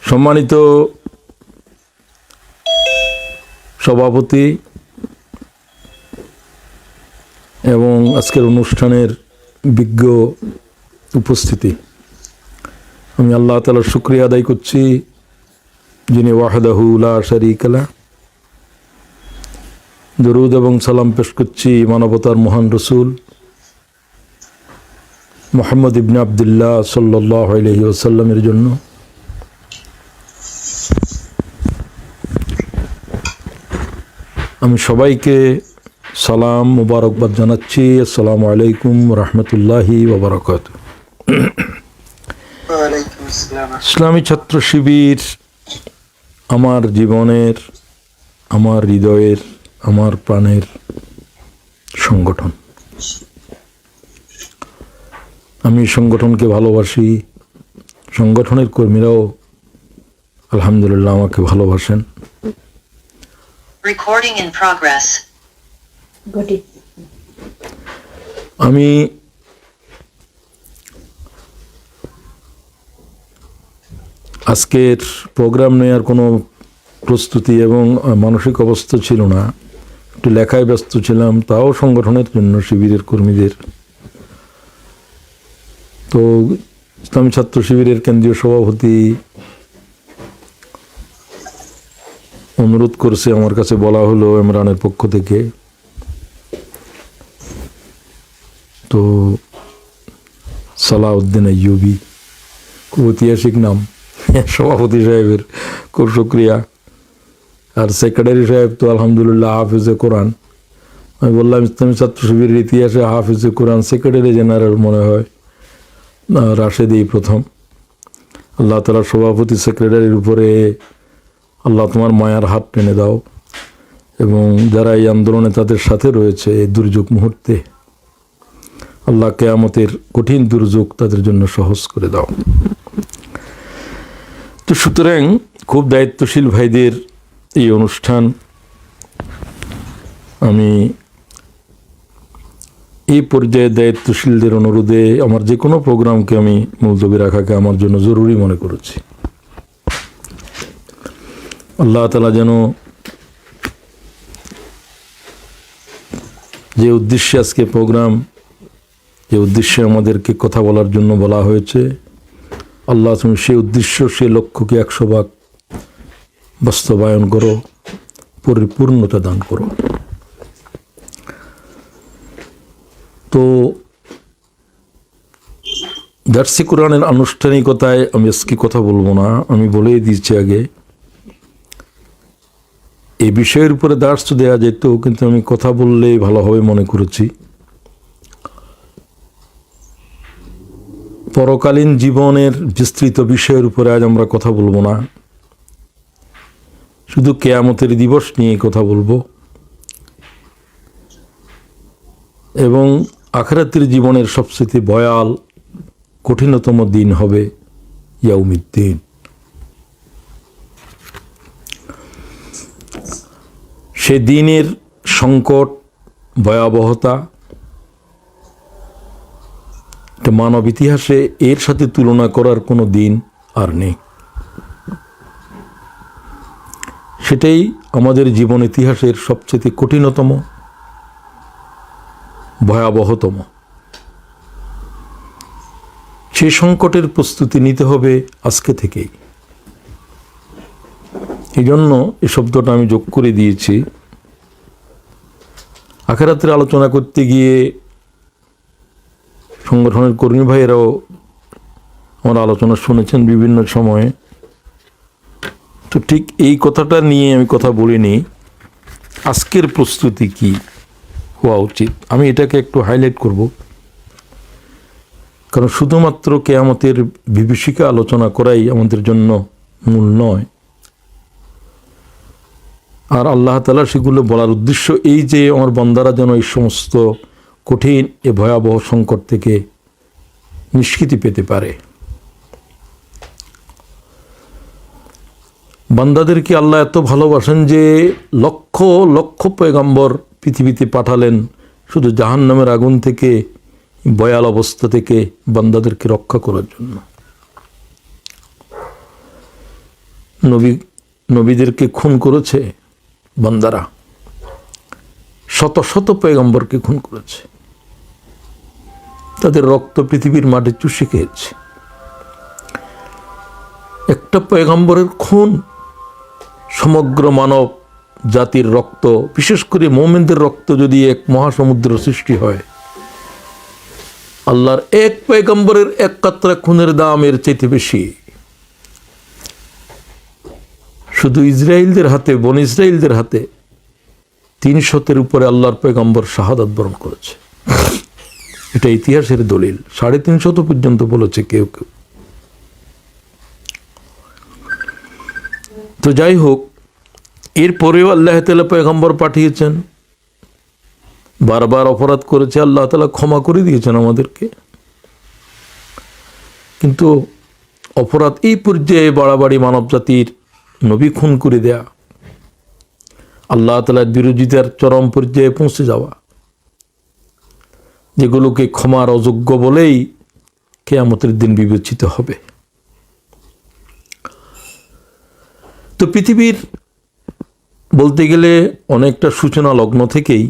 সম্মানিত সভাপতি এবং আজকের অনুষ্ঠানের বিজ্ঞ উপস্থিতি, আমি আল্লাহ তাআলার শুকরিয়া আদায় করছি, যিনি ওয়াহদাহু লা শারীকা লাহ। দরুদ এবং সালাম পেশ করছি মানবতার মহান রসুল মুহাম্মদ ইবনে আবদুল্লাহ সাল্লাল্লাহু আলাইহি ওয়াসাল্লামের জন্য। আমি সবাইকে সালাম মুবারকবাদ জানাচ্ছি। আসসালামু আলাইকুম রহমতুল্লাহি ওয়া বারাকাতুহু। ইসলামী ছাত্র শিবির আমার জীবনের, আমার হৃদয়ের, আমার প্রাণের সংগঠন। আমি সংগঠনকে ভালোবাসি, সংগঠনের কর্মীরাও আলহামদুলিল্লাহ আমাকে ভালোবাসেন। Recording in progress. আমি আজকের প্রোগ্রাম নেওয়ার কোনো প্রস্তুতি এবং মানসিক অবস্থা ছিল না, একটু লেখায় ব্যস্ত ছিলাম, তাও সংগঠনের জন্য, শিবিরের কর্মীদের। তো ইসলামী ছাত্র শিবিরের কেন্দ্রীয় সভাপতি অনুরোধ করছে, আমার কাছে বলা হলো ইমরানের পক্ষ থেকে। তো সালাউদ্দিন আইয়ুবী, খুব ঐতিহাসিক নাম, সভাপতি সাহেবের খুব শুক্রিয়া। আর সেক্রেটারি সাহেব তো আলহামদুলিল্লাহ হাফিজে কোরআন। আমি বললাম ইসলামী ছাত্র শিবিরের ইতিহাসে হাফিজে কোরআন সেক্রেটারি জেনারেল মনে হয় রাশেদই প্রথম। আল্লাহ তাআলা সভাপতি সেক্রেটারির উপরে আল্লাহ তোমার মায়ার হাত টেনে দাও, এবং যারা এই আন্দোলনে তাদের সাথে রয়েছে এই দুর্যোগ মুহূর্তে, আল্লাহ কিয়ামতের কঠিন দুর্যোগ তাদের জন্য সহজ করে দাও। তো সুতরাং খুব দায়িত্বশীল ভাইদের এই অনুষ্ঠান, আমি এই পর্যায়ে দায়িত্বশীলদের অনুরোধে আমার যে কোনো প্রোগ্রামকে আমি মুলতবি রাখাকে আমার জন্য জরুরি মনে করেছি। আল্লাহ তাআলা যেন যে উদ্দেশ্যে আজকে প্রোগ্রাম, যে উদ্দেশ্যে আমাদেরকে কথা বলার জন্য বলা হয়েছে, আল্লাহ তুমি সেই উদ্দেশ্য, সেই লক্ষ্যকে 100% বাস্তবায়ন করো, পরিপূর্ণতা দান করো। তো দার্সে কোরআনের আনুষ্ঠানিকতায় আমি আজকে কথা বলবো না, আমি বলেই দিয়েছি আগে। এই বিষয়ের উপরে দার্স দেওয়া যেত, কিন্তু আমি কথা বললেই ভালো হবে মনে করেছি। পরকালীন জীবনের বিস্তৃত বিষয়ের উপরে আজ আমরা কথা বলবো না, শুধু কিয়ামতের দিবস নিয়ে কথা বলবো, এবং আখিরাতের জীবনের সবচেয়ে ভয়াল কঠিনতম দিন হবে ইয়াউমিদ্দিন। সে দিনের সংকট, ভয়াবহতা মানব ইতিহাসে এর সাথে তুলনা করার কোনো দিন আর নেই। সেটাই আমাদের জীবন ইতিহাসের সবচেয়ে কঠিনতম, ভয়াবহতম। সেই সংকটের প্রস্তুতি নিতে হবে আজকে থেকেই। এই জন্য এই শব্দটা আমি যোগ করে দিয়েছি। আখিরাতের আলোচনা করতে গিয়ে সংগঠনের কর্মী ভাইয়েরাও আমার আলোচনা শুনেছেন বিভিন্ন সময়ে। তো ঠিক এই কথাটা নিয়ে আমি কথা বলিনি, আজকের প্রস্তুতি কি হওয়া উচিত, আমি এটাকে একটু হাইলাইট করব। কারণ শুধুমাত্র কিয়ামতের বিভীষিকা আলোচনা করাই আমাদের জন্য মূল নয়। আর আল্লাহ তাআলা সেগুলো বলার উদ্দেশ্য এই যে আমার বান্দারা যেন এই সমস্ত কঠিন এ ভয়াবহ সংকট থেকে নিষ্কৃতি পেতে পারে। বান্দাদেরকে আল্লাহ এত ভালোবাসেন যে লক্ষ লক্ষ পয়গম্বর পৃথিবীতে পাঠালেন শুধু জাহান্নামের আগুন থেকে, ভয়াল অবস্থা থেকে বান্দাদেরকে রক্ষা করার জন্য। নবীদেরকে খুন করেছে বান্দারা, শত শত পয়গম্বরকে খুন করেছে, তাদের রক্ত পৃথিবীর মাঠে চুষে খেয়েছে। একটা পয়গম্বরের খুন সমগ্র মানব জাতির রক্ত, বিশেষ করে মুমিনদের রক্ত যদি এক মহাসমুদ্র সৃষ্টি হয়, আল্লাহর এক পয়গম্বরের এক কাতরা খুনের দাম এর চাইতে বেশি। শুধু ইসরায়েলদের হাতে, বনি ইসরায়েলদের হাতে 300-এর উপরে আল্লাহর পয়গম্বর শাহাদাত বরণ করেছে। এটা ইতিহাসের দলিল। 350 পর্যন্ত বলেছে কেউ কেউ। তো যাই হোক, এরপরেও আল্লাহ তাআলা পয়গম্বর পাঠিয়েছেন, বারবার অপরাধ করেছে, আল্লাহ তাআলা ক্ষমা করে দিয়েছেন আমাদেরকে। কিন্তু অপরাধ এই পর্যায়ে বাড়াবাড়ি, মানব জাতির নবী খুন করে দেয়া, আল্লাহ তাআলার বিরোধিতার চরম পর্যায়ে পৌঁছে যাওয়া, যেগুলোকে ক্ষমার অযোগ্য বলেই কিয়ামতের দিন বিবেচিত হবে। তো পৃথিবীর বলতে গেলে অনেকটা সূচনা লগ্ন থেকেই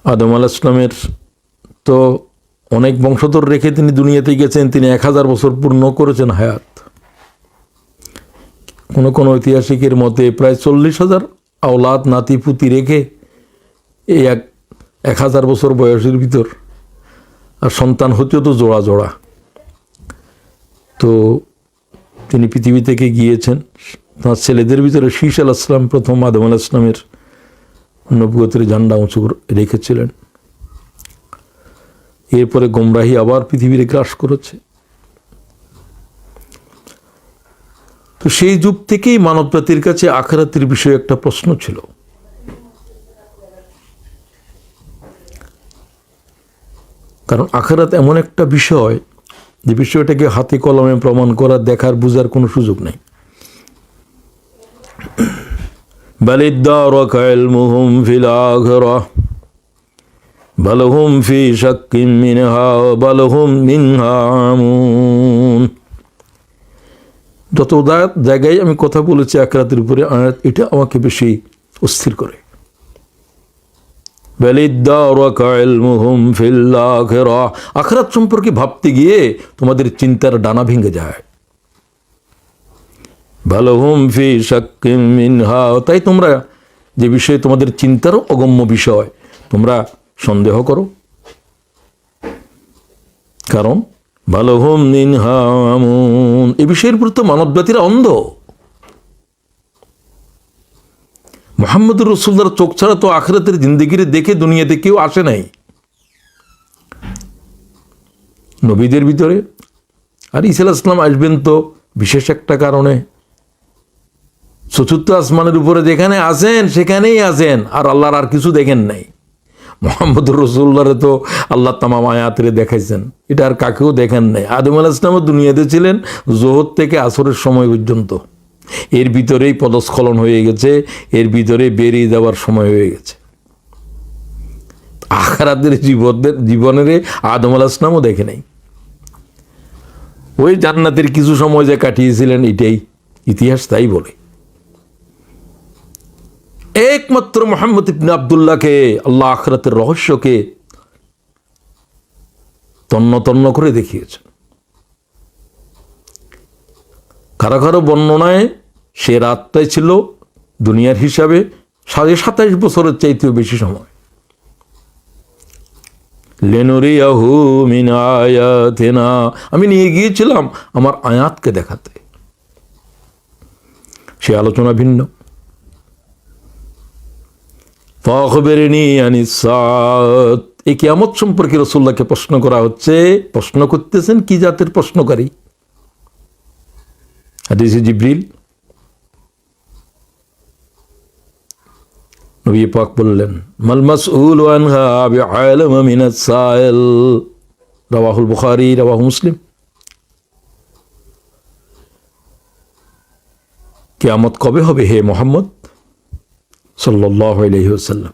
আদম আলাইহিস সালামের তো অনেক বংশধর রেখে তিনি দুনিয়াতে গেছেন। তিনি 1000 বছর পূর্ণ করেছেন হায়াত। কোনো কোনো ঐতিহাসিকের মতে প্রায় 40,000 আওলাদ নাতিপুতি রেখে এই 1000 বছর বয়সের ভিতর, আর সন্তান হতেও তো জোড়া জোড়া। তো তিনি পৃথিবী থেকে গিয়েছেন। তাঁর ছেলেদের ভিতরে শীস আলাইহিস সালাম প্রথম আদম আলাইহিস সালামের নবুয়তের ঝান্ডা উঁচু রেখেছিলেন। এরপরে গোমরাহি আবার পৃথিবীর গ্রাস করেছে। তো সেই যুগ থেকেই মানব জাতির কাছে আখিরাতের বিষয়ে একটা প্রশ্ন ছিল। কারণ আখিরাত এমন একটা বিষয়, যে বিষয়টাকে হাতে কলমে প্রমাণ করা, দেখার, বুঝার কোনো সুযোগ নেই। বালিদ্দারাকা ইলমুহুম ফিল আখিরাহ বাল হুম ফি শাক্কিন মিনহা বাল হুম মিনহা আমুন। যত জায়গায় আমি কথা বলেছি আখিরাতের উপরে আয়াত, এটা আমাকে বেশি অস্থির করে। বালিদ্দারাকা ইলমুহুম ফিল আখিরাহ, আখিরাত সম্পর্কে ভাবতে গিয়ে তোমাদের চিন্তার ডানা ভেঙে যায়। বাল হুম ফি শাক্কিন মিনহা, তাই তোমরা যে বিষয়ে তোমাদের চিন্তারও অগম্য বিষয়, তোমরা সন্দেহ করো। কারণ বাল হুম মিনহা আমুন, এই বিষয়ের প্রতি তো মানব জাতিরা অন্ধ। মুহাম্মদুর রাসূলুল্লাহর চোখ ছাড়া তো আখিরাতের জিন্দেগিরে দেখে দুনিয়াতে কেউ আসে নাই নবীদের ভিতরে। আর ঈসা আলাইহিস সালাম আসবেন তো বিশেষ একটা কারণে। চতুর্থ আসমানের উপরে যেখানে আছেন সেখানেই আছেন, আর আল্লাহর আর কিছু দেখেন নাই। মুহাম্মদুর রাসূলুল্লাহরে তো আল্লাহ তামাম আয়াতে দেখাইছেন, এটা আর কাকেও দেখেন নাই। আদম আলাইহিস সালাম দুনিয়াতে ছিলেন যোহর থেকে আসরের সময় পর্যন্ত। এর ভিতরেই পদস্খলন হয়ে গেছে, এর ভিতরে বেরিয়ে যাওয়ার সময় হয়ে গেছে। আখিরাতের জীবনের আদম আলাইহিস সালামও দেখে নাই। ওই জান্নাতের কিছু সময় যে কাটিয়েছিলেন, এটাই ইতিহাস তাই বলে। একমাত্র মুহাম্মদ ইবনে আব্দুল্লাহকে আল্লাহ আখিরাতের রহস্যকে তন্ন তন্ন করে দেখিয়েছেন। কারো কারো বর্ণনায় সে রাতটাই ছিল দুনিয়ার হিসাবে 27.5 বছরের চাইতেও বেশি সময়। লিনুরিয়াহু মিন আয়াতিনা, আমি নিয়ে গিয়েছিলাম আমার আয়াতকে দেখাতে। সে আলোচনা ভিন্ন। ফাখবিরনি আনিস সাআত, এই কিয়ামত সম্পর্কে রাসূলুল্লাহকে প্রশ্ন করা হচ্ছে। প্রশ্ন করতেছেন কি জাতের প্রশ্নকারী? হাদিসে জিবরিল। নবী পাক বললেন, মাল মাসউলু আনহা বিআলাম মিনাস সাইল, রাওয়াহুল বুখারী, রাওয়াহু মুসলিম। কিয়ামত কবে হবে হে মুহাম্মদ সাল্লাল্লাহু আলাইহি ওয়াসাল্লাম?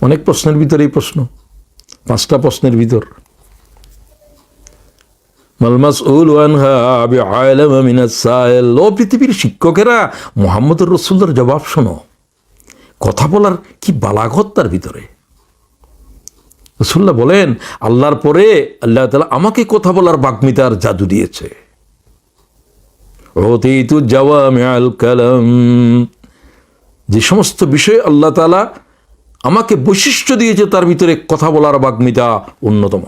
অনেক প্রশ্নের ভিতরে এই প্রশ্ন, 5টা প্রশ্নের ভিতর। মাল মাসউল আনহা বিআলাম মিনাস সাইল। ও পৃথিবীর শিক্ষকেরা, মুহাম্মদুর রাসূলের জবাব শোনো। কথা বলার কি বালাগত তার ভিতরে। রাসূলুল্লাহ বলেন, আল্লাহর পরে আল্লাহ তাআলা আমাকে কথা বলার বাগ্মিতার জাদু দিয়েছে। উতীতু জাওয়ামিআল কালাম। যে সমস্ত বিষয়ে আল্লাহ তাআলা আমাকে বৈশিষ্ট্য দিয়েছে তার ভিতরে কথা বলার বাগ্মিতা অন্যতম।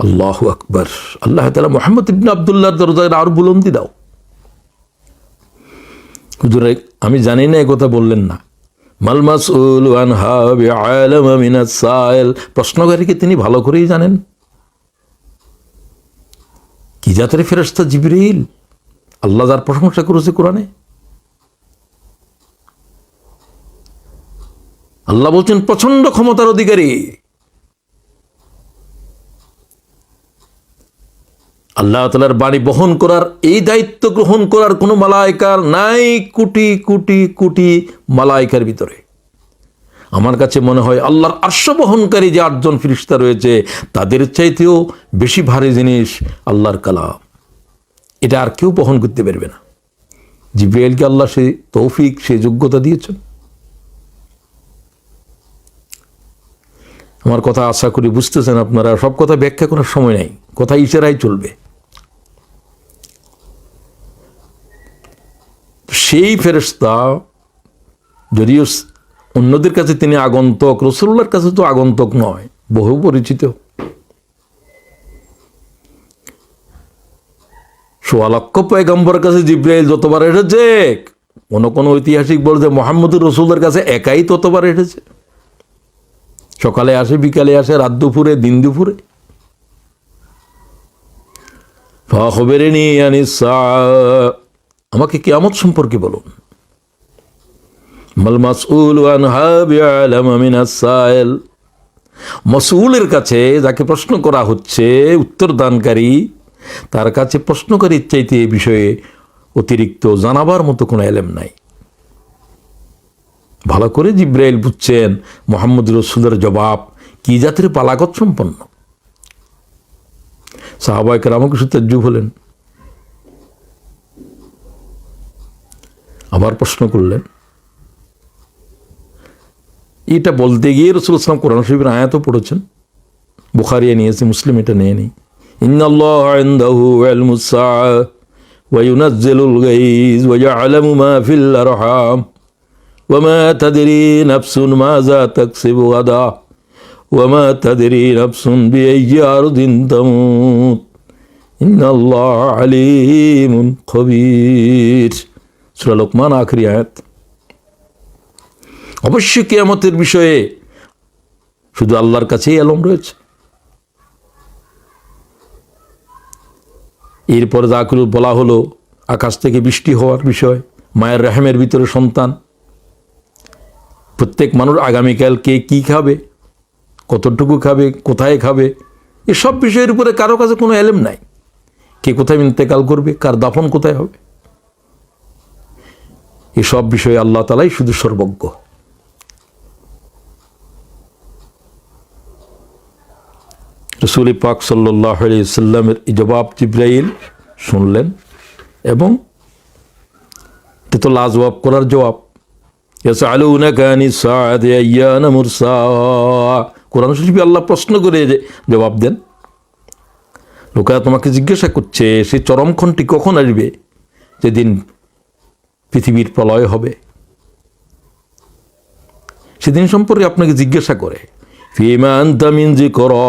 আল্লাহু আকবার। আল্লাহ তাআলা মুহাম্মদ ইবনে আব্দুল্লাহর দরজায় আরো বুলন্দি দাও। হুজুর, আমি জানি না এই কথা বললেন না। মাল মাসউলু আনহা বিআলাম মিনাস সাইল। প্রশ্নকারীকে তিনি ভালো করেই জানেন। কি জাতের ফেরেশতা জিবরিল, আল্লাহ যার প্রশংসা করেছে কোরআনে। আল্লাহ বলছেন প্রচন্ড ক্ষমতার অধিকারী। আল্লাহ তাআলার বাণী বহন করার, এই দায়িত্ব গ্রহণ করার কোনো মালায়েকার নাই কোটি কোটি কোটি মালায়েকার ভিতরে। আমার কাছে মনে হয় আল্লাহর আরশ বহনকারী যে 8 জন ফেরেশতা রয়েছে তাদের চাইতেও বেশি ভারী জিনিস আল্লাহর কালাম। এটা আর কেউ বহন করতে পারবে না। জিবরাইলকে আল্লাহ সে তৌফিক, সে যোগ্যতা দিয়েছেন। আমার কথা আশা করি বুঝতেছেন আপনারা। সব কথা ব্যাখ্যা করার সময় নাই, কথা ইশারায় চলবে। সেই ফেরেশতা যদিও অন্যদের কাছে তিনি আগন্তক, রাসূলুল্লাহর কাছে তো আগন্তক নয়, বহু পরিচিত। ১৬ লক্ষ পয়গম্বরের কাছে জিবরাইল যতবার এসেছে, কোনো ঐতিহাসিক বলছে মুহাম্মদুর রাসূলের কাছে একাই ততবার এসেছে। সকালে আসে, বিকালে আসে, রাত দুপুরে, দিন দুপুরে। ফাখবিরনি আনিস সাআ। আমাকে কিয়ামত সম্পর্কে বলুন। মাল মাসউলু আনহা বিআলাম মিনাস সাইল। মাসউলের কাছে, যাকে প্রশ্ন করা হচ্ছে, উত্তরদানকারী, তার কাছে প্রশ্নকারীর চাইতে এই বিষয়ে অতিরিক্ত জানাবার মতো কোনো ইলম নাই। ভালো করে জিবরাইল বুঝছেন মুহাম্মদ রাসূলের জবাব কি জাতের বালাগত সম্পন্ন। সাহাবায়ে কেরাম কিছু তাজ্জুব হলেন, আবার প্রশ্ন করলেন। এটা বলতে গিয়ে রাসূল সাল্লাল্লাহু আলাইহি ওয়াসাল্লাম কোরআন শরীফের আয়াতও পড়েছেন। বুখারী নিয়েছে, মুসলিম এটা নিয়ে নেই। ইন্নাল্লাহা ইনদাহু ইলমুস সাআ ওয়া ইউনাজ্জিলুল গায়জ ওয়া ইয়া'লামু মা ফিল আরহাম ওয়া মা তাদরি নাফসুন মাযা তাকসিবু গাদা ওয়া মা তাদরি নাফসুন বিআইয়ি আরদিন তামুত ইন্নাল্লাহা আলীমুন খবীর। সূরা লোকমান আখেরি আয়াত। অবশ্যই কিয়ামতের বিষয়ে শুধু আল্লাহর কাছেই ইলম রয়েছে। এরপরে যা করে বলা হলো আকাশ থেকে বৃষ্টি হওয়ার বিষয়, মায়ের রহমের ভিতরে সন্তান, প্রত্যেক মানুষ আগামীকাল কে কী খাবে, কতটুকু খাবে, কোথায় খাবে, এসব বিষয়ের উপরে কারো কাছে কোনো ইলম নাই। কে কোথায় ইন্তেকাল করবে, কার দাফন কোথায় হবে, এসব বিষয়ে আল্লাহ তাআলাই শুধু সর্বজ্ঞ। রাসূল পাক সাল্লাল্লাহু আলাইহি ওয়াসাল্লামের এই জবাব জিবরাইল শুনলেন এবং এটা তো লাজবাব করার জবাব। ইয়াসআলুনাকা আনিস সাআতি আইয়ানা মুরসাহা। কোরআন শরীফে আল্লাহ প্রশ্ন করে জবাব দেন। লোকেরা তোমাকে জিজ্ঞাসা করছে সেই চরমক্ষণটি কখন আসবে, যেদিন পৃথিবীর প্রলয় হবে। সেদিন সম্পর্কে আপনাকে জিজ্ঞাসা করে। ফিমা আনতা মিন যিকরা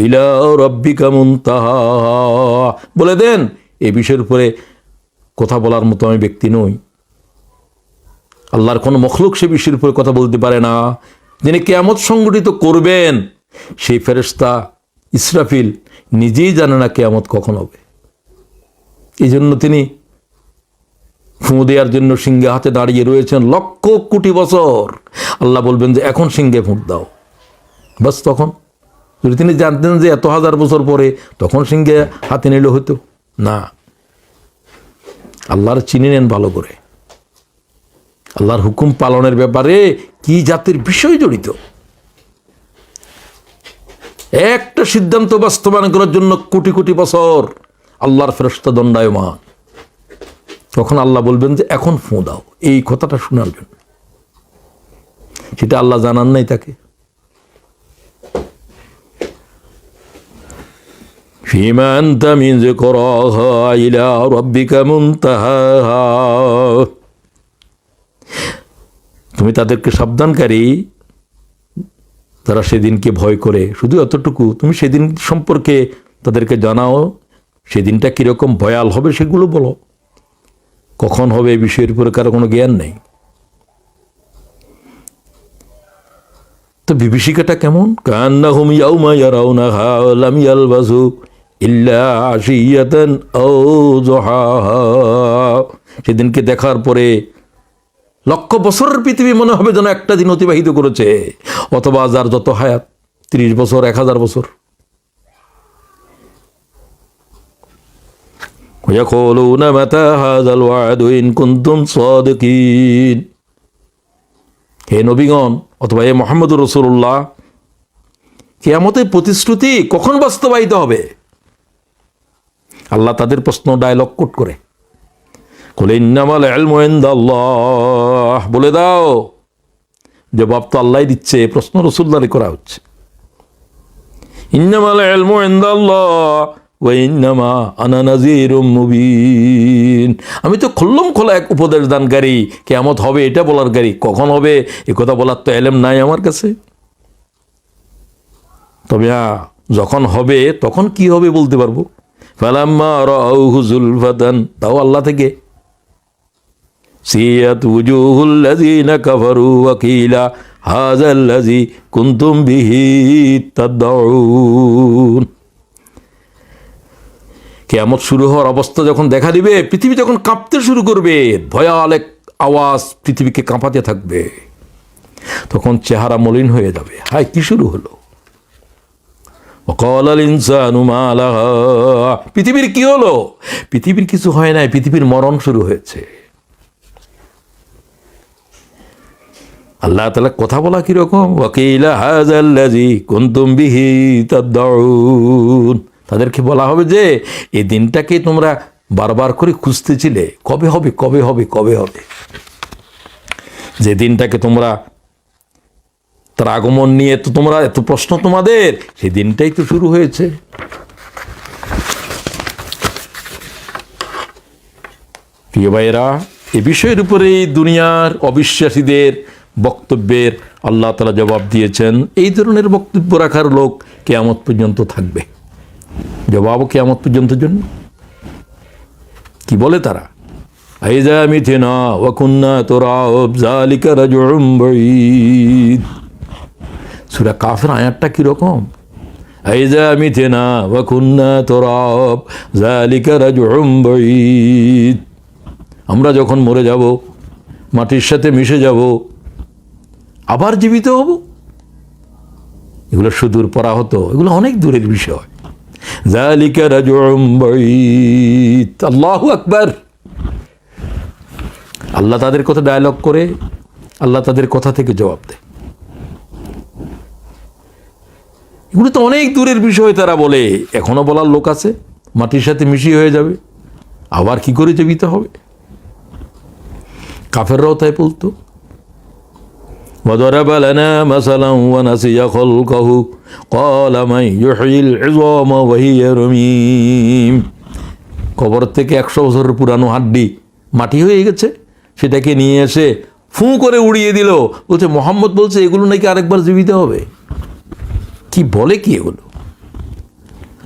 ইলা রাব্বিকা মুনতাহা। বলে দেন এই বিষয়ের উপরে কথা বলার মতো আমি ব্যক্তি নই। আল্লাহর কোনো মখলুক সে বিষয়ের উপরে কথা বলতে পারে না। যিনি কিয়ামত সংগঠিত করবেন সেই ফেরেশতা ইসরাফিল নিজেই জানে না কিয়ামত কখন হবে। এই জন্য তিনি ফুঁ দেওয়ার জন্য সিংহে হাতে দাঁড়িয়ে রয়েছেন লক্ষ কোটি বছর। আল্লাহ বলবেন যে এখন সিংহে ফুঁক দাও, বাস তখন। যদি তিনি জানতেন যে এত হাজার বছর পরে, তখন সিংহে হাতে নিলে হতো না। আল্লাহর চিনে নেন ভালো করে। আল্লাহর হুকুম পালনের ব্যাপারে কি জাতির বিষয় জড়িত। একটা সিদ্ধান্ত বাস্তবায়ন করার জন্য কোটি কোটি বছর আল্লাহর ফেরেশতা দণ্ডায়মান। তখন আল্লাহ বলবেন যে এখন ফোঁ দাও, এই কথাটা শোনার জন্য। সেটা আল্লাহ জানান নাই তাকে। ফিমা আনতা মিন যিকরাহা ইলা রাব্বিকা মুনতাহাহা, তুমি তাদেরকে সাবধানকারী তারা সেদিনকে ভয় করে, শুধু এতটুকু তুমি সেদিন সম্পর্কে তাদেরকে জানাও, সেদিনটা কিরকম ভয়াল হবে সেগুলো বলো। কখন হবে এই বিষয়ের উপরে কারো কোনো জ্ঞান নেই। তো বিভীষিকাটা কেমন? কান্নাহুম ইয়াউমা ইয়ারাউনাহা লাম ইয়ালবাসু ইল্লা আশিয়াতান আও যুহাহা, সেদিনকে দেখার পরে লক্ষ বছরের পৃথিবী মনে হবে যেন একটা দিন অতিবাহিত করেছে, অথবা যার যত হায়াত, 30 বছর, 1000 বছর। ইয়াকুলুনা মাতা হাযাল ওয়া'দু ইন কুনতুম সাদিকিন, হে নবীগণ অথবা হে মুহাম্মদুর রাসূলুল্লাহ, কিয়ামতের প্রতিশ্রুতি কখন বাস্তবায়িত হবে? আল্লাহ তাদের প্রশ্ন ডায়লগ কোট করে, কুল ইন্নামাল ইলমু ইনদাল্লাহ, বলে দাও জবাব তো আল্লাহই দিচ্ছে, প্রশ্ন রাসূলুল্লাহরে করা হচ্ছে। ইন্নামাল ইলমু ইনদাল্লাহ ওয়া ইন্নামা আনা নাযীরুম মুবিন, আমি তো খুল্লম খোলা এক উপদেশ দানকারী, কিয়ামত হবে এটা বলার গাড়ি, কখন হবে এ কথা বলার তো ইলম নাই আমার কাছে। তবে যখন হবে তখন কি হবে বলতে পারবো। ফালাম্মা রাআউহু যুলফাতান, তাও আল্লাহ থেকে, সিয়াত উজুহুল লাযিনা কাফারু ওয়া কিলা হাযাল লাযী কুনতুম বিহি তাদউন, কিয়ামত শুরু হওয়ার অবস্থা যখন দেখা দিবে, পৃথিবী যখন কাঁপতে শুরু করবে, ভয়াল এক আওয়াজ পৃথিবীকে কাঁপাতে থাকবে, তখন চেহারা মলিন হয়ে যাবে। হায়, কি শুরু হলো? ওয়াকালাল ইনসানু মা লাহা, পৃথিবীর কি হলো? পৃথিবীর কিছু হয় নাই, পৃথিবীর মরণ শুরু হয়েছে। আল্লাহ তাআলা কথা বলা কিরকম? ওয়াকিলা হাযাল লাযী কুনতুম বিহি তাদউন, তাদেরকে বলা হবে যে এই দিনটাকে তোমরা বারবার করে খুঁজতেছিলে, কবে হবে, কবে হবে, কবে হবে। যে দিনটাকে তোমরা, তার আগমন নিয়ে তো তোমরা এত প্রশ্ন তোমাদের, সেই দিনটাই তো শুরু হয়েছে। প্রিয় ভাইয়েরা, এ বিষয়ের উপরে দুনিয়ার অবিশ্বাসীদের বক্তব্যের আল্লাহ তাআলা জবাব দিয়েছেন। এই ধরনের বক্তব্য রাখার লোক কিয়ামত পর্যন্ত থাকবে। জবাবও কিয়ামত পর্যন্ত জন্য। কি বলে তারা? আইযা মিথিনা ওয়া কুন্না তুরাব যালিকা রাজউম বাঈদ, সূরা কাফির আয়াতটা কি রকম? আইযা মিথিনা ওয়া কুন্না তুরাব যালিকা রাজউম বাঈদ, আমরা যখন মরে যাব, মাটির সাথে মিশে যাব, আবার জীবিত হব, এগুলো সুদূর পরাহত, এগুলো অনেক দূরের বিষয়। যালিকা রাজউম বাঈদ, আল্লাহু আকবার। আল্লাহ তাদের কথা ডায়লগ করে, আল্লাহ তাদের কথা থেকে জবাব দেয়। এগুলো তো অনেক দূরের বিষয় তারা বলে, এখনো বলার লোক আছে মাটির সাথে মিশিয়ে হয়ে যাবে, আবার কি করে জীবিত হবে। কাফেররাও তাই বলতো। وضرب لنا مثلا ونسي خلقه قال من يحيي العظام وهي رميم, কবর থেকে 100 বছরের পুরানো হাড্ডি মাটি হয়ে গেছে, সেটাকে নিয়ে এসে ফুঁ করে উড়িয়ে দিল। বলছে মোহাম্মদ বলছে এগুলো নাকি আরেকবার জীবিত হবে। কি বলে কি এগুলো?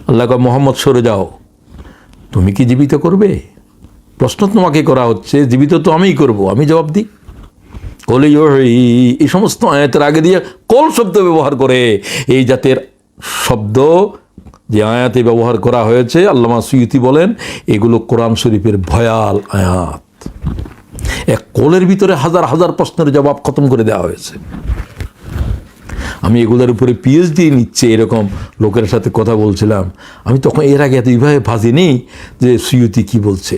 আল্লাহ কয়, মোহাম্মদ সরে যাও, তুমি কি জীবিত করবে? প্রশ্ন তোমাকে করা হচ্ছে, জীবিত তো আমিই করব, আমি জবাব দিই। কলি, এই সমস্ত আয়াতের আগে দিয়ে কল শব্দ ব্যবহার করে, এই জাতের শব্দ যে আয়াতে ব্যবহার করা হয়েছে, আল্লামা সুয়ুতি বলেন এগুলো কোরআন শরীফের ভয়াল আয়াত। এক কলের ভিতরে হাজার হাজার প্রশ্নের জবাব খতম করে দেওয়া হয়েছে। আমি এগুলোর উপরে পিএইচডি নিচ্ছে এরকম লোকের সাথে কথা বলছিলাম। আমি তখন এর আগে এত এইভাবে ভাবিনি যে সুয়ুতি কি বলছে।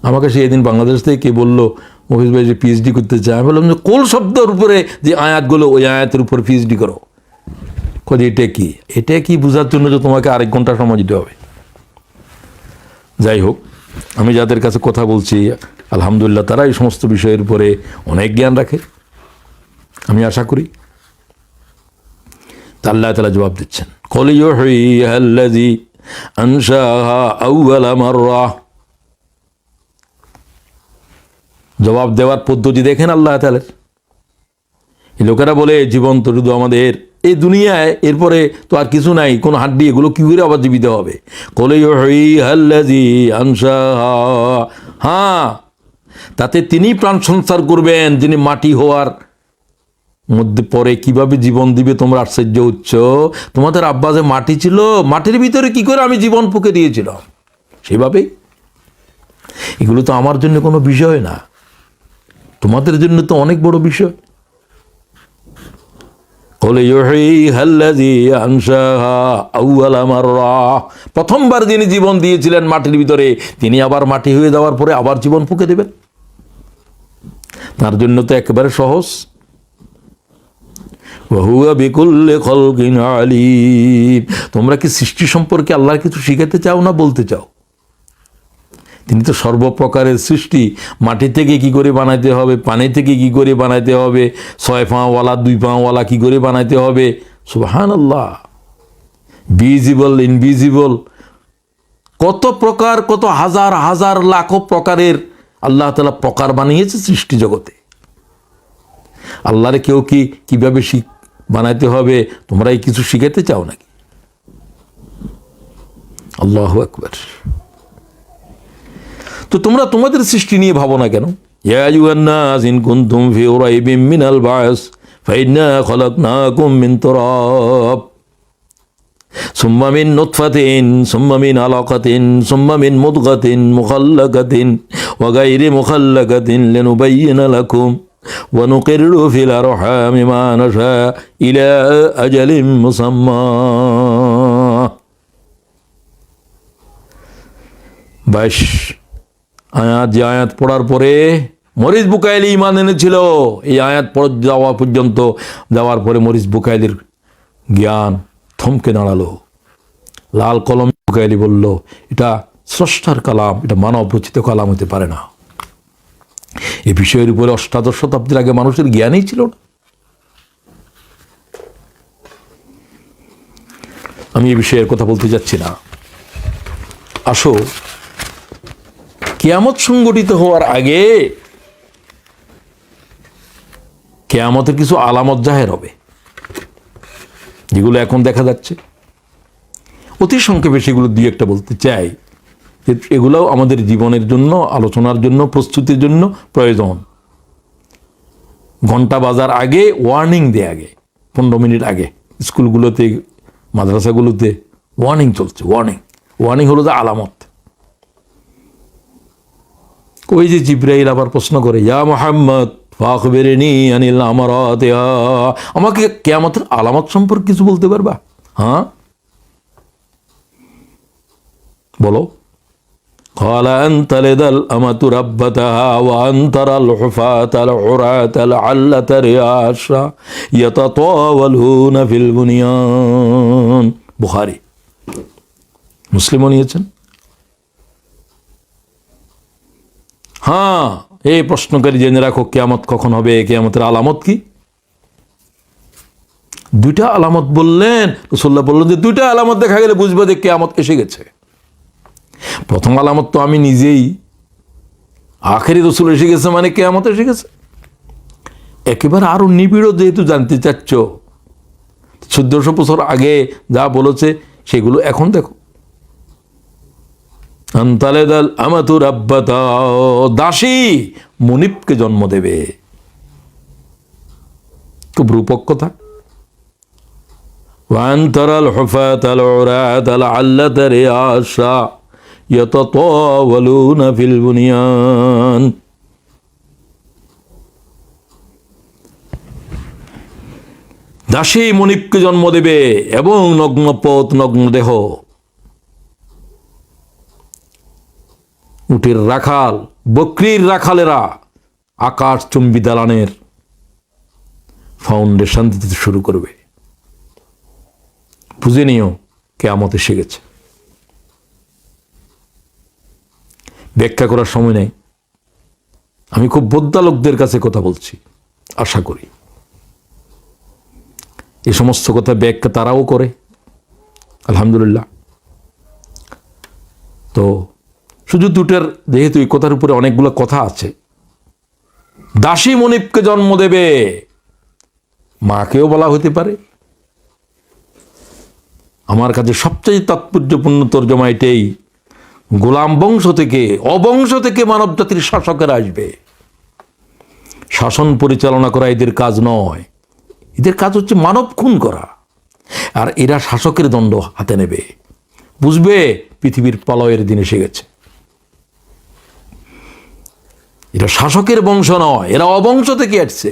আমাকে সেদিন বাংলাদেশ থেকে কে বললো, মফিজ ভাই যে পিএইচডি করতে চায়। আমি বললাম যে কোল শব্দের উপরে যে আয়াতগুলো, ওই আয়াতের উপর পিএইচডি করো। যে এটা কি বোঝার জন্য যে তোমাকে আরেক ঘন্টা সময় দিতে হবে। যাই হোক, আমি যাদের কাছে কথা বলছি আলহামদুলিল্লাহ তারা এই সমস্ত বিষয়ের উপরে অনেক জ্ঞান রাখে, আমি আশা করি। তা আল্লাহ তাআলা জবাব দিচ্ছেন, ক্বাল ইউহয়িহাল্লাযী আনশাহা আউওয়ালা মাররা। জবাব দেওয়ার পদ্ধতি দেখেন আল্লাহ তাআলার। এই লোকেরা বলে জীবন তো শুধু আমাদের এই দুনিয়ায়, এরপরে তো আর কিছু নাই, কোনো হাড্ডি, এগুলো কি করে আবার জীবিত হবে? ক্বাল ইউহয়িহাল্লাযী আনশাহা, হ্যাঁ তাতে তিনি প্রাণ সংসার করবেন যিনি মাটি হওয়ার মধ্যে পরে কিভাবে জীবন দিবে তোমরা আশ্চর্য হচ্ছ। তোমাদের আব্বা যে মাটি ছিল, মাটির ভিতরে কি করে আমি জীবন ফুঁকে দিয়েছিলাম, সেভাবেই। এগুলো তো আমার জন্য কোনো বিষয় না, তোমাদের জন্য তো অনেক বড় বিষয়। প্রথমবার যিনি জীবন দিয়েছিলেন মাটির ভিতরে, তিনি আবার মাটি হয়ে যাওয়ার পরে আবার জীবন ফুঁকে দেবেন। তার জন্য তো একেবারে সহজ। তোমরা কি সৃষ্টি সম্পর্কে আল্লাহর কিছু শিখাতে চাও না বলতে চাও? তিনি তো সর্বপ্রকারের সৃষ্টি। মাটি থেকে কি করে বানাইতে হবে, পানি থেকে কি করে বানাইতে হবে, 6 পাওয়ালা 2 পাওয়ালা কি করে বানাইতে হবে, সুবহানাল্লাহ। ভিজিবল ইনভিজিবল কত প্রকার, কত হাজার হাজার লাখো প্রকারের আল্লাহ তাআলা প্রকার বানিয়েছে সৃষ্টি জগতে। আল্লাহরে কেউ কি কিভাবে বানাইতে হবে তোমরা এই কিছু শিখাতে চাও নাকি? আল্লাহু আকবার। তো তোমরা তোমাদের সৃষ্টি নিয়ে ভাবো না কেন? ইয়া আইয়ুহান নাস ইন কুনতুম ফি রাইবিন মিনাল বা'স ফাইন্না খলাকনাকুম মিন তুরাব সুম্মা মিন নুতফাতিন সুম্মা মিন আলাকাতিন সুম্মা মিন মুদগাতিন মুখাল্লাকাতিন ওয়া গায়রি মুখাল্লাকাতিন লিনুবাইয়িনা লাকুম ওয়া নুকিরু ফিল আরহামি মা নাশা ইলা আজালিন মুসাম্মা। বাস আয়াত, যে আয়াত পড়ার পরে মরিস বুকাইলি ঈমান এনেছিল, এই আয়াত যাওয়ার পরে মরিস বুকাইলির জ্ঞান থমকে দাঁড়ালো। লাল কলম বুকাইলি বলল, এটা স্রষ্টার কালাম, এটা মানব রচিত কালাম হতে পারে না। এই বিষয়ের উপরে অষ্টাদশ শতাব্দীর আগে মানুষের জ্ঞানই ছিল না। আমি এই বিষয়ের কথা বলতে যাচ্ছি না। আসো, কিয়ামত সংগঠিত হওয়ার আগে কিয়ামতের কিছু আলামত জাহের হবে, যেগুলো এখন দেখা যাচ্ছে। অতি সংক্ষেপে সেগুলো দুই একটা বলতে চাই, যে এগুলোও আমাদের জীবনের জন্য, আলোচনার জন্য, প্রস্তুতির জন্য প্রয়োজন। ঘন্টা বাজার আগে ওয়ার্নিং দেয়, আগে 15 মিনিট আগে স্কুলগুলোতে, মাদ্রাসাগুলোতে ওয়ার্নিং চলছে। ওয়ার্নিং হলো যে আলামত। ওই যে জিব্রাইল আবার প্রশ্ন করে, ইয়া মুহাম্মদ ফাখবিরনি আনিল আমারাতিহা, আমাকে কিয়ামতের আলামত সম্পর্কে কিছু বলতে পারবা? হ্যাঁ বলো। قال أن تلد الأمة ربتها وأن ترى الحفاة العراة العلة رعاشا يتطاولون في البنيان। বুখারী, মুসলিমও নিয়েছেন। হ্যাঁ, এই প্রশ্নকারী জেনে রাখো কিয়ামত কখন হবে, কিয়ামতের আলামত কি। দুইটা আলামত বললেন, রাসূলুল্লাহ বললেন যে দুইটা আলামত দেখা গেলে বুঝবো যে কিয়ামত এসে গেছে। প্রথম আলামত তো আমি নিজেই, আখেরি রসুল এসে গেছে মানে কিয়ামত এসে গেছে। একেবারে আরো নিবিড় যেহেতু জানতে চাচ্ছ, 1400 বছর আগে যা বলেছে সেগুলো এখন দেখো। আনতালেদাল আমাতু রাব্বাতা, দাসী মুনিবকে জন্ম দেবে। খুব রূপক কথা। ওয়ান তারাল হুফাতাল উরাতাল আল্লাতা রিয়াশা ইয়াতাতাওয়ালুনা ফিল বুনিয়ান। দাসী মুনিবকে জন্ম দেবে এবং নগ্ন পথ, নগ্ন দেহ। উটের রাখাল, বকরির রাখালেরা আকাশ চুম্বি দালানের ফাউন্ডেশন দিতে শুরু করবে। বুঝে নিও কিয়ামত এসে গেছে। ব্যাখ্যা করার সময় নেই, আমি খুব বোদ্ধা লোকদের কাছে কথা বলছি, আশা করি এই সমস্ত কথা ব্যাখ্যা তারাও করে, আলহামদুলিল্লাহ। তো শুধু দুটার, যেহেতু এই কথার উপরে অনেকগুলো কথা আছে, দাসী মনিবকে জন্ম দেবে, মাকেও বলা হতে পারে। আমার কাছে সবচেয়ে তাৎপর্যপূর্ণ তর্জমা এটাই, গোলাম বংশ থেকে, অবংশ থেকে মানব জাতির শাসকেরা আসবে। শাসন পরিচালনা করা এদের কাজ নয়, এদের কাজ হচ্ছে মানব খুন করা, আর এরা শাসকের দণ্ড হাতে নেবে। বুঝবে পৃথিবীর প্রলয়ের দিন এসে গেছে। এরা শাসকের বংশ নয়, এরা অবংশ থেকে আসছে।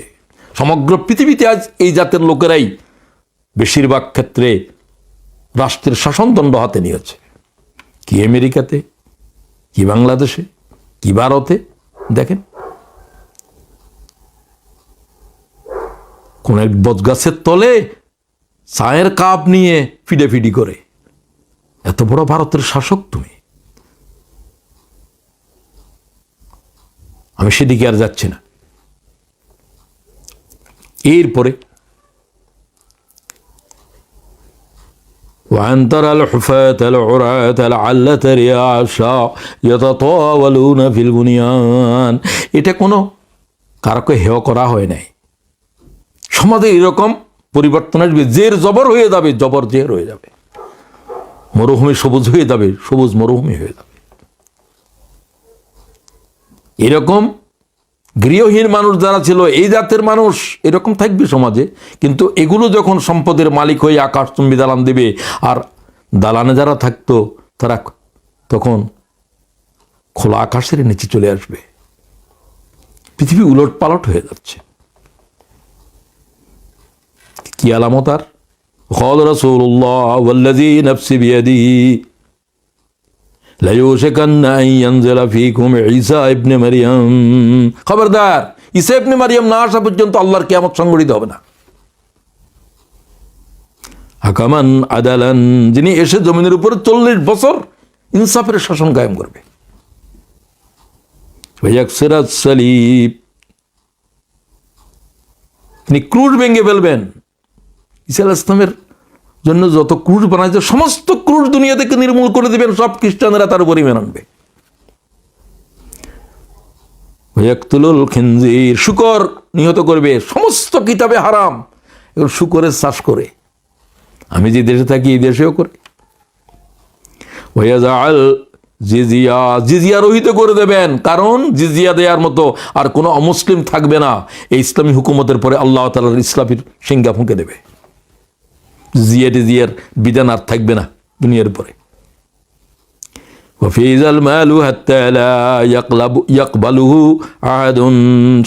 সমগ্র পৃথিবীতে আজ এই জাতের লোকেরাই বেশিরভাগ ক্ষেত্রে রাষ্ট্রের শাসনদণ্ড হাতে নিয়েছে। কি আমেরিকাতে, কি বাংলাদেশে, কি ভারতে, দেখেন কোন এক বটগাছের তলে চায়ের কাপ নিয়ে ফিডাফিডি করে। এত বড় ভারতের শাসক তুমি। আমি সেদিকে আর যাচ্ছি না। এরপরে وأن ترى الحفاة العراة العلة رياشا يتطاولون في البنيان, এটা কোনো কারকে হেয় করা হয় নাই। সমাজে এরকম পরিবর্তন আসবে, জের জবর হয়ে যাবে, জবর জের হয়ে যাবে, মরুভূমি সবুজ হয়ে যাবে, সবুজ মরুভূমি হয়ে যাবে। এরকম গৃহহীন মানুষ যারা ছিল, এই জাতের মানুষ এরকম থাকবে সমাজে। কিন্তু এগুলো যখন সম্পদের মালিক হয়ে আকাশচুম্বী দালান দেবে, আর দালানে যারা থাকতো তারা তখন খোলা আকাশের নিচে চলে আসবে। পৃথিবী উলট পালট হয়ে যাচ্ছে। কি আলামত? আর قال رسول الله والذي نفسي بيده ليوشكن أن ينزل فيكم عيسى ابن مريم, খবরদার, ঈসা ইবনে মারিয়াম না আসা পর্যন্ত আল্লাহর কিয়ামত সংঘটিত হবে না। হাকামান আদালান, যিনি এসে জমিনের উপরে 40 বছর ইনসাফের শাসন কায়েম করবে। ওয়ায়াকসিরাত সালিব, তিনি ক্রুশ ভেঙে ফেলবেন। ঈসা আলাইহিস সালামের জন্য যত ক্রুশ বানাইছে সমস্ত ক্রুশ দুনিয়া থেকে নির্মূল করে দেবেন, সব খ্রিস্টানরা তার উপর ঈমান আনবে। ওয়ায়াকতুলুল খিনজির, শূকর নিহত করবে। সমস্ত কিতাবে হারাম, এগুলো শূকরের চাষ করে। আমি যে দেশে থাকি এই দেশেও করে। ওয়ায়াজাল জিজিয়া, জিজিয়া রহিত করে দেবেন, কারণ জিজিয়া দেওয়ার মতো আর কোনো অমুসলিম থাকবে না। এই ইসলামী হুকুমতের পরে আল্লাহ তাআলার ইসলামের সিঙ্গা ফুঁকে দেবে। জিয়ার বিধান আর থাকবে না দুনিয়ার পরে।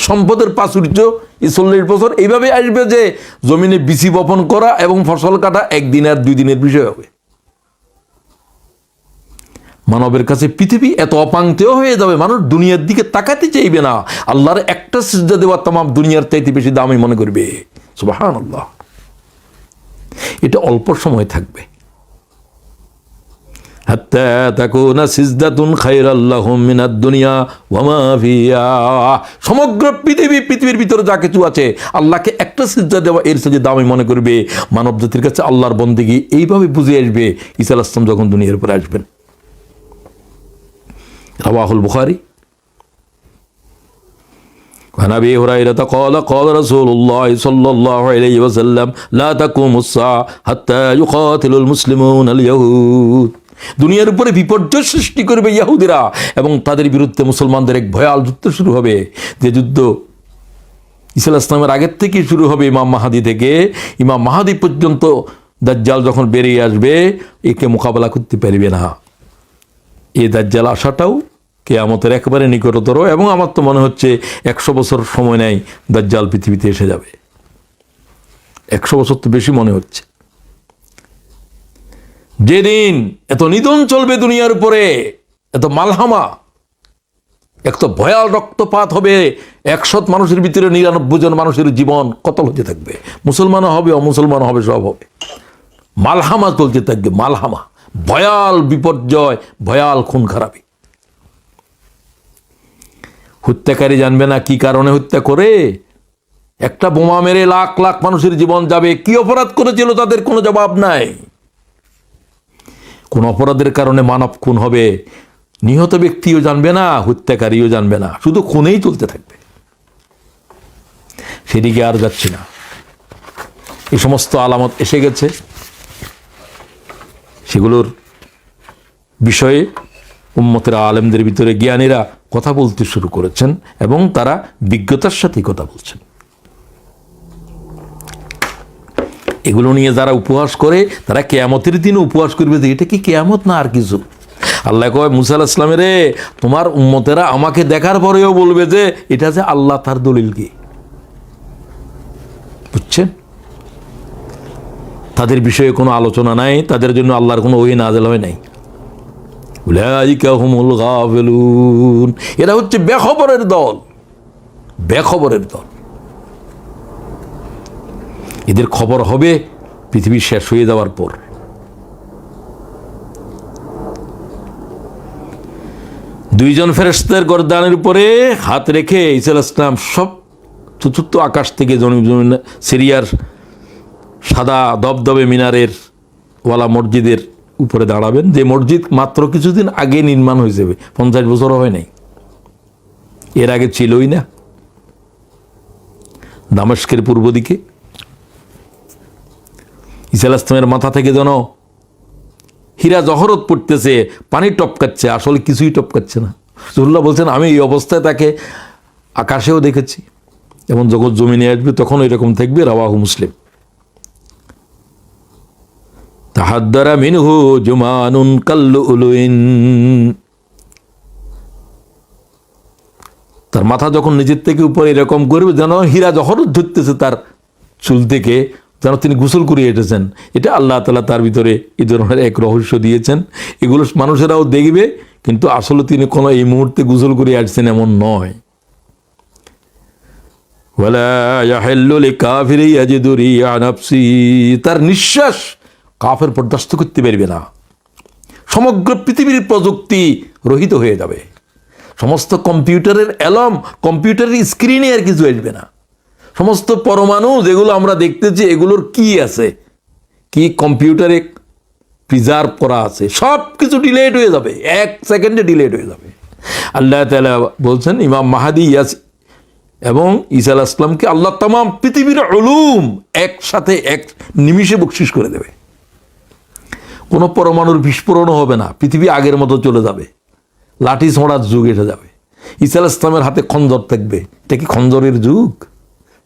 সম্পদের প্রাচুর্য 40 বছর এইভাবে আসবে যে জমিনে বিচি বপন করা এবং ফসল কাটা 1 দিন আর 2 দিনের বিষয় হবে। মানবের কাছে পৃথিবী এত অপাঙ্ক্তেয় হয়ে যাবে, মানুষ দুনিয়ার দিকে তাকাতে চাইবে না। আল্লাহর একটা সিজদা দেওয়া তামাম দুনিয়ার চাইতে বেশি দামি মনে করবে। সুবহানাল্লাহ। এটা অল্প সময় থাকবে। হাত্তা তাকুনা সিজদাতুন খায়রাল লাহুম মিনাদ দুনিয়া ওয়া মা ফিহা, সমগ্র পৃথিবীর ভিতরে যা কিছু আছে আল্লাহকে একটা সিজদা দেওয়া এর চেয়ে দামি মনে করবে। মানব জাতির কাছে আল্লাহর বন্দেগী এইভাবে বুঝে আসবে ঈসা আলাইহিস সালাম যখন দুনিয়ার উপরে আসবেন। রাওয়াহুল বুখারী। عن أبي هريرة قال قال رسول الله صلى الله عليه وسلم لا تقوم الساعة حتى يقاتل المسلمون اليهود, দুনিয়ার উপরে বিপর্যয় সৃষ্টি করবে ইহুদিরা এবং তাদের বিরুদ্ধে মুসলমানদের এক ভয়াল যুদ্ধ শুরু হবে। যে যুদ্ধ ঈসা আলাইহিস সালামের আগের থেকে শুরু হবে, ইমাম মাহাদি থেকে। ইমাম মাহাদি পর্যন্ত দাজ্জাল যখন বেরিয়ে আসবে, একে মোকাবেলা করতে পারবে না। এই দাজ্জাল আসাটাও কিয়ামতের একেবারে নিকটতর, এবং আমার তো মনে হচ্ছে 100 বছর সময় নেই, দাজ্জাল পৃথিবীতে এসে যাবে। 100 বছর তো বেশি মনে হচ্ছে। যেদিন এত নিধন চলবে দুনিয়ার উপরে, এত মালহামা, এত ভয়াল রক্তপাত হবে, 100 মানুষের ভিতরে 99 জন মানুষের জীবন কতল হতে থাকবে। মুসলমানও হবে, অমুসলমানও হবে, সব হবে। মালহামা চলতে থাকবে, মালহামা, ভয়াল বিপর্যয়, ভয়াল খুন খারাপি। হত্যাকারী জানবে না কি কারণে হত্যা করে। একটা বোমা মেরে লাখ লাখ মানুষের জীবন যাবে, কি অপরাধ করেছিল তাদের কোনো জবাব নাই। কোন অপরাধের কারণে মানব খুন হবে, নিহত ব্যক্তিও জানবে না, হত্যাকারীও জানবে না, শুধু খুনেই চলতে থাকবে। সেদিকে আর যাচ্ছি না। এই সমস্ত আলামত এসে গেছে, সেগুলোর বিষয়ে উম্মতের আলেমদের ভিতরে জ্ঞানীরা কথা বলতে শুরু করেছেন এবং তারা বিজ্ঞতার সাথে কথা বলছেন। এগুলো নিয়ে যারা উপহাস করে তারা কিয়ামতের দিনে উপহাস করবে যে এটা কি কিয়ামত না আর কিছু। আল্লাহ কয় মুসা আলাইহিস সালামের, তোমার উম্মতেরা আমাকে দেখার পরেও বলবে যে এটা যে আল্লাহ তার দলিল কি। বুঝছেন? তাদের বিষয়ে কোনো আলোচনা নাই, তাদের জন্য আল্লাহর কোনো ওহী নাযিল হয় নাই। উলাইকা হুমুল গাফিলুন, এরা হচ্ছে বেখবরের দল, বেখবরের দল। এদের খবর হবে পৃথিবী শেষ হয়ে যাওয়ার পর। দুইজন ফেরেশতার গর্দানের উপরে হাত রেখে ঈসা আলাইহিস সালাম সব চতুর্থ আকাশ থেকে সিরিয়ার সাদা দবদবে মিনারের ওয়ালা মসজিদের উপরে দাঁড়াবেন, যে মসজিদ মাত্র কিছুদিন আগে নির্মাণ হয়ে যাবে, 50 বছরও হয় নাই, এর আগে ছিলই না। দামেস্কের পূর্ব দিকে ঈসা আলাইহিস সালামের মাথা থেকে যেন হীরা জহরত পড়তেছে, পানি টপকাচ্ছে, আসলে কিছুই টপকাচ্ছে না। রাসূলুল্লাহ বলছেন আমি এই অবস্থায় তাকে আকাশেও দেখেছি এবং যখন জমিনে আসবে তখন এরকম থাকবে। রাওয়াহু মুসলিম। তাহাদ্দারা মিনহু জুমানুন কাল্লুলুইন, তার মাথা যখন নিজের থেকে উপরে এরকম করবে যেন হীরা জহরত ধরতেছে তার চুল থেকে, যেন তিনি গোসল করিয়ে এসেছেন। এটা আল্লাহ তাআলা তার ভিতরে এই ধরনের এক রহস্য দিয়েছেন। এগুলো মানুষেরাও দেখবে, কিন্তু আসলে তিনি কোনো এই মুহূর্তে গোসল করিয়ে আসছেন এমন নয়। ওয়ালা ইয়াহিল্লু লিকাফিরি ইয়াজিদু রিয়া নাফসি, তার নিঃশ্বাস কাফের বরদাস্ত করতে পারবে না। সমগ্র পৃথিবীর প্রযুক্তি রহিত হয়ে যাবে, সমস্ত কম্পিউটারের অ্যালার্ম, কম্পিউটারের স্ক্রিনে আর কিছু আসবে না। সমস্ত পরমাণু যেগুলো আমরা দেখতেছি এগুলোর কি আছে, কি কম্পিউটারে প্রিজার্ভ করা আছে, সব কিছু ডিলেট হয়ে যাবে, 1 সেকেন্ডে ডিলেট হয়ে যাবে। আল্লাহ তাআলা বলছেন ইমাম মাহাদি এবং ঈসা আলাইহিস সালামকে আল্লাহ তামাম পৃথিবীর উলুম একসাথে এক নিমিষে বকশিশ করে দেবে। কোনো পরমাণুর বিস্ফোরণও হবে না, পৃথিবী আগের মতো চলে যাবে, লাঠি ছোঁড়ার যুগ এসে যাবে। ঈসা আলাইহিস সালামের হাতে খঞ্জর থাকবে। এটা কি খঞ্জরের যুগ?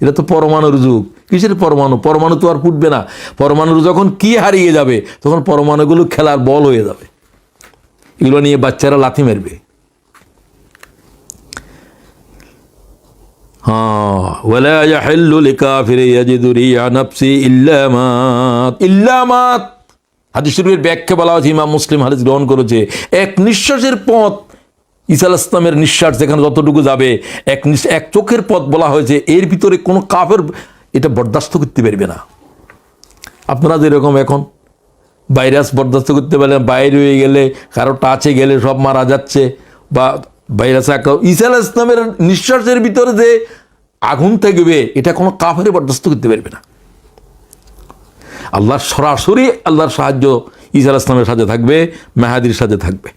এটা তো পরমাণুর যুগ। কিসের পরমাণু? পরমাণু তো আর ফুটবে না। পরমাণুর যখন কি হারিয়ে যাবে তখন পরমাণুগুলো খেলার বল হয়ে যাবে, এগুলো নিয়ে বাচ্চারা লাথি মারবে। ওয়ালা ইয়াহিল্লু লিকাফিরি ইয়াজিদু রিয়া নাফসি ইল্লা মাত, ইল্লা মাত। হাদিস শরীফের ব্যাখ্যা বলা হয়েছে, ইমাম মুসলিম হাদিস গ্রহণ করেছে, এক নিঃশ্বাসের পথ, ঈসা আলাইহিস সালামের নিঃশ্বাস যেখানে যতটুকু যাবে, এক চোখের পথ বলা হয়েছে, এর ভিতরে কোনো কাফের এটা বরদাস্ত করতে পারবে না। আপনারা যেরকম এখন ভাইরাস বরদাস্ত করতে পারলেন, বাইরে হয়ে গেলে কারো টাচে গেলে সব মারা যাচ্ছে বা ভাইরাসে ঈসা আলাইহিস সালামের নিঃশ্বাসের ভিতরে যে আগুন থাকবে এটা কোনো কাফের বরদাস্ত করতে পারবে না। আল্লাহর সরাসরি আল্লাহর সাহায্য ঈসা আলাইহিস সালামের সাথে থাকবে, মেহাদির সাথে থাকবে।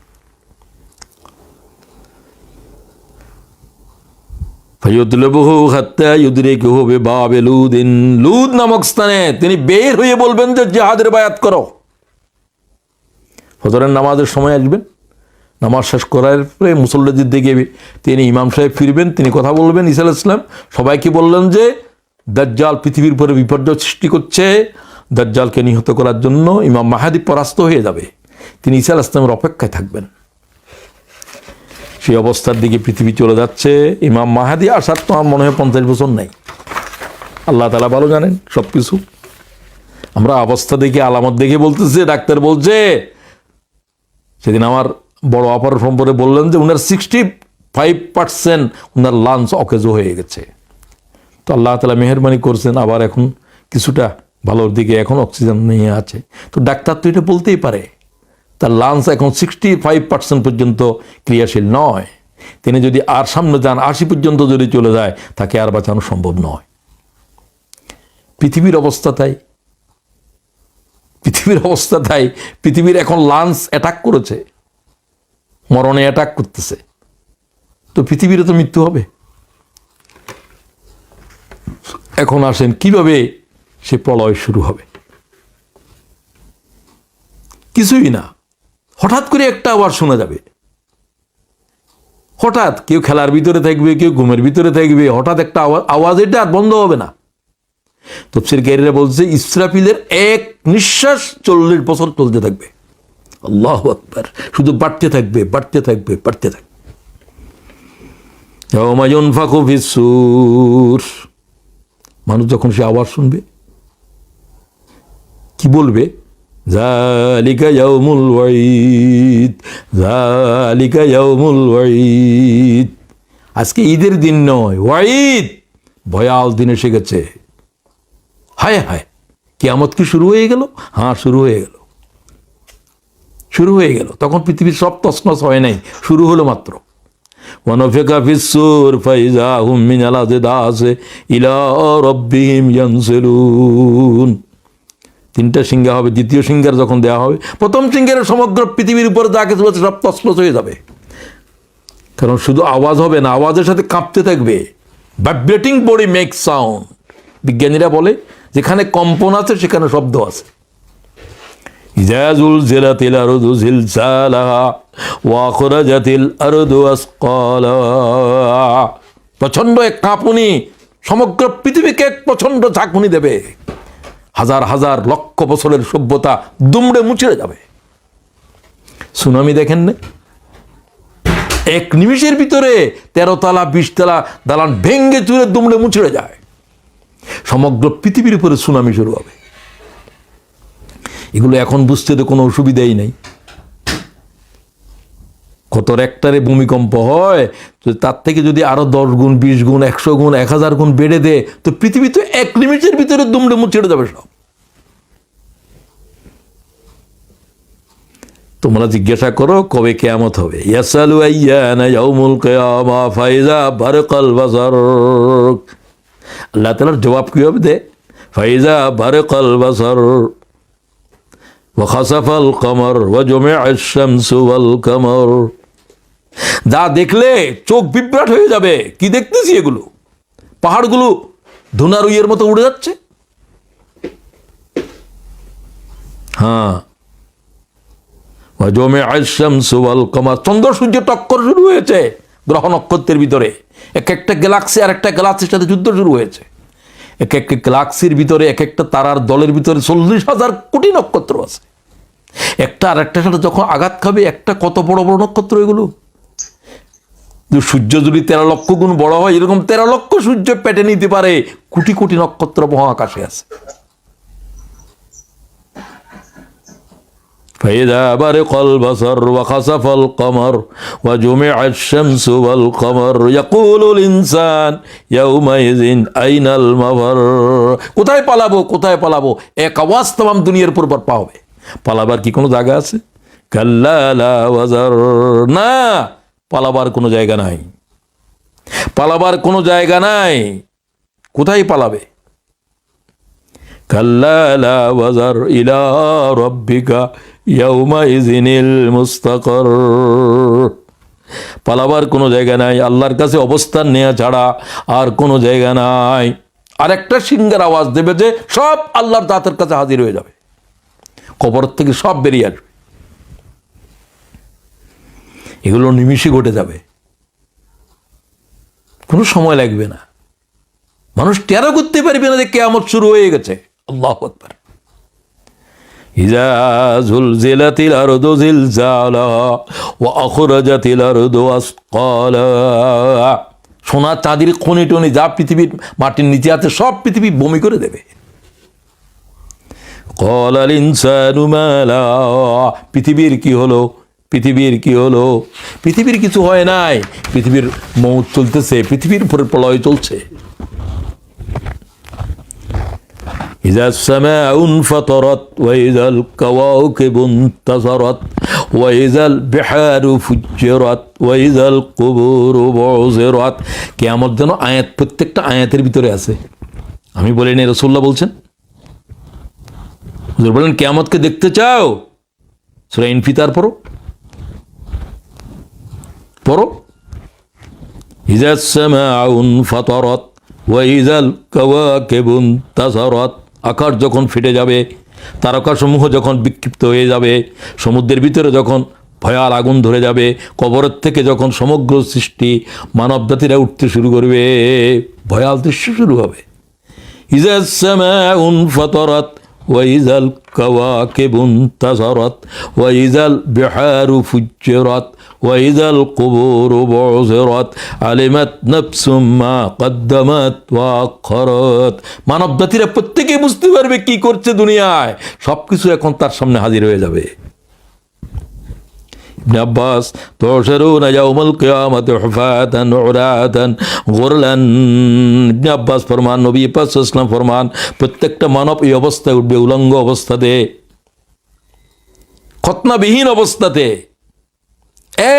ফায়ুদলবুহু হাত্তা ইউদরিকুহু বিবাবি লুদিন, লুদ নামক স্থানে তিনি বের হয়ে বলবেন যে জিহাদের বায়াত করো। ফজরের নামাজের সময় আসবেন, নামাজ শেষ করার পরে মুসল্লিদের দিকে তিনি ইমাম সাহেব ফিরবেন, তিনি কথা বলবেন। ঈসা আলাইহিস সালাম সবাইকে বললেন যে দাজ্জাল পৃথিবীর উপরে বিপর্যয় সৃষ্টি করছে, দাজ্জালকে নিহত করার জন্য ইমাম মাহাদি পরাস্ত হয়ে যাবে, তিনি ঈসা আলাইহিস সালামের অপেক্ষায় থাকবেন। সেই অবস্থার দিকে পৃথিবী চলে যাচ্ছে। ইমাম মাহাদি আসার তো আমার মনে হয় 50 বছর নাই। আল্লাহ তাআলা ভালো জানেন সব কিছু। আমরা অবস্থা দেখে, আলামত দেখে বলতেছে, ডাক্তার বলছে, সেদিন আমার বড় অপার সম্পর্কে বললেন যে উনার 65% উনার লাঞ্চ অকেজো হয়ে গেছে। তো আল্লাহ তাআলা মেহেরবানি করছেন, আবার এখন কিছুটা ভালোর দিকে এখন অক্সিজেন নিয়ে আছে। তো ডাক্তার তো এটা বলতেই পারে, তার লাংস এখন 65% পর্যন্ত ক্রিয়াশীল নয়। তিনি যদি আর সামনে যান 80 পর্যন্ত যদি চলে যায়, তাকে আর বাঁচানো সম্ভব নয়। পৃথিবীর অবস্থা তাই, পৃথিবীর এখন লাংস অ্যাটাক করেছে, মরণে অ্যাটাক করতেছে। তো পৃথিবীরও তো মৃত্যু হবে। এখন আসেন কিভাবে সে প্রলয় শুরু হবে। কিছুই না, হঠাৎ করে একটা আওয়াজ শোনা যাবে। হঠাৎ কেউ খেলার ভিতরে থাকবে, কেউ ঘুমের ভিতরে থাকবে, হঠাৎ একটা আওয়াজ, এটা আর বন্ধ হবে না। তাফসীরকারীরা বলছে ইসরাফিলের এক নিঃশ্বাস 40 বছর চলতে থাকবে। আল্লাহু আকবার, শুধু বাড়তে থাকবে। ইয়াউমা ইউনফাখু ফিস-সূর, মানুষ যখন সে আওয়াজ শুনবে কি বলবে? যালিকা ইয়াউমুল ওয়াঈদ, আজকে ঈদের দিন নয়, ওয়াঈদ, ভয়াল দিন এসে গেছে। হায় হায়, কিয়ামত কি শুরু হয়ে গেল? হ্যাঁ, শুরু হয়ে গেল। তখন পৃথিবীর সব তছনছ হয় নাই, শুরু হলো মাত্র। ওয়ানফিকা ফিস-সূর ফাইযা হুম মিনাল আযদাসি ইলা রাব্বিহিম ইয়ানসিলুন। 3টা সিংহা হবে। দ্বিতীয় সিংহার যখন দেওয়া হবে, প্রথম সিংহের সমগ্র পৃথিবীর উপরে যা কিছু আছে সব তছনছ হয়ে যাবে। কারণ শুধু আওয়াজ হবে না, আওয়াজের সাথে কাঁপতে থাকবে। Vibrating body make sound. বিজ্ঞানীরা বলে যেখানে কম্পন আছে সেখানে শব্দ আছে। ইযা যুলজিলাতিল আরদু জিলজালাহা ওয়া আখরাজাতিল আরদু আসকালাহা। প্রচণ্ড এক কাঁপুনি সমগ্র পৃথিবীকে এক প্রচণ্ড ঝাঁকুনি দেবে। হাজার হাজার লক্ষ বছরের সভ্যতা দুমড়ে মুচড়ে যাবে। সুনামি দেখেন না, এক নিমিষের ভিতরে 13 তলা 20 তলা দালান ভেঙ্গে চুরে দুমড়ে মুচড়ে যায়। সমগ্র পৃথিবীর উপরে সুনামি শুরু হবে। এগুলো এখন বুঝতে তো কোনো অসুবিধাই নেই। কত রেক্টারে ভূমিকম্প হয়, তো তার থেকে যদি আরো 10 গুণ 20 গুণ 100 গুণ 1000 গুণ বেড়ে দেয়, তো পৃথিবী তো এক নিমিষের ভিতরে দুমড়ে মুচড়ে যাবে সব। তোমরা জিজ্ঞাসা করো কবে কিয়ামত হবে। ইয়াসালু আইয়ানা ইয়াউমুল কিয়ামা ফাইজা বারকাল বাসার। আল্লাহ তাআলার জবাব কি হবে? দে ফাইজা বারকাল বাসার ওয়া খাসাফাল কমর ওয়া জুমিআশ শামসু ওয়াল কমর। যা দেখলে চোখ বিভ্রাট হয়ে যাবে। কি দেখতেছি এগুলো? পাহাড়গুলো ধুনার উইয়ের মতো উড়ে যাচ্ছে। হ্যাঁ, ওয়া জুমিআশ শামসু ওয়াল কমর, চন্দ্র সূর্য টক্কর শুরু হয়েছে গ্রহ নক্ষত্রের ভিতরে। এক একটা গ্যালাক্সি আর একটা গ্যালাক্সির সাথে যুদ্ধ শুরু হয়েছে। এক একটা গ্যালাক্সির ভিতরে এক একটা তারার দলের ভিতরে 40,000 কোটি নক্ষত্র আছে। একটা আর একটার সাথে যখন আঘাত খাবে, একটা কত বড় বড় নক্ষত্র এগুলো। সূর্য যদি 13 লক্ষ গুণ বড় হয়, এরকম 13 লক্ষ সূর্য পেটে নিতে পারে কোটি কোটি নক্ষত্র মহাকাশে আছে। فإذا برق البصر وخسف القمر وجمع الشمس والقمر يقول الإنسان يومئذ أين المفر। কোথায় পালাবো? এক আওয়াজ तमाम দুনিয়ার উপর বর্পা হবে। পালাবার কি কোনো জায়গা আছে? কাল্লা লা ওয়াজার, না, পালাবার কোনো জায়গা নাই। কোথায় পালাবে? কাল্লা লা ওয়াজার ইলা রাব্বিকা ইয়াউমাইযিনিল মুস্তাকার। পালাবার কোনো জায়গা নাই, আল্লাহর কাছে অবস্থান নেওয়া ছাড়া আর কোনো জায়গা নাই। আর একটা সিংহের আওয়াজ দেবে যে সব আল্লাহর জাতের কাছে হাজির হয়ে যাবে, কবর থেকে সব বেরিয়ে আসবে। এগুলো নিমিষে ঘটে যাবে, কোনো সময় লাগবে না। মানুষ টেরও করতে পারবে না যে কিয়ামত শুরু হয়ে গেছে। আল্লাহু আকবার। ইযা যুলজিলাতিল আরদু জিলজালাহা ওয়া আখরাজাতিল আরদু আসকালাহা। সোনা চাঁদির খনি টনি যা পৃথিবীর মাটির নিচে আছে সব পৃথিবী বমি করে দেবে। ক্বালাল ইনসানু মা লাহা। পৃথিবীর কি হলো? পৃথিবীর কিছু হয় নাই। পৃথিবীর মৌত চলতেছে, পৃথিবীর উপরে প্রলয় চলছে। إذا السماء انفطرت وإذا الكواكب انتثرت وإذا البحار فجرت وإذا القبور بعثرت। কিয়ামত যেন আয়াত, প্রত্যেকটা আয়াতের ভিতরে আছে। আমি বলিনি, রাসূলুল্লাহ বলছেন। হুজুর বলেন কিয়ামতকে দেখতে চাও, সূরা ইনফিতার পড়ো পড়ো। إذا السماء انفطرت وإذا الكواكب انتثرت। আকাশ যখন ফেটে যাবে, তারকাসমূহ যখন বিক্ষিপ্ত হয়ে যাবে, সমুদ্রের ভিতরে যখন ভয়াল আগুন ধরে যাবে, কবরের থেকে যখন সমগ্র সৃষ্টি মানব জাতিরা উঠতে শুরু করবে, ভয়াল দৃশ্য শুরু হবে। إذا السماء انفطرت وإذا الكواكب انتثرت وإذا البحار فجرت وإذا القبور بعثرت علمت نفس ما قدمت وأخرت। মানব জাতিরা প্রত্যেকেই বুঝতে পারবে কি করছে দুনিয়ায়, সবকিছু এখন তার সামনে হাজির হয়ে যাবে। ইবনে আব্বাস, তুহশারুনা ইয়াউমাল কিয়ামাতি হুফাতান উরাতান গুরলান। ইবনে আব্বাস ফরমান, নবী পাক সাল্লাল্লাহু আলাইহি ওয়াসাল্লাম ফরমান, প্রত্যেকটা মানব এই অবস্থায় উঠবে, উলঙ্গ অবস্থাতে, খতনাবিহীন অবস্থাতে,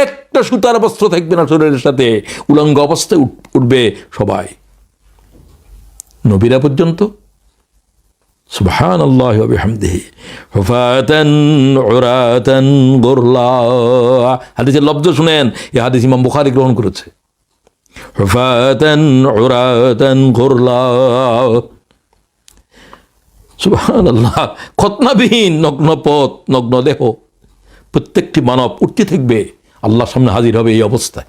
একটা সুতার বস্ত্র থাকবে না শরীরের সাথে, উলঙ্গ অবস্থায় উঠবে সবাই, নবীরা পর্যন্ত। সুবহানাল্লাহি ওয়া বিহামদিহি হুফাতান উরাতান গুরলা। হাদিসের লফজ শুনেন, এই হাদিস ইমাম বুখারী গ্রহণ করেছে। হুফাতান উরাতান গুরলা, সুবহানাল্লাহ। খতনাবিহীন, নগ্ন পথ, নগ্ন দেহ, প্রত্যেকটি মানব উঠতে থাকবে, আল্লাহর সামনে হাজির হবে এই অবস্থায়।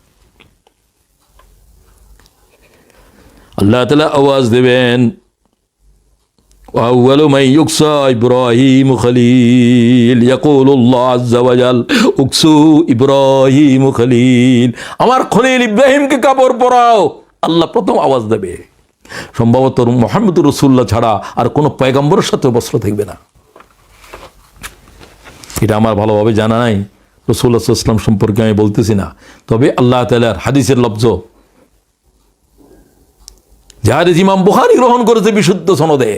আল্লাহ তাআলা আওয়াজ দেবেন, وأول من يقصى إبراهيم خليل يقول الله عز وجل اقصوا إبراهيم خليل। আমার খলিল ইব্রাহিমকে কাপড় পরাও, আল্লাহ প্রথম আওয়াজ দেবে। সম্ভবত মুহাম্মদুর রাসূলুল্লাহ ছাড়া আর কোনো পয়গম্বরের সাথে বস্ত্র থাকবে না। এটা আমার ভালোভাবে জানা নাই, রাসূলুল্লাহ সাল্লাল্লাহু আলাইহি ওয়াসাল্লাম সম্পর্কে আমি বলতেছি না, তবে আল্লাহ তাআলার হাদিসের লফজ, যে হাদিস ইমাম বুখারী গ্রহণ করেছে বিশুদ্ধ সনদে,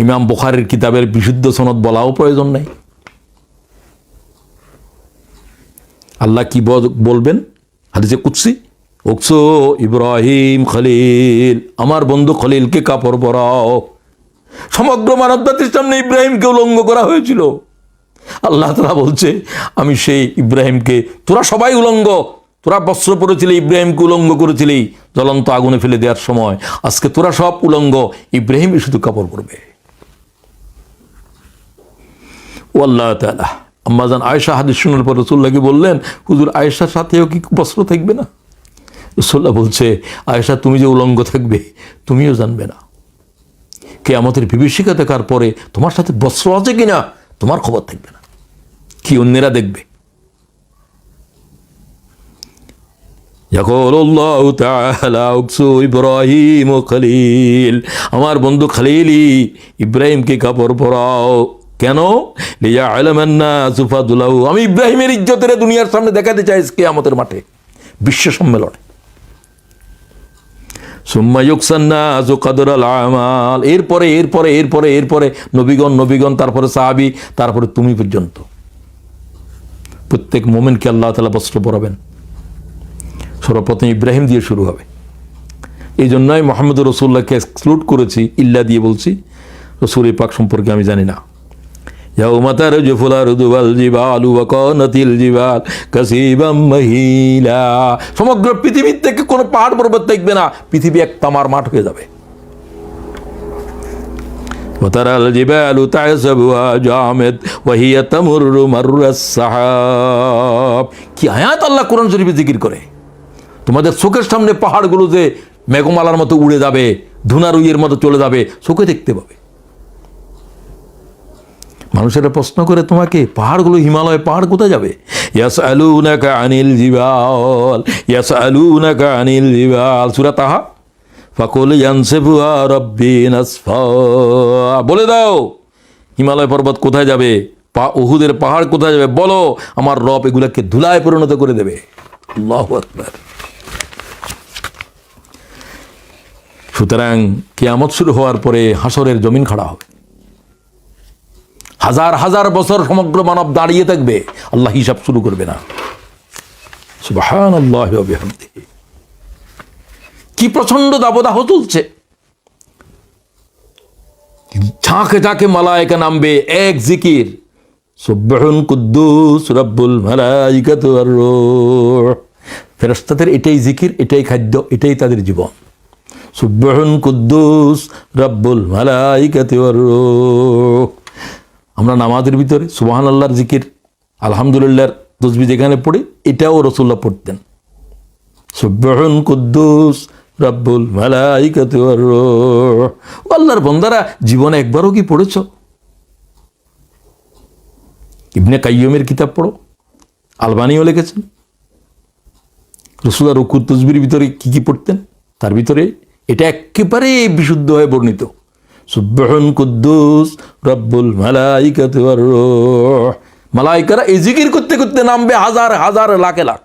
ইমাম বুখারীর কিতাবের বিশুদ্ধ সনদ বলাও প্রয়োজন নাই। আল্লাহ কি বলবেন হাদিসে কুদসি, উকসু ইব্রাহিম খলিল, আমার বন্ধু খলিলকে কাপড় পরাও। সমগ্র মানব জাতির সামনে ইব্রাহিমকে উলঙ্গ করা হয়েছিল। আল্লাহ তাআলা বলছে, আমি সেই ইব্রাহিমকে, তোরা সবাই উলঙ্গ, তোরা বস্ত্র পরেছিলি, ইব্রাহিমকে উলঙ্গ করেছিলি জ্বলন্ত আগুনে ফেলে দেওয়ার সময়, আজকে তোরা সব উলঙ্গ, ইব্রাহিমই শুধু কাপড় পরবে। ও আল্লাহ তাআলা, আম্মাজান আয়েশা হাদিস শোনার পর রাসূলুল্লাহকে বললেন, হুজুর আয়েশার সাথেও কি বস্ত্র থাকবে না? রাসূলুল্লাহ বলছে, আয়েশা তুমি যে উলঙ্গ থাকবে তুমিও জানবে না, কিয়ামতের বিভীষিকা দেখার পরে তোমার সাথে বস্ত্র আছে কিনা তোমার খবর থাকবে না, কি অন্যেরা দেখবে। ইয়াকুলুল্লাহু তাআলা উকসু ইব্রাহিম খলিল, আমার বন্ধু খলিলি ইব্রাহিমকে কাপড় পরাও। কেন? লিয়া'লামান নাসু ফাদলাহু, আমি ইব্রাহিমের ইজ্জতের দুনিয়ার সামনে দেখাতে চাই কিয়ামতের মাঠে, বিশ্ব সম্মেলনে। সুম্মা ইউকসান নাসু কদরাল আমাল, এরপরে এরপরে এরপরে এরপরে নবীগণ, তারপরে সাহাবী, তারপরে তুমি পর্যন্ত প্রত্যেক মুমিনকে আল্লাহ তাআলা বস্ত্র পরাবেন। সর্বপ্রথম ইব্রাহিম দিয়ে শুরু হবে। এই জন্যই মুহাম্মদুর রাসূলুল্লাহকে এক্সক্লুড করেছি, ইল্লা দিয়ে বলছি, রাসূল পাক সম্পর্কে আমি জানি না। ইয়াউমা তারজুফুল আরদু ওয়াল জিবালু ওয়া কানাতিল জিবাল কাসীবাম মাহিলা, সমগ্র পৃথিবী থেকে কোনো পাহাড় পর্বত থাকবে না, পৃথিবী এক তামার মাঠ হয়ে যাবে। ওয়া তারাল জিবালু তাহসাবুহা জামাদ ওয়া হিয়া তামুররু মাররাস সাহাব। কি আয়াত আল্লাহ কোরআন শরীফে জিকির করে, তোমাদের চোখের সামনে পাহাড়গুলো যে মেঘমালার মতো উড়ে যাবে, ধুনারুইয়ের মতো চলে যাবে, চোখে দেখতে পাবে। মানুষেরা প্রশ্ন করে তোমাকে, পাহাড়গুলো, হিমালয় পাহাড় কোথায় যাবে? ইয়াসআলুনাকা আনিল জিবাল, ইয়াসআলুনাকা আনিল জিবাল, সূরা তাহা, ফাকুল ইয়ানসিফুহা রাব্বি নাসফা, বলে দাও হিমালয় পর্বত কোথায় যাবে, উহুদের পাহাড় কোথায় যাবে, বলো আমার রব এগুলাকে ধুলায় পরিণত করে দেবে। আল্লাহু আকবার। সুতরাং কিয়ামত শুরু হওয়ার পরে হাসরের জমিন খাড়া হবে। হাজার হাজার বছর সমগ্র মানব দাঁড়িয়ে থাকবে, আল্লাহ হিসাব শুরু করবে না। সুবহানাল্লাহি ওয়া বিহামদিহি। কি প্রচন্ড দাবদাহ চলছে, ঝাঁকে ঝাঁকে মালায়েকা নামবে, এক জিকির সুবহান কুদ্দুস রাব্বুল মালাইকাতু ওয়ার রূহ। ফেরেশতাদের এটাই জিকির, এটাই খাদ্য, এটাই তাদের জীবন। সুবহান কুদ্দুস রাব্বুল মালাইকাতু ওয়ার রূহ। আমরা নামাজের ভিতরে সুবহানাল্লাহর জিকির, আলহামদুলিল্লাহর তাসবিহ যেখানে পড়ি, এটাও রাসূলুল্লাহ পড়তেন। সুবহান কুদ্দুস রাব্বুল মালাইকাতু ওয়ার রূহ। আল্লাহর বান্দারা, জীবনে একবারও কি পড়েছ? ইবনে কাইয়্যিমের কিতাব পড়ো, আলবানিও লিখেছেন। রাসূলুল্লাহ রুকুর তাসবিহর ভিতরে কি কি পড়তেন, তার ভিতরে এটা একেবারে বিশুদ্ধ হয়ে বর্ণিত। সুবহান কুদ্দুস রাব্বুল মালাইকাতু ওয়ার রূহ। মালাইকারা এই জিকির করতে করতে নামবে, হাজার হাজার লাখে লাখ।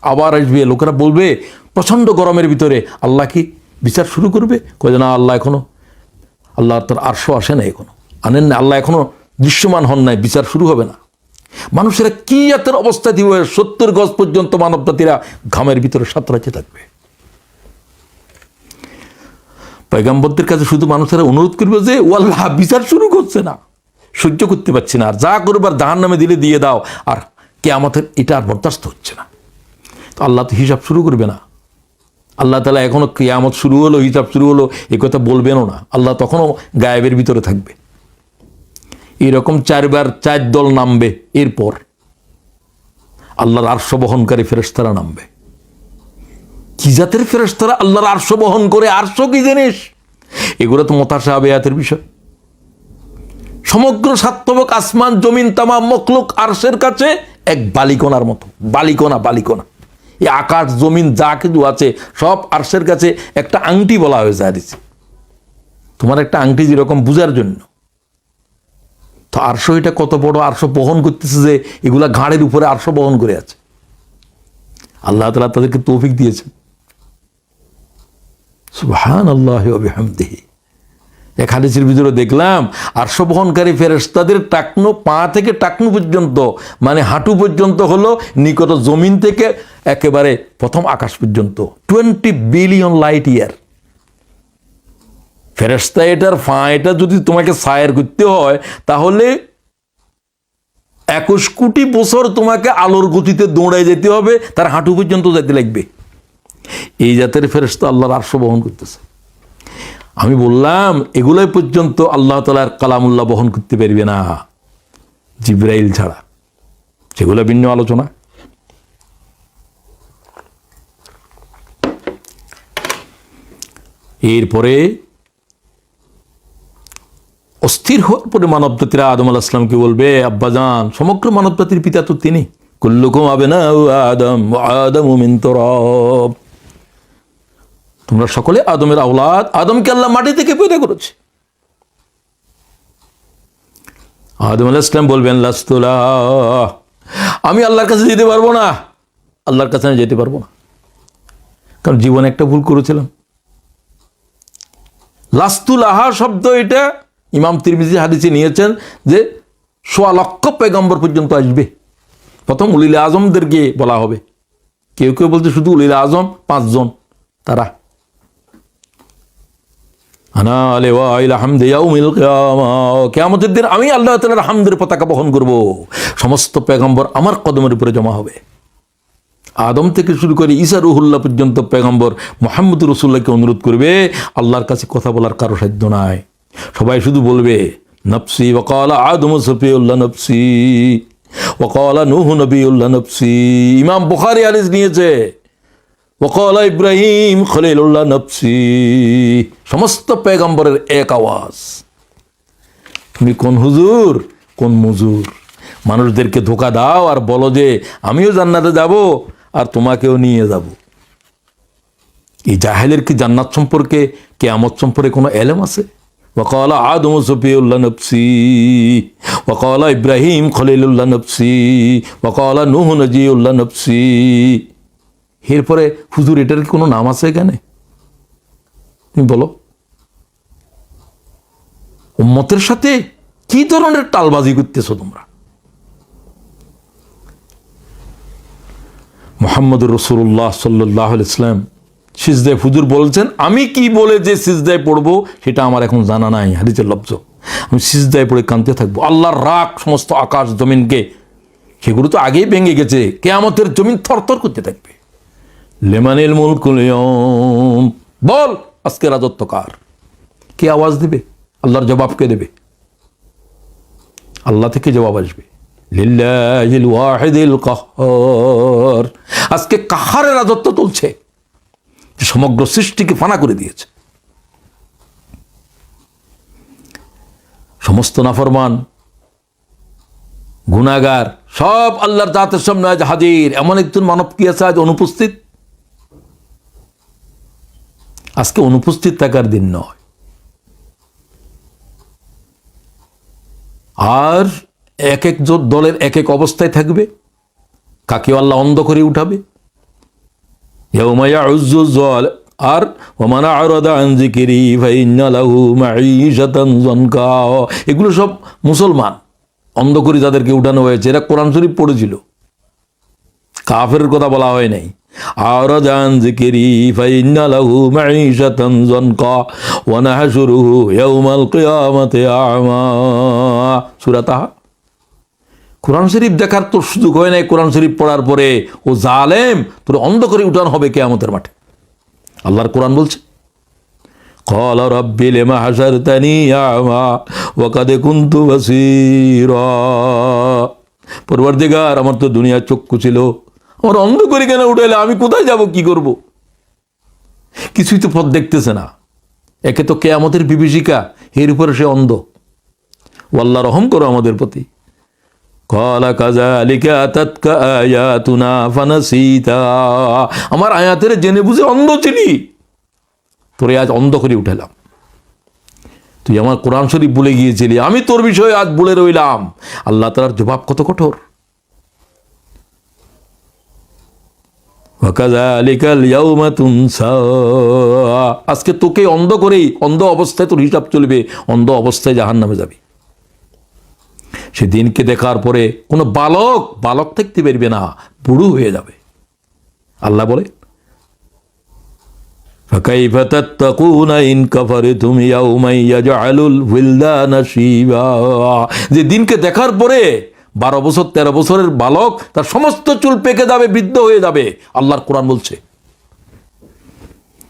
আবার আসবে, লোকেরা বলবে প্রচণ্ড গরমের ভিতরে, আল্লাহ কি বিচার শুরু করবে? কয়ে না, আল্লাহ এখনো, আল্লাহ তার আরশও আসে না, এখনো আনেন না, আল্লাহ এখনো দৃশ্যমান হন নাই, বিচার শুরু হবে না। মানুষেরা কি এতের অবস্থা দিবে, 70 গজ পর্যন্ত মানব জাতিরা ঘামের ভিতরে সাঁতরাতে থাকবে। পয়গম্বরদের কাছে শুধু মানুষেরা অনুরোধ করবে যে, ও আল্লাহ বিচার শুরু করছে না, সহ্য করতে পারছি না, আর যা করবার জাহান্নামে দিলে দিয়ে দাও, আর কিয়ামতের এটা আর বরদাস্ত হচ্ছে না। তো আল্লাহ তো হিসাব শুরু করবে না। আল্লাহ তাআলা এখনো কিয়ামত শুরু হলো, হিসাব শুরু হলো এ কথা বলবেনও না। আল্লাহ তখনও গায়েবের ভিতরে থাকবে। এরকম 4 দল নামবে, এরপর আল্লাহর আরশ বহনকারী ফেরেশতারা নামবে। কি জাতের ফেরেশতারা আল্লাহর আরশ বহন করে? আরশ কি জিনিস? এগুলো তো মুতাশাবিহাতের বিষয়। সমগ্র সাতবক আসমান জমিন তামাম মখলুক আরশের কাছে এক বালিকণার মতো, বালিকণা বালিকণা। এই আকাশ জমিন যা কিছু আছে সব আরশের কাছে একটা আংটি বলা হয়েছে হাদিসে। তোমার একটা আংটি যেরকম বুঝার জন্য। তো আরশ এটা কত বড়, আরশ বহন করতেছে যে এগুলা ঘাড়ের উপরে আরশ বহন করে আছে। আল্লাহ তাআলা তাদেরকে তৌফিক দিয়েছেন। সুবহানাল্লাহি ওয়া বিহামদিহি। এক হাদিসের ভিতরে দেখলাম, আরশ বহনকারী ফেরেশতাদের টাকনো, পা থেকে টাকনু পর্যন্ত, মানে হাঁটু পর্যন্ত হলো নিকট জমিন থেকে একেবারে প্রথম আকাশ পর্যন্ত 20 বিলিয়ন লাইট ইয়ার। ফেরেশতা এটার এটা যদি তোমাকে সায়ের করতে হয়, তাহলে 21 কোটি বছর তোমাকে আলোর গতিতে দৌড়ায় যেতে হবে, তার হাঁটু পর্যন্ত যেতে লাগবে। এই জাতের ফেরেশতা আল্লাহর আরশ বহন করতেছে। আমি বললাম, এগুলোই পর্যন্ত আল্লাহ তাআলার কালামুল্লাহ বহন করতে পারবে না, জিবরাইল ছাড়া। সেগুলো ভিন্ন আলোচনা। এরপরে অস্থির হওয়ার পরে মানব জাতিরা আদম আলাইহিস সালামকে বলবে, আব্বাজান, সমগ্র মানব জাতির পিতা তো তিনি। কুল্লুকুম আবনাউ আদম ওয়া আদামু মিন তুরাব। তোমরা সকলে আদমের আওলাদ, আদমকে আল্লাহ মাটি থেকে পয়দা করেছে। আদম আলাইহিস সালাম বলবেন, লাস্তুলা, আমি আল্লাহর কাছে যেতে পারবো না, আল্লাহর কাছে আমি যেতে পারবো না, কারণ জীবনে একটা ভুল করেছিলাম। লাস্তুলাহা শব্দ এটা ইমাম তিরমিজি হাদিসে নিয়েছেন যে 1.25 লক্ষ পয়গম্বর পর্যন্ত আসবে। প্রথম উলিল আজমদেরকে বলা হবে। কেউ কেউ বলছে শুধু উলিল আজম 5 জন, তারা কিয়ামতের দিন আমি আল্লাহ তাআলার হামদের পতাকা বহন করব, সমস্ত পয়গম্বর আমার কদমের উপরে জমা হবে। আদম থেকে শুরু করে ঈসা রুহুল্লাহ পর্যন্ত পয়গম্বর মুহাম্মদ রাসূলুল্লাহকে অনুরোধ করবে, আল্লাহর কাছে কথা বলার কারো সাধ্য নাই। সবাই শুধু বলবে, নফসি ওয়াকালা আদম সফিউল্লাহ নফসি ওয়াকালা নূহ নবিউল্লাহ নফসি। ইমাম বুখারী হাদিস নিয়েছে, ওয়াকালা ইব্রাহিম খলিলুল্লাহ নফসি। সমস্ত পয়গম্বরের এক আওয়াজ। তুমি কোন হুজুর, কোন মুজুর? মানুষদেরকে ধোকা দাও আর বলো যে আমিও জান্নাতে যাব আর তোমাকেও নিয়ে যাব। এই জাহেলের কি জান্নাত সম্পর্কে, কিয়ামত সম্পর্কে কোনো এলেম আছে? ওয়াকালা আদম সফিউল্লাহ নফসি ওয়াকালা ইব্রাহিম খলিলুল্লাহ নফসি ওয়াকালা নূহ নজিউল্লাহ নফসি। এরপরে হুজুর এটার কি কোনো নাম আছে এখানে? তুমি বলো। উম্মতের সাথে কি ধরনের টালবাজি করতেছো তোমরা? মুহাম্মদুর রাসূলুল্লাহ সাল্লাল্লাহু আলাইহি ওয়াসাল্লাম সিজদায় হুজুর বলছেন, আমি কি বলে যে সিজদায় পড়বো সেটা আমার এখন জানা নাই, হাদিসের লফজ। আমি সিজদায় পড়ে কাঁদতে থাকবো। আল্লাহর রাগ সমস্ত আকাশ জমিনকে, সেগুলো তো আগেই ভেঙে গেছে, কিয়ামতের জমিন থরথর করতে থাকবে। লিমানিল মুলকুল ইয়াউম, বল আজকে রাজত্ব কার? কে আওয়াজ দিবে? আল্লাহর জবাব কে দেবে? আল্লাহ থেকে জবাব আসবে, লিল্লাহিল ওয়াহিদিল কাহ্হার। আজকে কাহারের রাজত্ব চলছে, যে সমগ্র সৃষ্টিকে ফানা করে দিয়েছে। সমস্ত নাফরমান গুনাহগার সব আল্লাহর জাতের সামনে আজ হাজির। এমন একজন মানব কি আছে আজ অনুপস্থিত? আজকে অনুপস্থিত থাকার দিন নয়। আর এক এক দলের এক এক অবস্থায় থাকবে। কাকে আল্লাহ অন্ধ করে উঠাবে, আর ওমান আরাদা আন যিকরি ফাইন্না লাহু মাঈশাতান যানকা। এগুলো সব মুসলমান, অন্ধ করে যাদেরকে উঠানো হয়েছে, এরা কোরআন শরীফ পড়েছিল, কাফেরের কথা বলা হয় নাই। আরাদা আন যিকরি ফাইন্না লাহু মাঈশাতান যানকা ওয়া নাহশুরুহু ইয়াওমাল কিয়ামাতি আ'মা। সূরা তাহা। কোরআন শরীফ দেখার তোর সুযোগ হয় নাই, কোরআন শরীফ পড়ার পরে ও জালেম, তোর অন্ধ করে উঠানো হবে কিয়ামতের মাঠে। আল্লাহর কোরআন বলছে, ক্বালা রাব্বি লিমা হাশারতানি আ'মা ওয়া কাদ কুনতু বাসীরা। পরওয়ারদিগার, আমার তো দুনিয়ার চক্ষু ছিল, আমার অন্ধ করে কেন উঠাইলে? আমি কোথায় যাব, কি করব? কিছুই তো পথ দেখতেছে না। একে তো কিয়ামতের বিভীষিকা, এর উপরে সে অন্ধ। ও আল্লাহ রহম করো আমাদের প্রতি। ক্বালা কাযালিকা আতাতকা আয়াতুনা ফানাসিতা। আমার আয়াতের জেনে বুঝে অন্ধ ছিলি, তোরে আজ অন্ধ করে উঠালাম। তুই আমার কোরআন শরীফ ভুলে গিয়েছিলি, আমি তোর বিষয়ে আজ ভুলে রইলাম। আল্লাহ তাআলার জবাব কত কঠোর। ওয়া কাযালিকাল ইয়াউমা তুনসা। আজকে তোকে অন্ধ করেই, অন্ধ অবস্থায় তোর হিসাব চলবে, অন্ধ অবস্থায় জাহান্নামে যাবি। সেদিনকে দেখার পরে কোনো বালক থাকতে পারবে না, বুড়ো হয়ে যাবে। আল্লাহ বলে, ফাকাইফা তাত্তাকুনা ইন কাফারতুম ইয়াওমান ইয়াজআলুল ওয়িলদানা শিবা। যে দিনকে দেখার পরে 12 বছর 13 বছরের বালক তার সমস্ত চুল পেকে যাবে, বৃদ্ধ হয়ে যাবে। আল্লাহর কোরআন বলছে,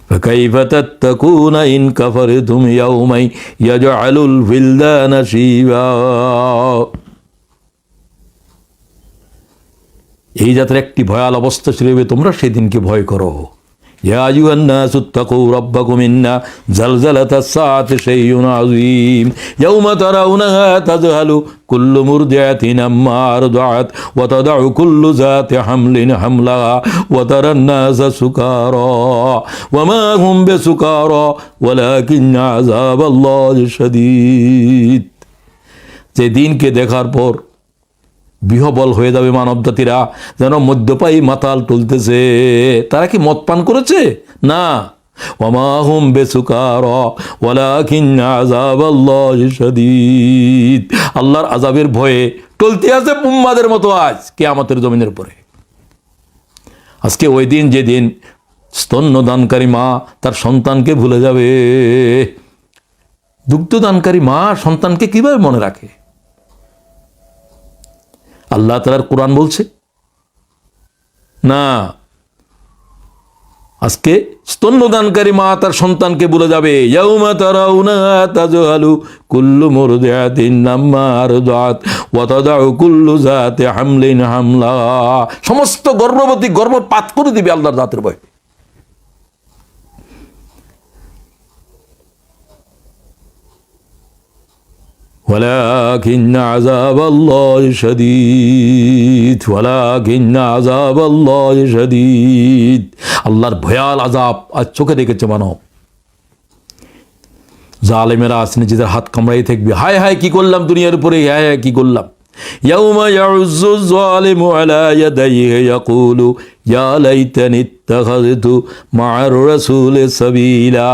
ফাকাইফা তাত্তাকুনা ইন কাফারতুম ইয়াওমান ইয়াজআলুল ওয়িলদানা শিবা। এই জাতের একটি ভয়াল অবস্থা ছিল, তোমরা সেদিনকে ভয় করো। ইয়া আইয়ুহান নাসু ইত্তাকু রাব্বাকুম ইন্না জালজালাতাস সাআতি শাইউন আযীম ইয়াওমা তারাউনাহা তাযহালু কুল্লু মুরদিআতিন আম্মা আরদাআত ওয়া তাদাউ কুল্লু যাতি হামলিন হামলাহা ওয়া তারান নাসা সুকারা ওয়া মা হুম বিসুকারা ওয়ালাকিন্না আযাবাল্লাহি শাদীদ। যে দিনকে দেখার পর বিহবল হয়ে যাবে মানব জাতিরা, যেন মদ্যপায়ী মাতাল তুলতেছে। তারা কি মদ পান করেছে? না। ওয়ামা হুম বিসুকারা ওয়ালাকিন্না আযাবাল্লাহি শাদীদ। আল্লাহর আযাবের ভয়ে টলতে আছে উম্মাদের মতো আজ কিয়ামতের জমিনের উপরে। আজকে ওই দিন, যেদিন স্তন্যদানকারী মা তার সন্তানকে ভুলে যাবে। দুগ্ধদানকারী মা সন্তানকে কিভাবে মনে রাখে? আল্লাহ তাআলার কোরআন বলছে না, আজকে স্তন্যদানকারী মা তার সন্তানকে ভুলে যাবে। ইয়াউমা তারাউনাহা তাযহালু কুল্লু মুরদিআতিন আম্মা আরদাআত ওয়া তাদাউ কুল্লু যাতি হামলিন হামলাহা। সমস্ত গর্ভবতী গর্ভপাত করে দিবে আল্লাহর জাতের ভয়। ওয়ালাকিন্না আযাবাল্লাহি শাদীদ ওয়ালাকিন্না আযাবাল্লাহি শাদীদ। আল্লাহর ভয়াল আযাব আজ চোখে দেখেছে মানব। জালেমেরা আজ নিজেদের হাত কামড়াই থাকবে, হায় হায় কি করলাম দুনিয়ার উপরে, হায় হায় কি করলাম। ইয়াউমা ইয়াউজ্জু যালিমু আলা ইয়াদাইহি ইয়াকুলু ইয়া লাইতানি ইত্তাখাযতু মা'আর রাসূলি সাবিলা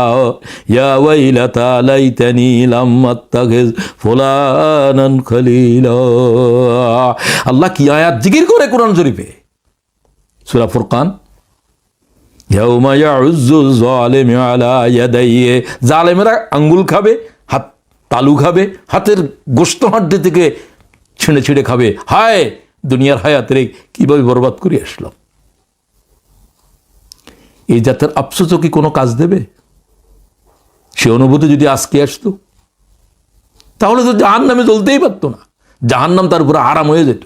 ইয়া ওয়াইলাতা লাইতানি লাম আত্তাখিজ ফুলানান খলিলা। আল্লাহ কি আয়াত জিকির করে কোরআন শরীফে, সূরা ফুরকান, ইয়াউমা ইয়াউজ্জু যালিমু আলা ইয়াদাইহি, জালেমেরা আঙ্গুল খাবে, হাত তালু খাবে, হাতের গোশত হাড্ডি থেকে ছিঁড়ে ছিঁড়ে খাবে, হায় দুনিয়ার হায়াতের কিভাবে বরবাদ করে আসলাম। এই জাতের আফসোসও কি কোনো কাজ দেবে? সে অনুভূতি যদি আজকে আসতো তাহলে তো জাহান্নামে জ্বলতেই পারতো না, জাহান্নাম তার উপরে আরাম হয়ে যেত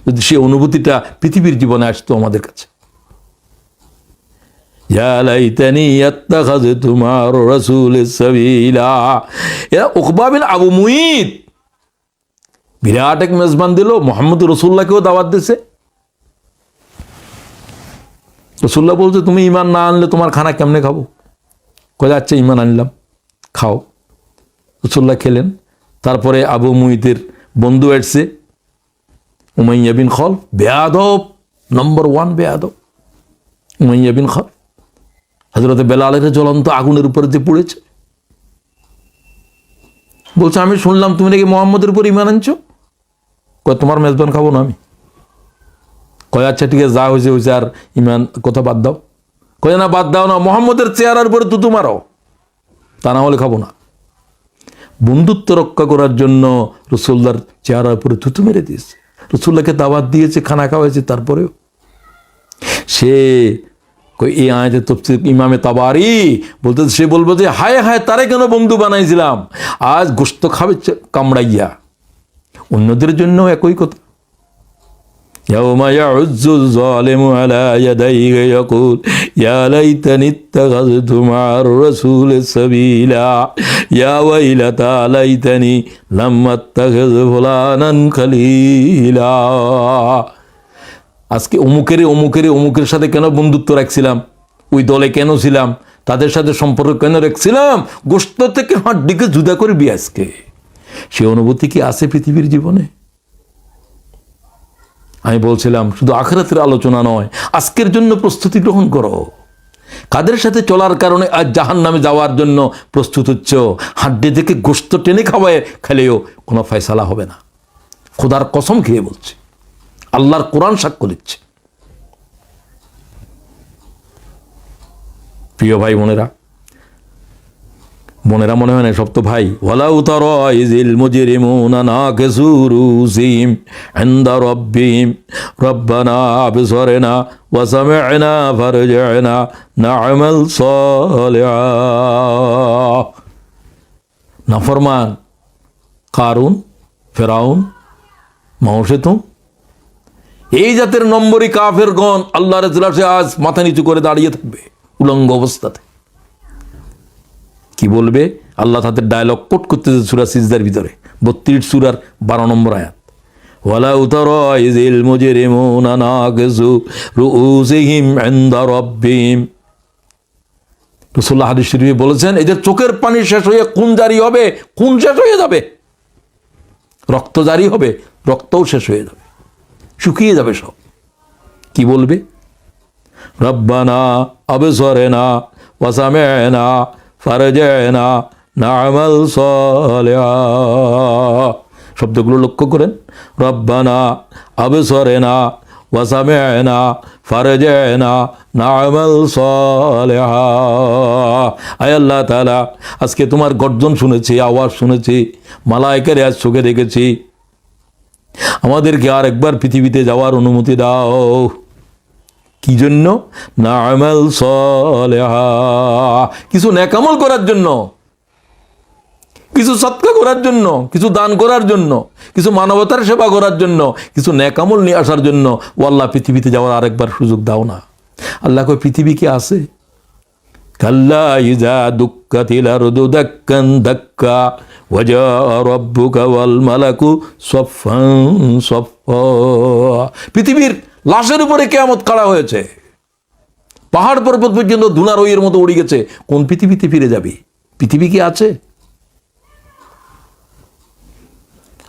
যদি সে অনুভূতিটা পৃথিবীর জীবনে আসতো আমাদের কাছে। ইয়া লাইতানি ইত্তাখাযতু মা'আর রাসূলি সাবিলা। এরা উকবা বিন আবু মুঈত বিরাট এক মেজবান দিল, মুহাম্মদ রাসূলুল্লাহকেও দাওয়াত দিছে। রাসূলুল্লাহ বলছে তুমি ঈমান না আনলে তোমার খানা কেমনে খাবো? কয়ে আচ্ছা ঈমান আনলাম, খাও। রাসূলুল্লাহ খেলেন। তারপরে আবু মুঈতের বন্ধু আসছে, উমাইয়া বিন খলফ, বেয়াদব, নম্বর 1 বেয়াদব উমাইয়া বিন খলফ, হযরত বেলালের জ্বলন্ত আগুনের উপরে যে পড়েছে। বলছে আমি শুনলাম তুমি নাকি মুহাম্মদের উপর ঈমান আনছো। কয় তোমার মেজবান খাবো না আমি। কয় আচ্ছা ঠিক আছে, যা হয়েছে হয়েছে, আর ঈমান কথা বাদ দাও। কয় না বাদ দাও না, মুহাম্মদের চেহারার উপরে তুতু মারো, তা না হলে খাবো না। বন্ধুত্ব রক্ষা করার জন্য রাসূলুল্লাহর চেহারার উপরে থুতু মেরে দিয়েছে। রাসূলুল্লাহকে দাওয়াত দিয়েছে, খানা খাওয়াইছে, তারপরেও সে এই আয়াতে তাফসীর ইমামে তাবারি বলতে, সে বলবো যে হায় হায় তারে কেন বন্ধু বানাইছিলাম, আজ গোশত খাবে কামড়াইয়া। অন্যদের জন্য একই কথা। ইয়াউমা ইয়াউজ্জু যালিমু আলা ইয়াদাইহি ইয়াকুল ইয়া লাইতানি ইত্তাখাযতু মা'আর রাসূলি সাবিলা ইয়া ওয়াইলাতা লাইতানি লাম আত্তাখিজ ফুলানান খলিলা। আজকে অমুকের সাথে কেন বন্ধুত্ব রাখছিলাম, ওই দলে কেন ছিলাম, তাদের সাথে সম্পর্ক কেন রাখছিলাম, গোশত থেকে হাড্ডিকে জুদা করবি আজকে। সে অনুভূতি কি আছে পৃথিবীর জীবনে? আমি বলছিলাম শুধু আখিরাতের আলোচনা নয়, আজকের জন্য প্রস্তুতি গ্রহণ করো। কাদের সাথে চলার কারণে আজ জাহান্নামে যাওয়ার জন্য প্রস্তুত হচ্ছ? হাড্ডি থেকে গোশত টেনে খাওয়ায় খেলেও কোনো ফয়সালা হবে না। খোদার কসম খেয়ে বলছি, আল্লাহর কোরআন সাক্ষ্য দিচ্ছে। প্রিয় ভাই বোনেরা, মনে হয় না সব তো ভাই। ওয়ালাউ তারা ইযিল মুজরিমুনা নাকিসু রুসিহিম ইনদা রাব্বিহিম রব্বানা আবসারনা ওয়া সামি'না ফারজি'না না'মাল সালিহা। নাফরমান কারুন, ফেরাউন, মাউসেতুম, এই জাতের নম্বরই কাফেরগণ আল্লাহর ইজলাসে আজ মাথা নিচু করে দাঁড়িয়ে থাকবে উলঙ্গ অবস্থাতে। কি বলবে? আল্লাহ তাদের ডায়লগ কোট করতেছে সূরা সিজদার ভিতরে 32 সূরার 12 নম্বর আয়াত। ওয়ালাউ তারা ইযিল মুজরিমুনা নাকিসু রুউসিহিম ইনদা রাব্বিহিম। রাসূলুল্লাহ হাদিস শরীফে বলেছেন, এদের চোখের পানি শেষ হয়ে খুন জারি হবে, খুন শেষ হয়ে যাবে, রক্ত জারি হবে, রক্তও শেষ হয়ে যাবে, শুকিয়ে যাবে সব। কি বলবে? রব্বানা আবসারনা ওয়া সামি'না ফারজি'না না'মাল সালিহা। শব্দগুলো লক্ষ্য করেন, রব্বানা আবসারনা ওয়া সামি'না ফারজি'না না'মাল সালিহা। আয় আল্লাহ তাআলা, আজকে তোমার গর্জন শুনেছি, আওয়াজ শুনেছি, মালায়েকার আজ চোখে দেখেছি, আমাদেরকে আর একবার পৃথিবীতে যাওয়ার অনুমতি দাও। কি জন্য? না'মাল সালিহা, কিছু নেক আমল করার জন্য, কিছু সদকা করার জন্য, কিছু দান করার জন্য, কিছু মানবতার সেবা করার জন্য, কিছু নেক আমল নিয়ে আসার জন্য। ও আল্লাহ, পৃথিবীতে যাওয়ার আরেকবার সুযোগ দাও না। আল্লাহ কই পৃথিবী কি আছে? কাল্লা ইযা দুক্কাতিল আরদু দাক্কান দাক্কা ওয়া জাআ রাব্বুকা ওয়াল মালাকু সাফফান সাফফা। পৃথিবীর লাশের উপরে কিয়ামত খাড়া হয়েছে, পাহাড় পর্বত পর্যন্ত ধুলার ওইয়ের মতো উড়ে গেছে। কোন পৃথিবীতে ফিরে যাবে? পৃথিবী কি আছে?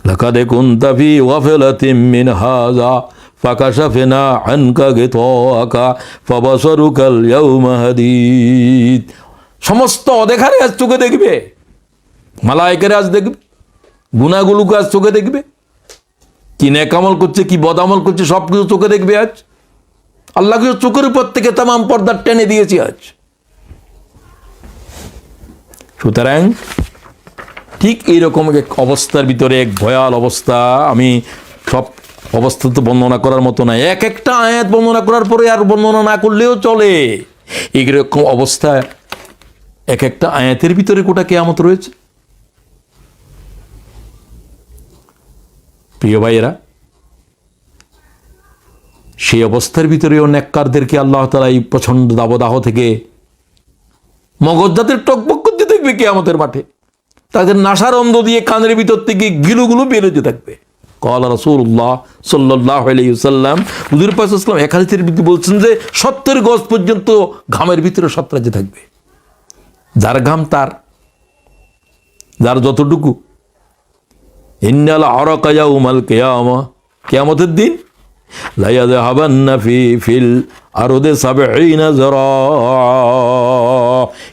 লাকাদ কুনতা ফি গাফলাতিন মিন হাযা ফাকাশাফনা আনকা গিতাআকা ফাবাসারুকাল ইয়াওমা হাদীদ। সমস্ত অদেখারে আজ চোখে দেখবে, মালায়েকেরা আজ দেখবে, গুনাহগুলোকে আজ চোখে দেখবে, কি নেক আমল করছে কি বদ আমল করছে সব কিছু চোখে দেখবে আজ। আল্লাহকে চোখের উপর থেকে তামাম পর্দা টেনে দিয়েছি আজ। সুতরাং ঠিক এইরকম এক অবস্থার ভিতরে, এক ভয়াল অবস্থা, আমি সব অবস্থা তো বর্ণনা করার মতো নয়, এক একটা আয়াত বর্ণনা করার পরে আর বর্ণনা না করলেও চলে। এইরকম অবস্থা এক একটা আয়াতের ভিতরে গোটা কিয়ামত রয়েছে। প্রিয় ভাইয়েরা, সেই অবস্থার ভিতরেও নেককারদেরকে আল্লাহ তাআলা এই প্রচণ্ড দাবদাহ থেকে মগজজাতের টকবক করতে থাকবে কিয়ামতের মাঠে। তাদের নাসার অন্ধ দিয়ে কানের ভিতর থেকে গিলুগুলো বেরোতে থাকবে। ক্বালা রাসূলুল্লাহ সাল্লাল্লাহু আলাইহি ওয়াসাল্লাম, হুজুর পাক সাল্লাল্লাহু আলাইহি ওয়াসাল্লাম এক হাদিসের ভিতরে বলছেন যে 70 গজ পর্যন্ত ঘামের ভিতরে সত্রাজ্য থাকবে। যার ঘাম তার, যার যতটুকু। ইন্নাল আরাকা ইয়াউমাল কিয়ামা, কিয়ামতের দিন লা ইয়াযহাবান্না ফিল আরদি 70 যারা,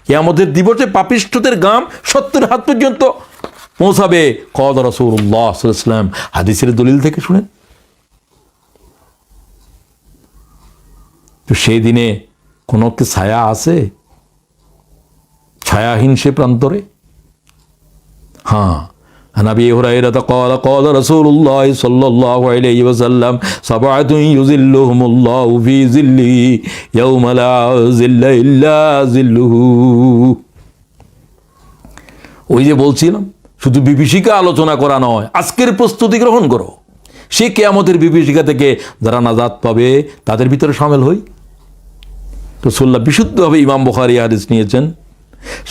কিয়ামতের দিবসে পাপিষ্ঠদের ঘাম 70 হাত পর্যন্ত পৌঁছাবে। ক্বালা রাসূলুল্লাহ সাল্লাল্লাহু আলাইহি ওয়াসাল্লাম, হাদিসের দলিল থেকে শুনেন। তো সেই দিনে কোনো কি ছায়া আছে? ছায়াহীন সে প্রান্তরে। হ্যাঁ, عن أبي هريرة قال قال رسول الله صلى الله عليه وسلم سبعة يظلهم الله في ظله يوم لا ظل إلا ظله। ওই যে বলছিলাম, শুধু বিভীষিকা আলোচনা করা নয়, আজকের প্রস্তুতি গ্রহণ করো। সে কিয়ামতের বিভীষিকা থেকে যারা নাজাত পাবে তাদের ভিতরে শামিল হই। রাসূলুল্লাহ বিশুদ্ধভাবে ইমাম বুখারী হাদিস নিয়েছেন,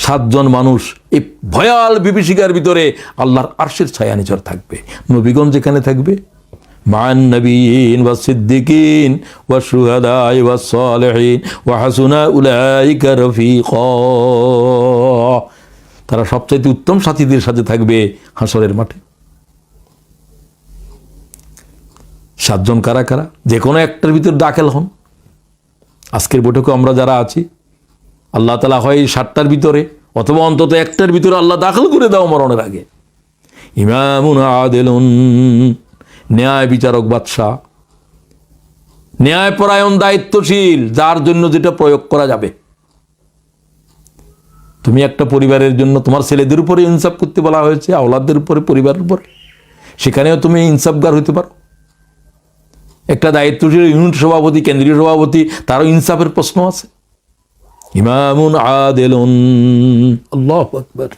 7 জন মানুষ এই ভয়াল বিভীষিকার ভিতরে আল্লাহর আরশের ছায়া নিচর থাকবে। নবীগণ যেখানে থাকবে, মান নবিয়িন ওয়া সিদ্দিকিন ওয়া শুহাদা ওয়া সালিহিন ওয়া হাসুনা উলাইকা রফিকা, তারা সবচাইতে উত্তম সাথীদের সাথে থাকবে হাসরের মাঠে। 7 জন কারা কারা? যে কোনো একটার ভিতর দাখিল হন। আজকের বৈঠকে আমরা যারা আছি, আল্লাহ তাআলা হয় 7টার ভিতরে অথবা অন্তত একটার ভিতরে আল্লাহ দাখিল করে দাও মরণের আগে। ইমামুন আদিলুন, ন্যায় বিচারক বাদশাহ, ন্যায়পরায়ণ দায়িত্বশীল, যার জন্য যেটা প্রয়োগ করা যাবে। তুমি একটা পরিবারের জন্য তোমার ছেলেদের উপরে ইনসাফ করতে বলা হয়েছে, আওলাদদের উপরে, পরিবারের উপরে, সেখানেও তুমি ইনসাফগার হইতে পারো। একটা দায়িত্বশীল ইউনিট সভাপতি, কেন্দ্রীয় সভাপতি, তারও ইনসাফের প্রশ্ন আছে। ইমামুন আদিলুন, আল্লাহু আকবার,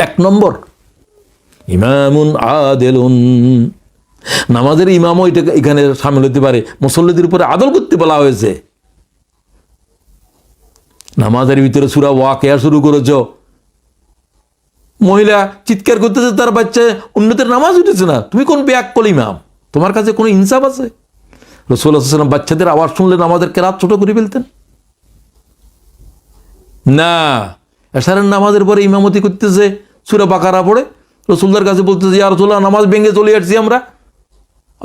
1 নম্বর ইমামুন আদিলুন। নামাজের ইমামও এটা এখানে শামিল হতে পারে। মুসল্লিদের উপরে আদল করতে বলা হয়েছে। নামাজের ভিতরে সূরা ওয়াকিয়া শুরু করেছ, মহিলা চিৎকার করতেছে তার বাচ্চা উন্নতের নামাজ উঠেছে না, তুমি কোন বেয়াক্কল ইমাম? তোমার কাছে কোনো ইনসাফ আছে? রাসূলুল্লাহ সাল্লাল্লাহু আলাইহি ওয়াসাল্লাম বাচ্চাদের আওয়াজ শুনলে নামাজের কেরাত ছোট করে ফেলতেন না। এশারের নামাজের পরে ইমামতি করতেছে, সূরা বাকারা পড়ে, রাসূলুল্লাহর কাছে বলতেছে, ইয়া রাসূলুল্লাহ, নামাজ ভেঙে চলে আসছি আমরা।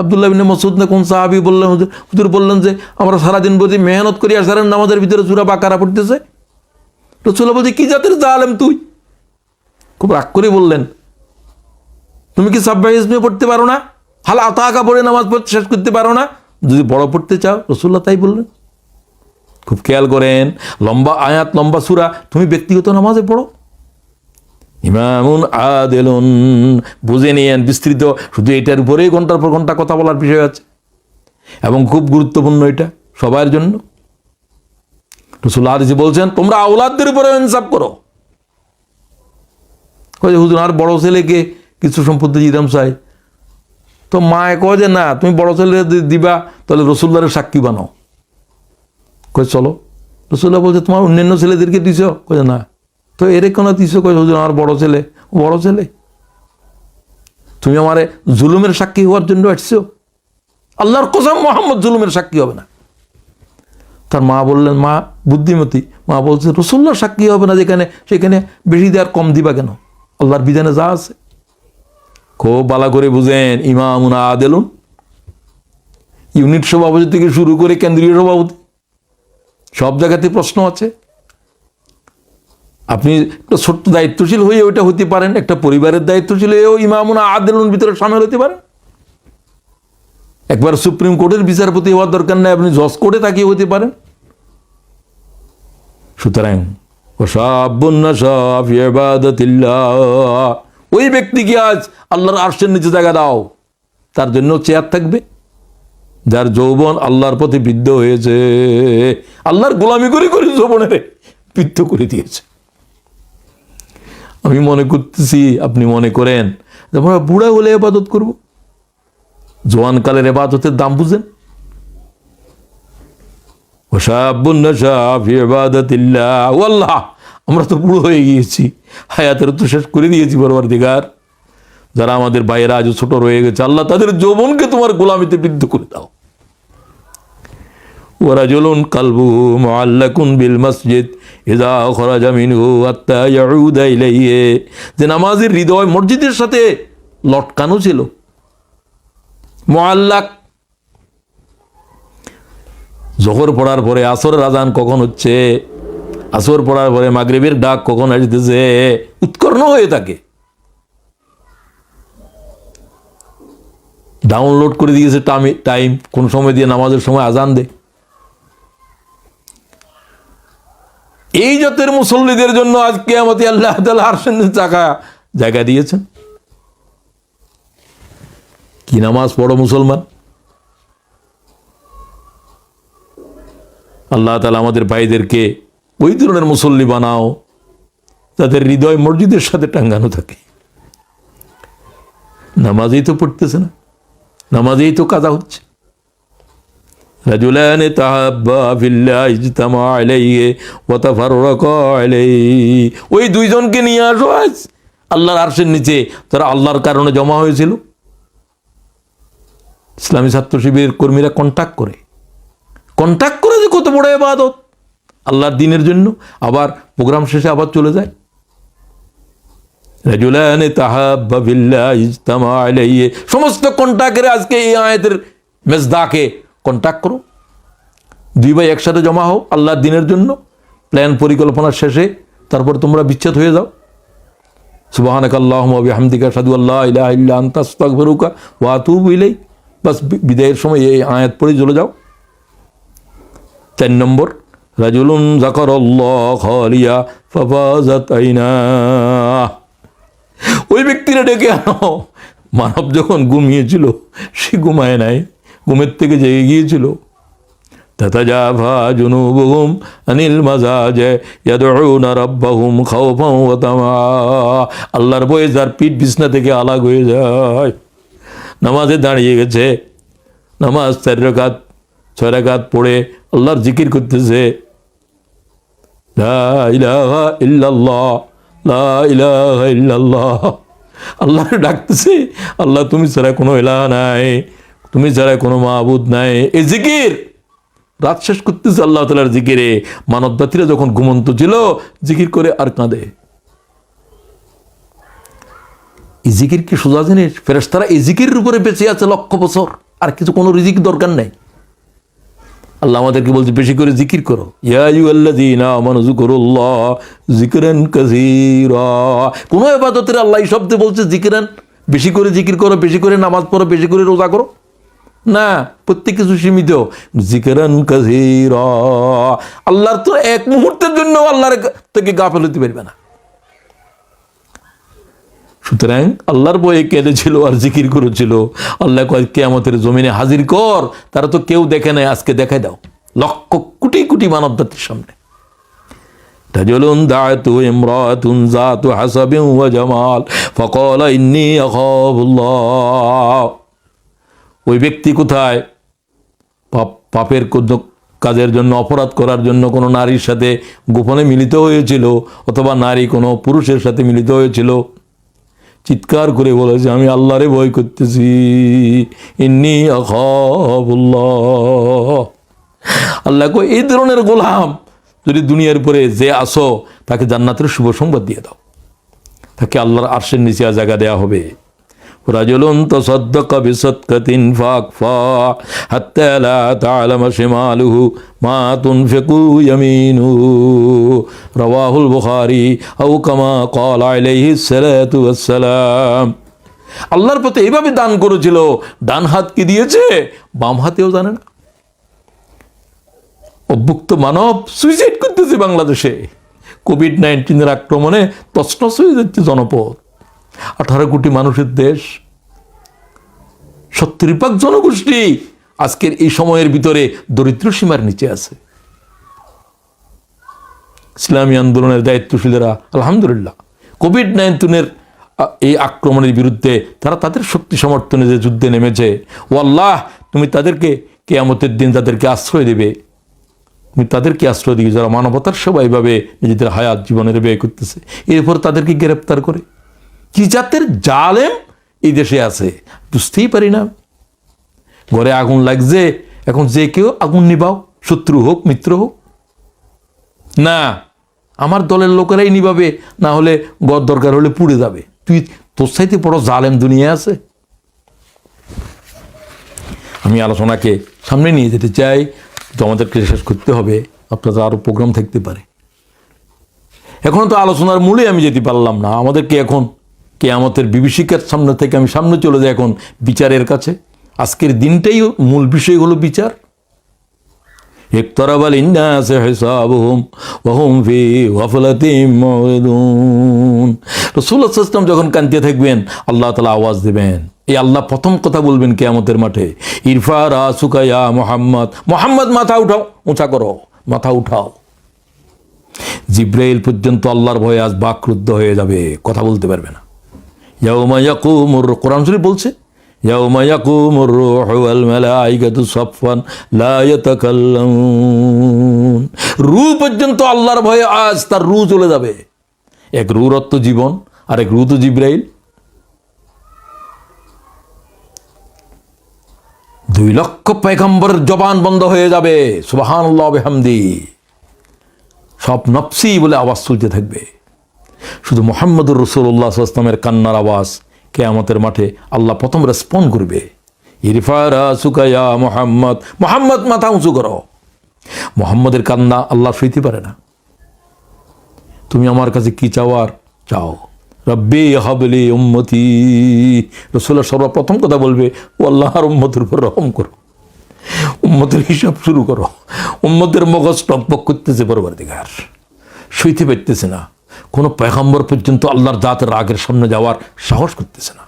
আব্দুল্লাহ ইবনে মাসউদ না কোন সাহাবী বললেন, হুজুর বললেন যে আমরা সারাদিন বসে মেহনত করি, এশারের নামাজের ভিতরে সূরা বাকারা পড়তেছে। রাসূলুল্লাহ বলছে, কি জাতের জালেম তুই? খুব রাগ করে বললেন, তুমি কি সাব্বাহ ইসমে পড়তে পারো না? হাল আতাকা পড়ে নামাজ পড়তে শেষ করতে পারো না? যদি বড় পড়তে চাও, রাসূলুল্লাহ তাই বললেন। খুব খেয়াল করেন, লম্বা আয়াত, লম্বা সূরা তুমি ব্যক্তিগত নামাজে পড়ো। ইমামুন আদিলুন, বুঝে নিয়েন, বিস্তৃত, শুধু এটার উপরেই ঘন্টার পর ঘন্টা কথা বলার বিষয় আছে এবং খুব গুরুত্বপূর্ণ এটা সবার জন্য। রাসূলুল্লাহ হাদিসে বলছেন, তোমরা আওলাদদের উপরে ইনসাফ করো। কয় যে হুজুর, আর বড় ছেলেকে কিছু সম্পত্তি দিতাম চাই, তো মায়ে কয় যে না, তুমি বড় ছেলে দিবা, তাহলে রাসূলুল্লাহর সাক্ষী বানাও। কয় চলো। রাসূলুল্লাহ বলছে, তোমার অন্যান্য ছেলেদেরকে দিছ? কয় না। তো এর কেন দিছ? কয় হুজুর, আমার বড় ছেলে। বড় ছেলে? তুমি আমারে জুলুমের সাক্ষী হওয়ার জন্য আসছো? আল্লাহর কসম, মুহাম্মদ জুলুমের সাক্ষী হবে না। তার মা বললেন, মা বুদ্ধিমতী, মা বলছে, রাসূলুল্লাহর সাক্ষী হবে না যেখানে, সেখানে বেশি দেওয়ার কম দিবা কেন? আল্লাহর বিধানে যা আছে। খুব ভালো করে বুঝেন, ইমামুন আদেলুন, ইউনিট সভাপতি থেকে শুরু করে কেন্দ্রীয় সভাপতি সব জায়গাতে প্রশ্ন আছে। আপনি একটা ছোট্ট দায়িত্বশীল হয়ে ওইটা হতে পারেন, একটা পরিবারের দায়িত্বশীল হয়েও ইমামুন আদেলুন ভিতরে সামিল হতে পারেন। একবার সুপ্রিম কোর্টের বিচারপতি হওয়ার দরকার নেই, আপনি জজ কোর্টে তাকিয়ে হতে পারেন। সুতরাং ওই ব্যক্তিকে আজ আল্লাহর আরশের নিচে জায়গা দাও, তার জন্য চেয়ার থাকবে। যার যৌবন আল্লাহর প্রতি বৃদ্ধ হয়েছে, আল্লাহর গোলামি করে করে যৌবনের বৃদ্ধ করে দিয়েছে। আমি মনে করতেছি, আপনি মনে করেন যে আমরা বুড়া হলে ইবাদত করব? জওয়ানকালের ইবাদতের দাম বুঝেন? আমরা তো বুড়ো হয়ে গিয়েছি, হায়াতের তো শেষ করে দিয়েছি পরওয়ারদিগার। যারা আমাদের ভাইয়েরা আজ ছোট রয়ে গেছে, আল্লাহ তাদের যৌবনকে তোমার গোলামিতে বৃদ্ধ করে দাও। ওয়ারাজুলুন কালবুহু মুআল্লাকুন বিল মসজিদ ইযা খরাজা মিনহু হাত্তা ইয়াউদা ইলাইহি, যে নামাজের হৃদয় মসজিদের সাথে লটকানো ছিল। মুআল্লাক, জোহর পড়ার পরে আসরের আজান কখন হচ্ছে, আসর পড়ার পরে মাগরিবের ডাক কখন আসতেছে, উৎকর্ণ হয়ে থাকে। ডাউনলোড করে দিয়েছে টাইম, কোন সময় দিয়ে নামাজের সময় আজান দে। এই জাতের মুসল্লিদের জন্য আজকে আমাদের আল্লাহ তাআলা আরশের নিচে জায়গা দিয়েছেন। কি নামাজ পড়ো মুসলমান! আল্লাহ তাআলা আমাদের ভাইদেরকে ওই ধরনের মুসল্লি বানাও তাদের হৃদয় মসজিদের সাথে টাঙ্গানো থাকে। নামাজেই তো পড়তেছে না, নামাজেই তো কাজা হচ্ছে। রাজুলান তাহাব্বা ফিল্লাহ ইজতামা আলাইহি ওয়া তাফাররাকা আলাইহি, ওই দুইজনকে নিয়ে আসো আজ আল্লাহর আরশের নিচে, তারা আল্লাহর কারণে জমা হয়েছিল। ইসলামী ছাত্র শিবিরের কর্মীরা কন্টাক্ট করে যে কত বড় ইবাদত আল্লাহর দ্বীনের জন্য, আবার প্রোগ্রাম শেষে আবার চলে যায়। রাজুলান তাহাব্বা ফিল্লাহ ইজতামা আলাইহি, সমস্ত কন্টাক্টে আজকে এই আয়াতের মেজদাকে কন্টাক্ট করো। দুই ভাই একসাথে জমা হও আল্লাহর দ্বীনের জন্য, প্ল্যান পরিকল্পনার শেষে তারপর তোমরা বিচ্ছেদ হয়ে যাও। সুবহানাকাল্লাহুম্মা ওয়া বিহামদিকা আশহাদু আল্লা ইলাহা ইল্লা আনতা আস্তাগফিরুকা ওয়া আতুবু ইলাইক। বাস বিদায়ের সময় এই আয়াত পড়ে চলে যাও। 4 নম্বর, রাজুলুন যাকারাল্লাহ খালিয়া ফাফাজাত আইনা, ওই ব্যক্তিরা ডেকে আনো। মানব যখন ঘুমিয়েছিল সে ঘুমায় নাই, ঘুমের থেকে জেগে গিয়েছিল। তাতাজাফা জুনুবুহুম আনিল মাজাজি ইয়াদউনা রাব্বাহুম খাওফান ওয়া তামা, আল্লাহর ভয়ে যার পিঠ বিছনা থেকে আলাগ হয়ে যায়, নামাজে দাঁড়িয়ে গেছে, নামাজ 4 রাকাত 6 রাকাত পড়ে আল্লাহর জিকির করতেছে, লা ইলাহা ইল্লাল্লাহ লা ইলাহা ইল্লাল্লাহ, আল্লাহকে ডাকতেছে, আল্লাহ তুমি ছাড়া কোনো ইলাহ নাই, তুমি ছাড়া কোনো মাবুদ নাই। এই জিকির রাত শেষ করতেছে আল্লাহ তাআলার জিকিরে। মানব জাতিরা যখন ঘুমন্ত ছিল জিকির করে আর কাঁদে। এই জিকির কি সোজা জিনিস? ফেরেশতারা এই জিকিরের উপরে বেঁচে আছে লক্ষ বছর, আর কিছু কোনো রিজিক দরকার নাই। আল্লাহ আমাদেরকে বলছে বেশি করে জিকির করো, ইয়া আইয়ুহাল্লাযীনা আমানু যিকুরুল্লাহ যিকরান কাসীরা। কোন ইবাদতের আল্লাহ এই শব্দে বলছে যিকরান, বেশি করে জিকির করো, বেশি করে নামাজ পড়ো, বেশি করে রোজা করো না, প্রত্যেক কিছু সীমিত। যিকরান কাসীরা, আল্লাহর তো এক মুহূর্তের জন্য আল্লাহর থেকে গাফেল হতে পারবে না। সুতরাং আল্লাহর বয়ে কেঁদেছিল আর জিকির করেছিল। আল্লাহ কয় কিয়ামতের জমিনে হাজির কর, তারা তো কেউ দেখে নাই, আজকে দেখাই দাও লক্ষ কোটি কোটি মানব জাতির সামনে। রাজুলুন দাআতু ইমরাতুন যাতু হাসাবিন ওয়া জামাল ফাকালা ইন্নী আখাফুল্লাহ, ওই ব্যক্তি কোথায় পাপের কাজের জন্য, অপরাধ করার জন্য কোনো নারীর সাথে গোপনে মিলিত হয়েছিল, অথবা নারী কোনো পুরুষের সাথে মিলিত হয়েছিল, চিৎকার করে বলেছে আমি আল্লাহরে ভয় করতেছি, ইন্নী আখাফুল্লাহ। আল্লাহ কই এই ধরনের গোলাম যদি দুনিয়ার পরে যে আসো, তাকে জান্নাতের শুভ সংবাদ দিয়ে দাও, তাকে আল্লাহর আরশের নিচে জায়গা দেওয়া হবে। রাজুলুন তাসাদ্দাকা বিসাদকাতিন ফাকফা হাত্তা লা তা'লামা শিমালুহু মা তুনফিকু ইয়ামিনুহু রাওয়াহুল বুখারী আও কামা ক্বালা আলাইহিস সালাতু ওয়াস সালাম। আল্লাহর পথে এইভাবে দান করেছিল, ডান হাত কি দিয়েছে, বাম হাতেও জানে না। অভুক্ত মানব সুইসাইড করতেছে বাংলাদেশে। কোভিড-19 আক্রমণে তছনছ হয়ে যাচ্ছে জনপদ। 18 কোটি মানুষের দেশ, 70% জনগোষ্ঠী আজকের এই সময়ের ভিতরে দরিদ্র সীমার নিচে আছে। ইসলামী আন্দোলনের দায়িত্বশীলেরা আলহামদুলিল্লাহ কোভিড-19 এই আক্রমণের বিরুদ্ধে তারা তাদের শক্তি সমর্থনে যে যুদ্ধে নেমেছে, ও আল্লাহ তুমি তাদেরকে কিয়ামতের দিন তাদেরকে আশ্রয় দেবে, তুমি তাদেরকে আশ্রয় দিবে যারা মানবতার সেবা এইভাবে নিজেদের হায়াত জীবনের ব্যয় করতেছে। এরপর তাদেরকে গ্রেপ্তার করে। কি জাতের জালেম এই দেশে আছে বুঝতেই পারি না। ঘরে আগুন লাগছে, এখন যে কেউ আগুন নিবাও, শত্রু হোক মিত্র হোক, না আমার দলের লোকেরাই নিভাবে, না হলে গড় দরকার হলে পুড়ে যাবে। তুই তোর সাইতে বড় জালেম দুনিয়া আছে। আমি আলোচনাকে সামনে নিয়ে যেতে চাই, তো আমাদেরকে শেষ করতে হবে, আপনাদের আরও প্রোগ্রাম থাকতে পারে। এখন তো আলোচনার মূলে আমি যেতে পারলাম না। আমাদেরকে এখন কিয়ামতের বিভীষিকার সামনে থেকে আমি সামনে চলে যাই এখন বিচারের কাছে। আজকের দিনটাই মূল বিষয় হলো বিচার। ইকতারাবা লিন্নাসি হিসাবুহুম ওয়া হুম ফি গাফলাতিন মুরিদুন। রাসূলুল্লাহ সাল্লাল্লাহু আলাইহি ওয়াসাল্লাম যখন কাঁদতে থাকবেন, আল্লাহ তাআলা আওয়াজ দেবেন। এই আল্লাহ প্রথম কথা বলবেন কিয়ামতের মাঠে, ইরফা রাসুকা ইয়া মুহাম্মদ, মুহাম্মদ মাথা উঠাও, উঁচা করো, মাথা উঠাও। জিব্রাইল পর্যন্ত আল্লাহর ভয়ে আজ বাকরুদ্ধ হয়ে যাবে, কথা বলতে পারবে না। ইয়াউমা ইয়াকুমুর, কোরআন শরীফ বলছে, ইয়াউমা ইয়াকুমুর রূহু ওয়াল মালাইকাতু সাফফান লা ইয়াতাকাল্লামুন। রূহ পর্যন্ত আল্লাহর ভয়ে আজ তার রূহ চলে যাবে। এক রূহর অর্থ জীবন, আর এক রূহ তো জিব্রাইল। 2 লক্ষ পয়গম্বরের জবান বন্ধ হয়ে যাবে, সুবহানাল্লাহ ওয়া বিহামদি। সব নফসি বলে আওয়াজ চলতে থাকবে। শুধু মুহাম্মদুর রাসূলুল্লাহ সাল্লাল্লাহু আলাইহি ওয়াসাল্লামের কান্নার আওয়াজ কিয়ামতের মাঠে আল্লাহ প্রথম রেসপন্ড করবে। ইরফা রাসুকা ইয়া মুহাম্মদ, মুহাম্মদ মাথা উঁচু করো। মুহাম্মদের কান্না আল্লাহ সইতে পারে না। তুমি আমার কাছে কি চাওয়ার চাও, রব্বি হাবলি উম্মতি। রাসূলুল্লাহ সর্বপ্রথম কথা বলবে, ও আল্লাহর উম্মতের উপর রহম করো, উম্মতের হিসাব শুরু করো। উম্মতের মগজ টকবক করতেছে, পরবর্তীকার সইতে পারতেছে না। কোনো পয়গম্বর পর্যন্ত আল্লাহর জাতের রাগের সামনে যাওয়ার সাহস করতেছে না।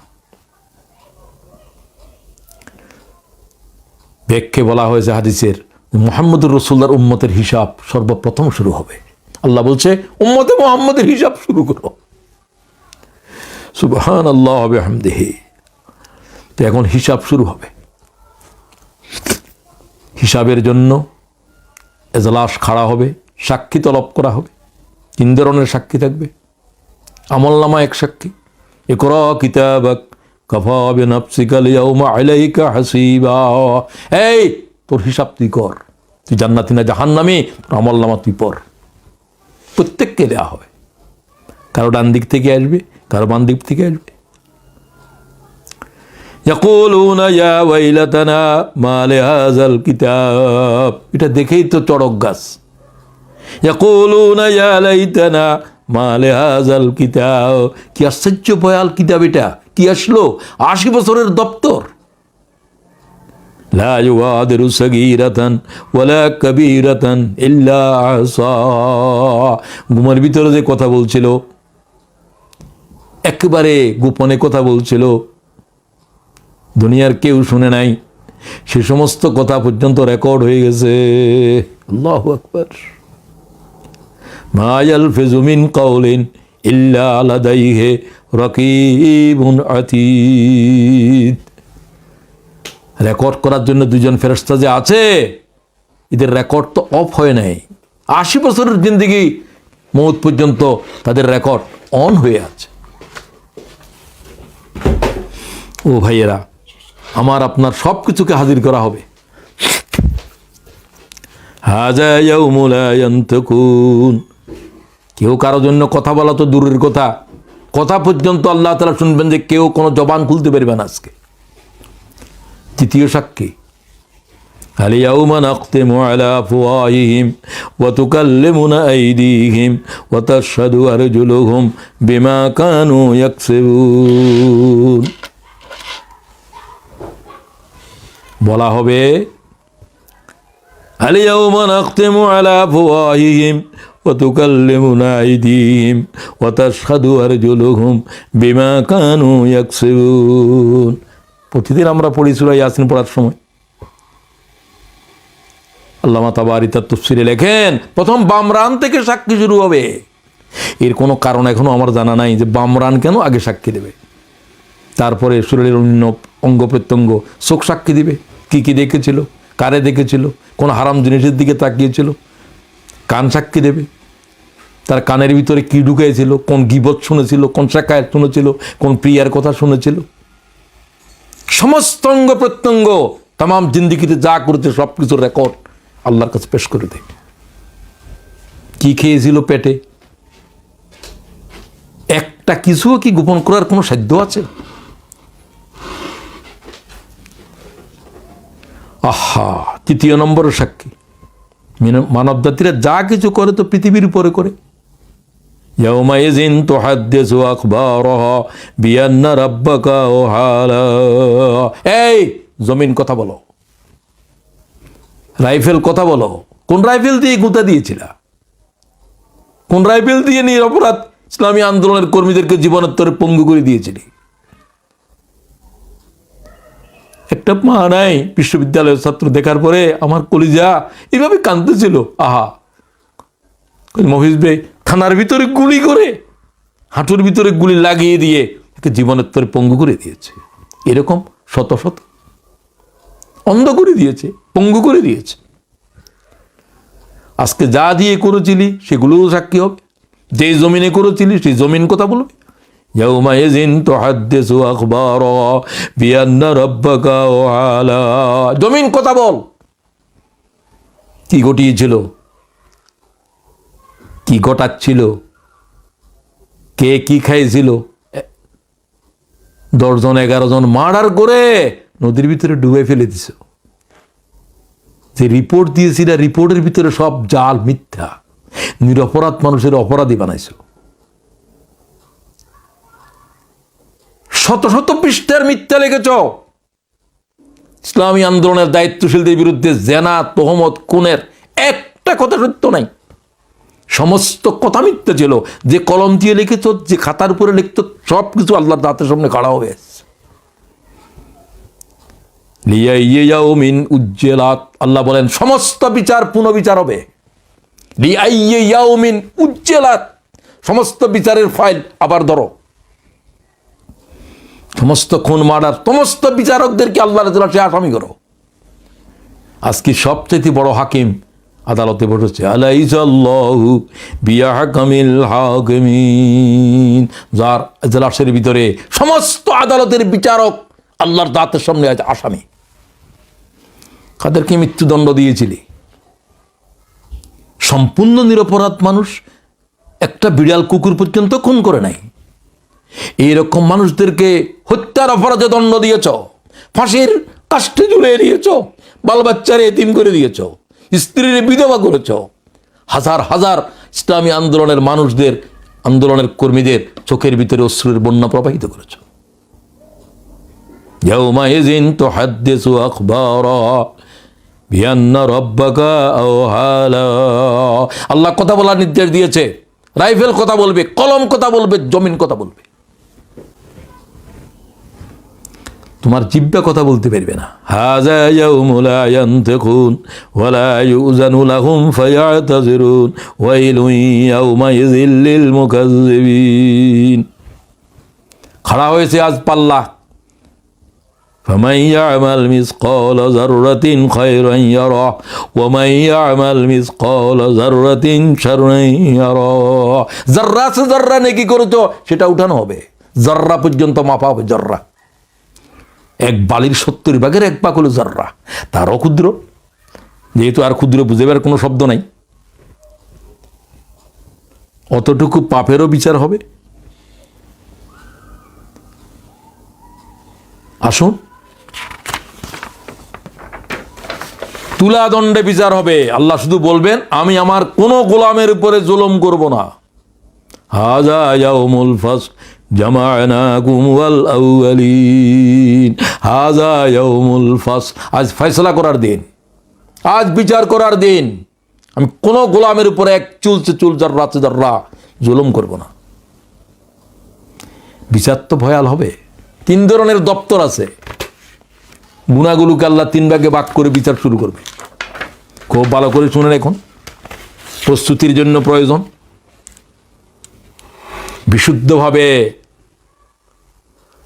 ব্যাখ্যে বলা হয়েছে হাদিসের, মুহাম্মদুর রাসূলুল্লাহর উম্মতের হিসাব সর্বপ্রথম শুরু হবে। আল্লাহ বলছে উম্মতে মুহাম্মদের হিসাব শুরু করো। সুবহানাল্লাহ ওয়া বিহামদিহি। তো এখন হিসাব শুরু হবে। হিসাবের জন্য এজলাস খাড়া হবে, সাক্ষী তলব করা হবে। 3 ধরনের সাক্ষী থাকবে। আমলনামা এক সাক্ষী, ইকরা কিতাবাক কাফা বিনাফসিকা আল-ইয়াওমা আলাইকা হাসিবা। এই তোর হিসাব তুই কর, তুই জান্নাতি না জাহান্নামী, তোর আমলনামা তুই পড়। প্রত্যেককে দেওয়া হবে, কারো ডান দিক থেকে আসবে, কারো বাম দিক থেকে আসবে। ইয়াকুলুনা ইয়া ওয়াইলাতানা মা লিহাযাল কিতাব, এটা দেখেই তো চড়ক গাছ। ইয়াকুলুনা ইয়া লাইতানা মা লিহাযাল কিতাব, কি আশ্চর্য ভয়াল কিতাব এটা, কি আসলো, 80 বছরের দপ্তর। লা ইউগাদিরু সাগীরাতান ওয়ালা কাবীরাতান ইল্লা আহসা। ঘুমের ভিতরে যে কথা বলছিল, একেবারে গোপনে কথা বলছিল, দুনিয়ার কেউ শুনে নাই, সে সমস্ত কথা পর্যন্ত রেকর্ড হয়ে গেছে। আল্লাহু আকবার। মা ইয়ালফিযু মিন কাওলিন ইল্লা লাদাইহি রাকীবুন আতীদ। রেকর্ড করার জন্য 2 জন ফেরেশতা যে আছে, এদের রেকর্ড তো অফ হয় নাই। 80 বছরের জিন্দেগি মৌত পর্যন্ত তাদের রেকর্ড অন হয়ে আছে। ও ভাইয়েরা, আমার আপনার সব কিছুকে হাজির করা হবে। হাযা ইয়াউমু লা ইয়ানতাকুন। কেউ কারো জন্য কথা বলা তো দূরের কথা, কথা পর্যন্ত আল্লাহ তাআলা শুনবেন যে কেউ কোনো জবান খুলতে পারবে না আজকে। তৃতীয় সাক্ষী, আল-ইয়াউমা নাখতিমু আলা আফওয়াহিহিম ওয়া তুকাল্লিমুনা আইদিহিম ওয়া তাশহাদু আরজুলুহুম বিমা কানু ইয়াকসিবুন। বলা হবে আল-ইয়াউমা নাখতিমু আলা আফওয়াহিহিম ওয়া তুকাল্লিমুনা আইদিহিম ওয়া তাশহাদু আরজুলুহুম বিমা কানু ইয়াকসিবুন। প্রতিদিন আমরা পড়ি সূরা ইয়াসিন পড়ার সময় আল্লামা তাবারি তার তাফসীরে লেখেন প্রথম বামরান থেকে সাক্ষী শুরু হবে। এর কোনো কারণ এখনো আমার জানা নাই যে বামরান কেন আগে সাক্ষী দেবে। তারপরে শরীরের অন্য অঙ্গ প্রত্যঙ্গ, চোখ সাক্ষী দিবে, কি কি দেখেছিল, কারে দেখেছিল, কোন হারাম জিনিসের দিকে তাকিয়েছিল। কান সাক্ষী দেবে, তার কানের ভিতরে কি ঢুকাইছিল, কোন গীবত শুনেছিল, কোন শাকায়াত শুনেছিল, কোন প্রিয়ার কথা শুনেছিল। সমস্ত অঙ্গ প্রত্যঙ্গ তামাম জিন্দিগিতে যা করেছে সব কিছুর রেকর্ড আল্লাহর কাছে পেশ করে দেয়। কি খেয়েছিল পেটে, একটা কিছুও কি গোপন করার কোনো সাধ্য আছে? আহা, তৃতীয় নম্বরের সাক্ষী, মানব জাতিরা যা কিছু করে তো পৃথিবীর উপরে করে। ইয়াউমাইযিন তুহাদ্দিসু আখবারাহা বিআন্না রাব্বাকা ওয়াহালা। এই জমিন কথা বলো, রাইফেল কথা বলো। কোন রাইফেল দিয়ে গুঁতা দিয়েছিলা? কোন রাইফেল দিয়ে নিরপরাধ ইসলামী আন্দোলনের কর্মীদেরকে জীবনোত্তরে পঙ্গু করে দিয়েছিলি? একটা মা নাই বিশ্ববিদ্যালয়ের ছাত্র দেখার পরে আমার কলিজা এভাবে কাঁদতেছিল। আহা, মফিজ ভাই থানার ভিতরে গুলি করে, হাঁটুর ভিতরে গুলি লাগিয়ে দিয়ে জীবনোত্তরে পঙ্গু করে দিয়েছে। এরকম শত শত অন্ধ করে দিয়েছে, পঙ্গু করে দিয়েছে। আজকে যা দিয়ে করেছিলি সেগুলোও সাক্ষী হবে। যে জমিনে করেছিলি সেই জমিন কথা বলবে। ইয়াউমাইযিন তুহাদ্দিসু আখবারাহা বিআন্না রাব্বাকা ওয়ালা। জমিন কথা বল, কি ঘটিয়েছিল, কি ঘটাচ্ছিল, কে কি খাইছিল। 10 জন 11 জন মার্ডার করে নদীর ভিতরে ডুবে ফেলে দিছ। যে রিপোর্ট দিয়েছিল রিপোর্টের ভিতরে সব জাল, মিথ্যা। নিরপরাধ মানুষের অপরাধী বানাইছ। শত শত পৃষ্ঠার মিথ্যা লিখেছ। ইসলামী আন্দোলনের দায়িত্বশীলদের বিরুদ্ধে জেনা, তোহমত, খুনের একটা কথা সত্য নাই। সমস্ত কথা মিথ্যা ছিল। যে কলম দিয়ে লিখেছ, যে খাতার উপরে লিখত, সব কিছু আল্লাহর দাঁতের সামনে খাড়া হয়ে আসছে। লিয়াইয়াউমিন উজ্জিলাত, আল্লাহ বলেন সমস্ত বিচার পুনর্বিচার হবে। লিয়াইয়াউমিন উজ্জিলাত, সমস্ত বিচারের ফাইল আবার ধরো। সমস্ত খুন, মার্ডার, সমস্ত বিচারকদেরকে আল্লাহর রাসূল আসামি করো। আজকে সবচেয়ে বড় হাকিম আদালতে বসেছে। আলাইসাল্লাহু বিয়াহকামিল হাকিমিন, যার এজলাসের ভিতরে সমস্ত আদালতের বিচারক আল্লাহর দাঁতের সামনে আছে আসামি। কাদেরকে মৃত্যুদণ্ড দিয়েছিলি? সম্পূর্ণ নিরপরাধ মানুষ, একটা বিড়াল কুকুর পর্যন্ত খুন করে নাই। এইরকম মানুষদেরকে হত্যার অপরাধে দণ্ড দিয়েছ, ফাঁসির কাষ্ঠে ঝুলিয়ে দিয়েছ, বাল বাচ্চারে এতিম করে দিয়েছ, স্ত্রীর বিধবা করেছ। হাজার হাজার ইসলামী আন্দোলনের মানুষদের, আন্দোলনের কর্মীদের চোখের ভিতরে অশ্রুর বন্যা প্রবাহিত করেছ। ইয়াউমাইযিন তুহাদ্দিসু আখবারাহা বিআন্না রাব্বাকা আওহালা। আল্লাহ কথা বলার নির্দেশ দিয়েছে। রাইফেল কথা বলবে, কলম কথা বলবে, জমিন কথা বলবে। তোমার জিহ্বা কথা বলতে পারবে না। হাযা ইয়াউমু লা ইয়ানতিকুন ওয়া লা ইউযানু লাহুম ফায়াতাযিরুন ওয়াইলুন ইয়াউমাইযিল লিল মুকাজ্জিবিন। খাড়া হয়েছে আজ পাল্লা। ফামান ইয়ামাল মিসকালা যাররাতিন খায়রান ইয়ারা ওয়া মান ইয়ামাল মিসকালা যাররাতিন শাররান ইয়ারা। যাররা সে যাররা নেকি করেছো সেটা উঠানো হবে, যাররা পর্যন্ত মাপা হবে। যাররা, এক বালির 70 ভাগের 1 ভাগ হলো যাররা, তারও ক্ষুদ্র। যেহেতু আর ক্ষুদ্র বুঝেবার কোনো শব্দ নাই, অতটুকু পাপেরও বিচার হবে। আসুন, তুলা দণ্ডে বিচার হবে। আল্লাহ শুধু বলবেন, আমি আমার কোনো গোলামের উপরে জুলুম করব না। হাযা ইয়াউমুল ফাসল জামা'নাকুম ওয়াল আউয়ালিন। হাযা ইয়াউমুল ফাসল, আজ ফয়সালা করার দিন, আজ বিচার করার দিন। আমি কোনো গোলামের উপরে এক চুলছে চুল, জাররাতে জাররা জুলুম করব না। বিচার তো ভয়াল হবে। 3 ধরনের দপ্তর আছে। গুনাহগুলোকে আল্লাহ 3 ভাগে ভাগ করে বিচার শুরু করবে। খুব ভালো করে শুনেন, এখন প্রস্তুতির জন্য প্রয়োজন। বিশুদ্ধভাবে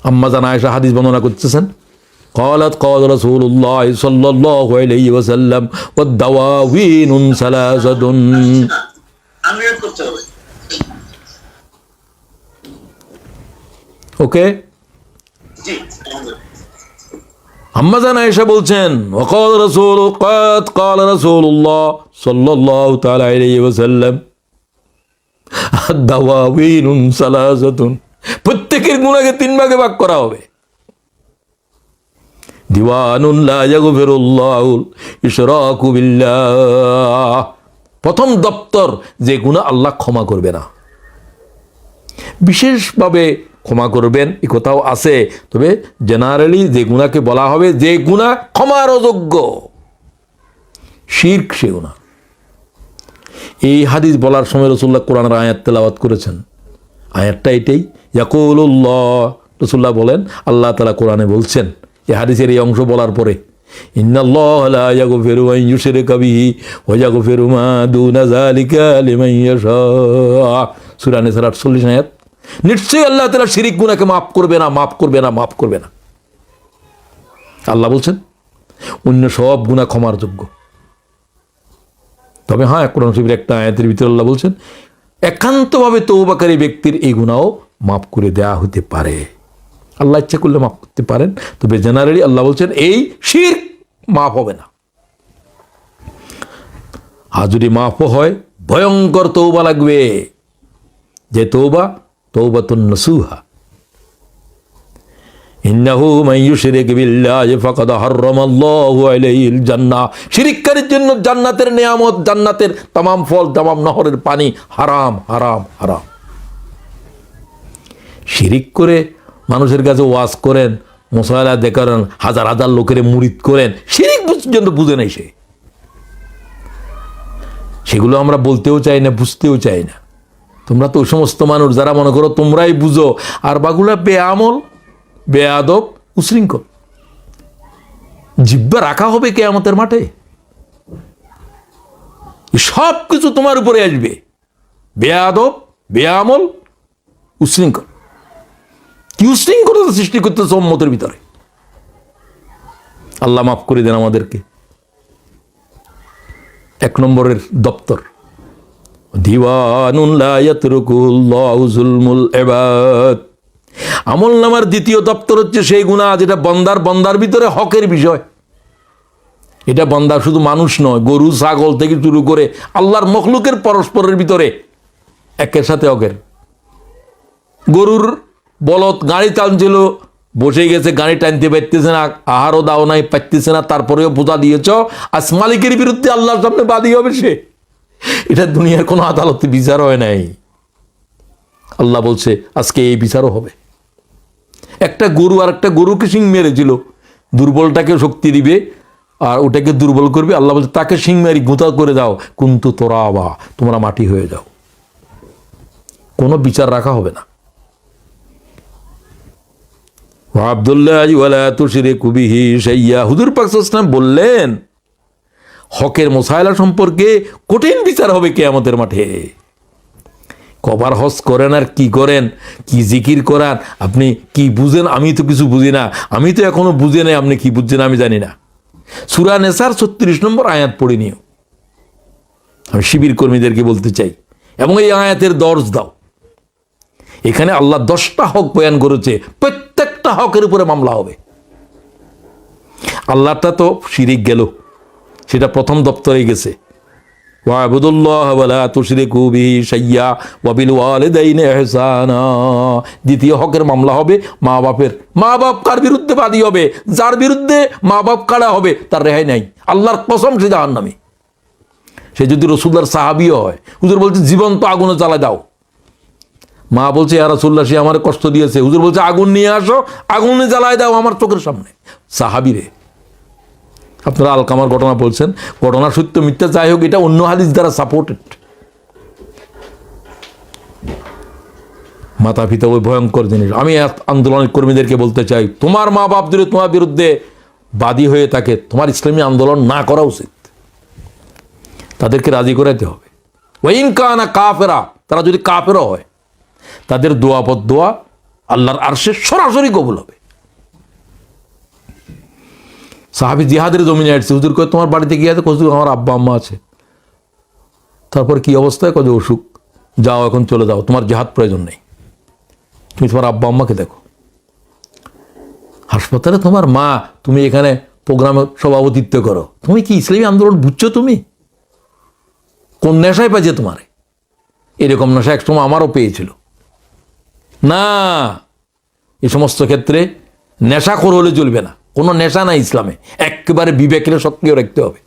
আম্মা জান আয়েশা হাদিস বর্ণনা করতেছেন, قالت قال رسول الله صلى الله عليه وسلم والدواوين ثلاثة। ওকে, আম্মা জান আয়েশা বলছেন, وقال رسول الله صلى الله تعالى عليه وسلم الدواوين ثلاثة। প্রত্যেকের গুনাহকে 3 ভাগে ভাগ করা হবে। দিওয়ানুন লা ইয়াগফিরুল্লাহু ইশরাকু বিল্লাহ, প্রথম দপ্তর যে গুনাহ আল্লাহ ক্ষমা করবে না। বিশেষভাবে ক্ষমা করবেন এই কথাও আছে, তবে জেনারেলি যে গুনাহকে বলা হবে, যে গুনাহ ক্ষমার অযোগ্য, শিরক, সে গুনাহ। এই হাদিস বলার সময় রাসূলুল্লাহ কোরআনের আয়াত তেলাওয়াত করেছেন। আয়াতটা এটাই, ইয়াকুলুল্লাহ, রাসূলুল্লাহ বলেন, আল্লাহ তাআলা কোরআনে বলছেন, এই হাদিসের এই অংশ বলার পরে, ইন্নাল্লাহা লা ইয়াগফিরু আন ইউশরিকা বিহি ওয়া ইয়াগফিরু মা দুনা যালিকা লিমান ইয়াশা। সূরা নিসার 48 আয়াত। নিশ্চয়ই আল্লাহ তাআলা শিরক গুনাহকে মাফ করবে না, মাফ করবে না, মাফ করবে না। আল্লাহ বলছেন অন্য সব গুনাহ ক্ষমার যোগ্য। তবে হ্যাঁ, কোরআন শরীফের একটা আয়াতের ভিতরে আল্লাহ বলছেন, একান্তভাবে তওবাকারী ব্যক্তির এই গুনাহও মাফ করে দেয়া হতে পারে। আল্লাহ ইচ্ছা করলে মাফ করতে পারেন, তবে জেনারেলি আল্লাহ বলছেন এই শিরক মাফ হবে না। আর যদি মাফও হয়, ভয়ঙ্কর তওবা লাগবে, যে তওবাতুন নসুহা। ইন্নাহু মান ইউশরিক বিল্লাহি ফাকাদ হারামাল্লাহু আলাইহিল জান্নাহ। শিরককারীর জন্য জান্নাতের নিয়ামত, জান্নাতের तमाम ফল, तमाम নহরের পানি হারাম, হারাম, হারাম। শিরিক করে মানুষের কাছে ওয়াজ করেন, মুসাইলা দেখান, হাজার হাজার লোকের মুরিদ করেন, শিরিক পর্যন্ত বুঝে নাই সে। সেগুলো আমরা বলতেও চাই না, বুঝতেও চাই না। তোমরা তো ওই সমস্ত মানুষ যারা মনে করো তোমরাই বুঝো, আর বাগুলা বেআমল, বেয়াদব, উশৃঙ্খল। জিহ্বা রাখা হবে কিয়ামতের মাঠে, সব কিছু তোমার উপরে আসবে। বেয়াদব, বেআমল, উশৃঙ্খল। কি উশৃঙ্খলতা সৃষ্টি করতেছে উম্মতের ভিতরে। আল্লাহ মাফ করে দেন আমাদেরকে। 1 নম্বরের দপ্তর, দিওয়ানুন লা ইয়াতরুকুল্লাহু যুলমুল ইবাদ। আমল নামার দ্বিতীয় দপ্তর হচ্ছে সেই গুনাহ যেটা বান্দার ভিতরে হকের বিষয়। এটা বান্দা শুধু মানুষ নয়, গরু ছাগল থেকে শুরু করে আল্লাহর মখলুকের পরস্পরের ভিতরে একের সাথে হকের। গরুর বলদ গাড়ি টানছিল, বসে গেছে, গাড়ি টানতে পারতেছে না, আহারও দাও নাই, পারতেছে না, তারপরেও বোঝা দিয়েছ, আজ মালিকের বিরুদ্ধে আল্লাহর সামনে বাদী হবে সে। এটা দুনিয়ার কোনো আদালতে বিচার হয় নাই। আল্লাহ বলছে আজকে এই বিচারও হবে। একটা গরু আর একটা গরুকে শিং মেরেছিল, দুর্বলটাকে শক্তি দিবে আর ওটাকে দুর্বল করবে। আল্লাহ বলছে তাকে শিং মারি গুঁতা করে দাও, কুন্তু তোরাবা, তোমরা মাটি হয়ে যাও। কোনো বিচার রাখা হবে না। আব্দুল্লাহ ওয়ালা তুশরিকু বিহি শাইয়্যা, হুজুর পাক সাল্লাল্লাহু আলাইহি ওয়াসাল্লাম বললেন হকের মোসাইলা সম্পর্কে কঠিন বিচার হবে কিয়ামতের মাঠে। কবার হজ করেন আর কি করেন, কি জিকির করান, আপনি কি বুঝেন, আমি তো কিছু বুঝি না, আমি তো এখনো বুঝি নাই, আপনি কি বুঝছেন আমি জানি না। সূরা নিসার 36 নম্বর আয়াত পড়ে নিও। আমি শিবির কর্মীদেরকে বলতে চাই, এবং এই আয়াতের দর্জ দাও। এখানে আল্লাহ 10টা হক বয়ান করেছে, প্রত্যেকটা হকের উপরে মামলা হবে। আল্লাহটা তো শিরিক গেল, সেটা প্রথম দপ্তরে গেছে। ওয়াবুদুল্লাহ ওয়ালা তুশরিকু বিহি শাইয়্যা ওয়া বিল ওয়ালিদাইনি ইহসানা। দ্বিতীয় হকের মামলা হবে মা বাপের। মা বাপ কার বিরুদ্ধে বাদী হবে? যার বিরুদ্ধে মা বাপ কারা হবে তার রেহাই নাই। আল্লাহর কসম সে জাহান্নামী। সে যদি রাসূলুল্লাহর সাহাবীও হয়। হুজুর বলছে জীবন্ত আগুনে জ্বালা দাও। মা বলছে ইয়া রাসূলুল্লাহ সে আমার কষ্ট দিয়েছে। হুজুর বলছে আগুন নিয়ে আসো, আগুনে জ্বালায় দাও আমার চোখের সামনে। সাহাবীরে, আপনারা আলকামার ঘটনা বলছেন, ঘটনা সত্য মিথ্যা যাই হোক, এটা অন্য হাদিস দ্বারা সাপোর্টেড। মাতা পিতা ওই ভয়ঙ্কর জিনিস। আমি আন্দোলনের কর্মীদেরকে বলতে চাই, তোমার মা বাপ যদি তোমার বিরুদ্ধে বাদী হয়ে থাকে, তোমার ইসলামী আন্দোলন না করা উচিত। তাদেরকে রাজি করাইতে হবে। ওয়াইন কানা কাফেরা, তারা যদি কাফেরও হয়, তাদের দোয়া বদদোয়া আল্লাহর আরশে সরাসরি কবুল হবে। সাহাবী জিহাদের জমিনে আসছে, হুজুর কয় তোমার বাড়িতে গিয়ে আছে? হুজুর আমার আব্বা আম্মা আছে। তারপর কি অবস্থায়? কয় অসুখ। যাও এখন চলে যাও, তোমার জিহাদ প্রয়োজন নেই, তুমি তোমার আব্বা আম্মাকে দেখো। হাসপাতালে তোমার মা, তুমি এখানে প্রোগ্রামে সভাপতিত্ব করো। তুমি কি ইসলামী আন্দোলন বুঝছো? তুমি কোন নেশায় পাইছে তোমার? এরকম নেশা একসময় আমারও পেয়েছিল না। এই সমস্ত ক্ষেত্রে নেশাখোর হলে চলবে না। কোনো নেশা নাই ইসলামে, একেবারে বিবেকের সক্রিয় রাখতে হবে।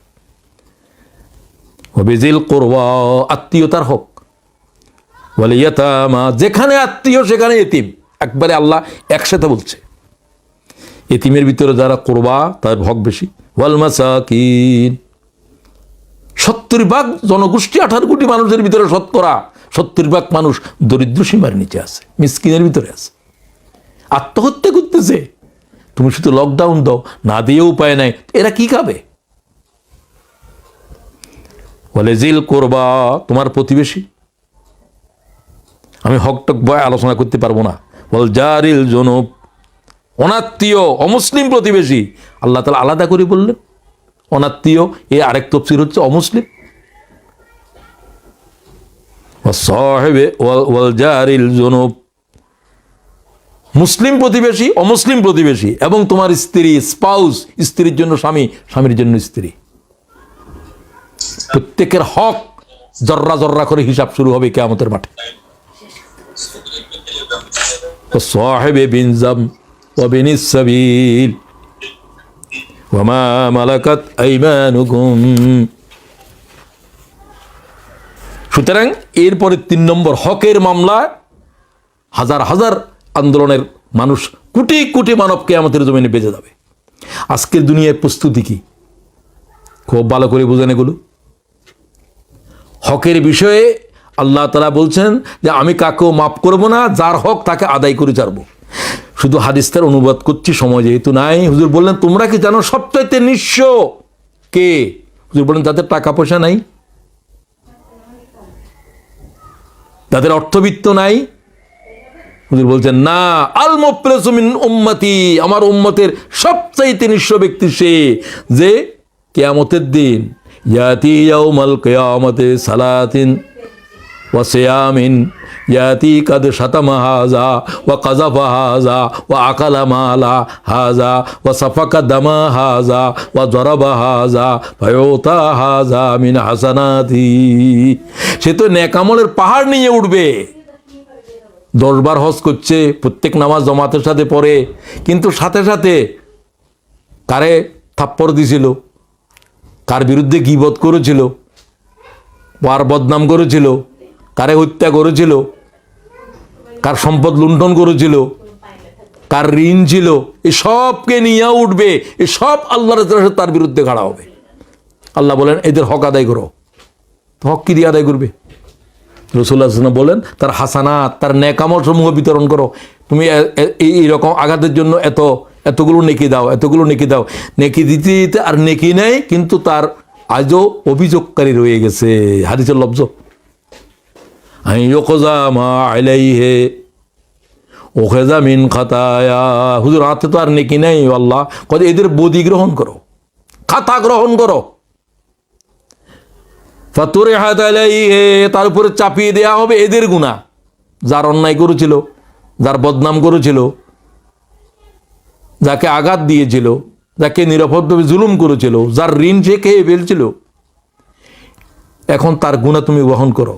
বিজিল কুরবা, আত্মীয়তার হক। বলে ইয়াতামা, যেখানে আত্মীয় সেখানে এতিম। একবারে আল্লাহ একসাথে বলছে। এতিমের ভিতরে যারা কুরবা তার হক বেশি। ওয়াল মাসাকিন, 70% জনগোষ্ঠী, 18 কোটি মানুষের ভিতরে 70% মানুষ দরিদ্র সীমার নিচে আছে, মিসকিনের ভিতরে আছে, আত্মহত্যা করতেছে। তুমি শুধু লকডাউন দাও, না দিয়ে উপায় নাই, এরা কি খাবে? বলে জিল করবা, তোমার প্রতিবেশী। আমি হকটক ভয় আলোচনা করতে পারবো না। বল জারিল জনব, অনাত্মীয় অমুসলিম প্রতিবেশী। আল্লাহ তাআলা আলাদা করে বললেন অনাত্মীয়, এ আরেক তফসির হচ্ছে অমুসলিম। সাহেবে ওয়াল জারিল জনব, মুসলিম প্রতিবেশী, অমুসলিম প্রতিবেশী, এবং তোমার স্ত্রী, স্পাউস, স্ত্রীর জন্য স্বামী, স্বামীর জন্য স্ত্রী। প্রত্যেকের হক জর্রা জর্রা করে হিসাব শুরু হবে কিয়ামতের মাঠে। সাহেবে বিনজাম ওয়া বিনিস সাবিল ওয়া মা মালাকাত আইমানুকুম। সুতরাং এরপরে 3 নম্বর হকের মামলা। হাজার হাজার আন্দোলনের মানুষ, কোটি কোটি মানব কিয়ামতের জমিনে বেঁচে যাবে। আজকের দুনিয়ার প্রস্তুতি কি? খুব ভালো করে বুঝেন এগুলো। হকের বিষয়ে আল্লাহ তাআলা বলছেন যে আমি কাকেও মাফ করব না, যার হক তাকে আদায় করে ছাড়বো। শুধু হাদিসটার অনুবাদ করছি, সময় যেহেতু নাই। হুজুর বললেন তোমরা কি জানো সবচাইতে নিঃস্ব কে? হুজুর বললেন যাদের টাকা পয়সা নাই, যাদের অর্থবিত্ত নাই। হুজুর বলছেন না, আল মুফলিসু মিন উম্মতি, আমার উম্মতের সবচাইতে নিঃস্ব ব্যক্তি সে যে কিয়ামতের দিন ইয়াতি ইয়াউমাল কিয়ামতে সালাতিন ওয়া সিয়ামিন ইয়াতি কাদ শাতামা হাযা ওয়া কাযাফা হাযা ওয়া আকালা মালা হাযা ওয়া সাফাকা দামা হাযা ওয়া যারাবা হাযা ফায়ুতা হাযা মিন হাসানাতি। সে তো নেক আমলের পাহাড় নিয়ে উঠবে। 10 বার হজ করছে, প্রত্যেক নামাজ জমাতের সাথে পড়ে, কিন্তু সাথে সাথে কারে থাপ্পড় দিছিল, কার বিরুদ্ধে গীবত করেছিল, কার বদনাম করেছিল, কারে হত্যা করেছিল, কার সম্পদ লুণ্ঠন করেছিল, কার ঋণ ছিল, এই সবকে নিয়ে উঠবে। এই সব আল্লাহর কাছে তার বিরুদ্ধে খাড়া হবে। আল্লাহ বলেন এদের হক আদায় করো। হক কি দিয়ে আদায় করবে? রাসূলুল্লাহ সাল্লাল্লাহু আলাইহি ওয়াসাল্লাম বলেন তার হাসানাত, তার নেক আমল সমূহ বিতরণ করো। তুমি এইরকম আঘাতের জন্য এতগুলো নেকি দাও, এতগুলো নেকি দাও। নেকি দিতে দিতে আর নেকি নেই, কিন্তু তার আজও অভিযোগকারী রয়ে গেছে। হাদিসের লফজ আইয়ুকযা মা আলাইহি ওয়াখযা মিন খাতায়া। হুজুর হাতে তো আর নেকি নেই। আল্লাহ কয় এদের বদি গ্রহণ করো, খাতা গ্রহণ করো। ফাতুরিহাত আলাইহি, তার উপরে চাপিয়ে দেওয়া হবে এদের গুনাহ। যার অন্যায় করেছিল, যার বদনাম করেছিল, যাকে আঘাত দিয়েছিল, যাকে নিরাপদভাবে জুলুম করেছিল, যার ঋণ সে খেয়ে ফেলছিল, এখন তার গুনাহ তুমি বহন করো।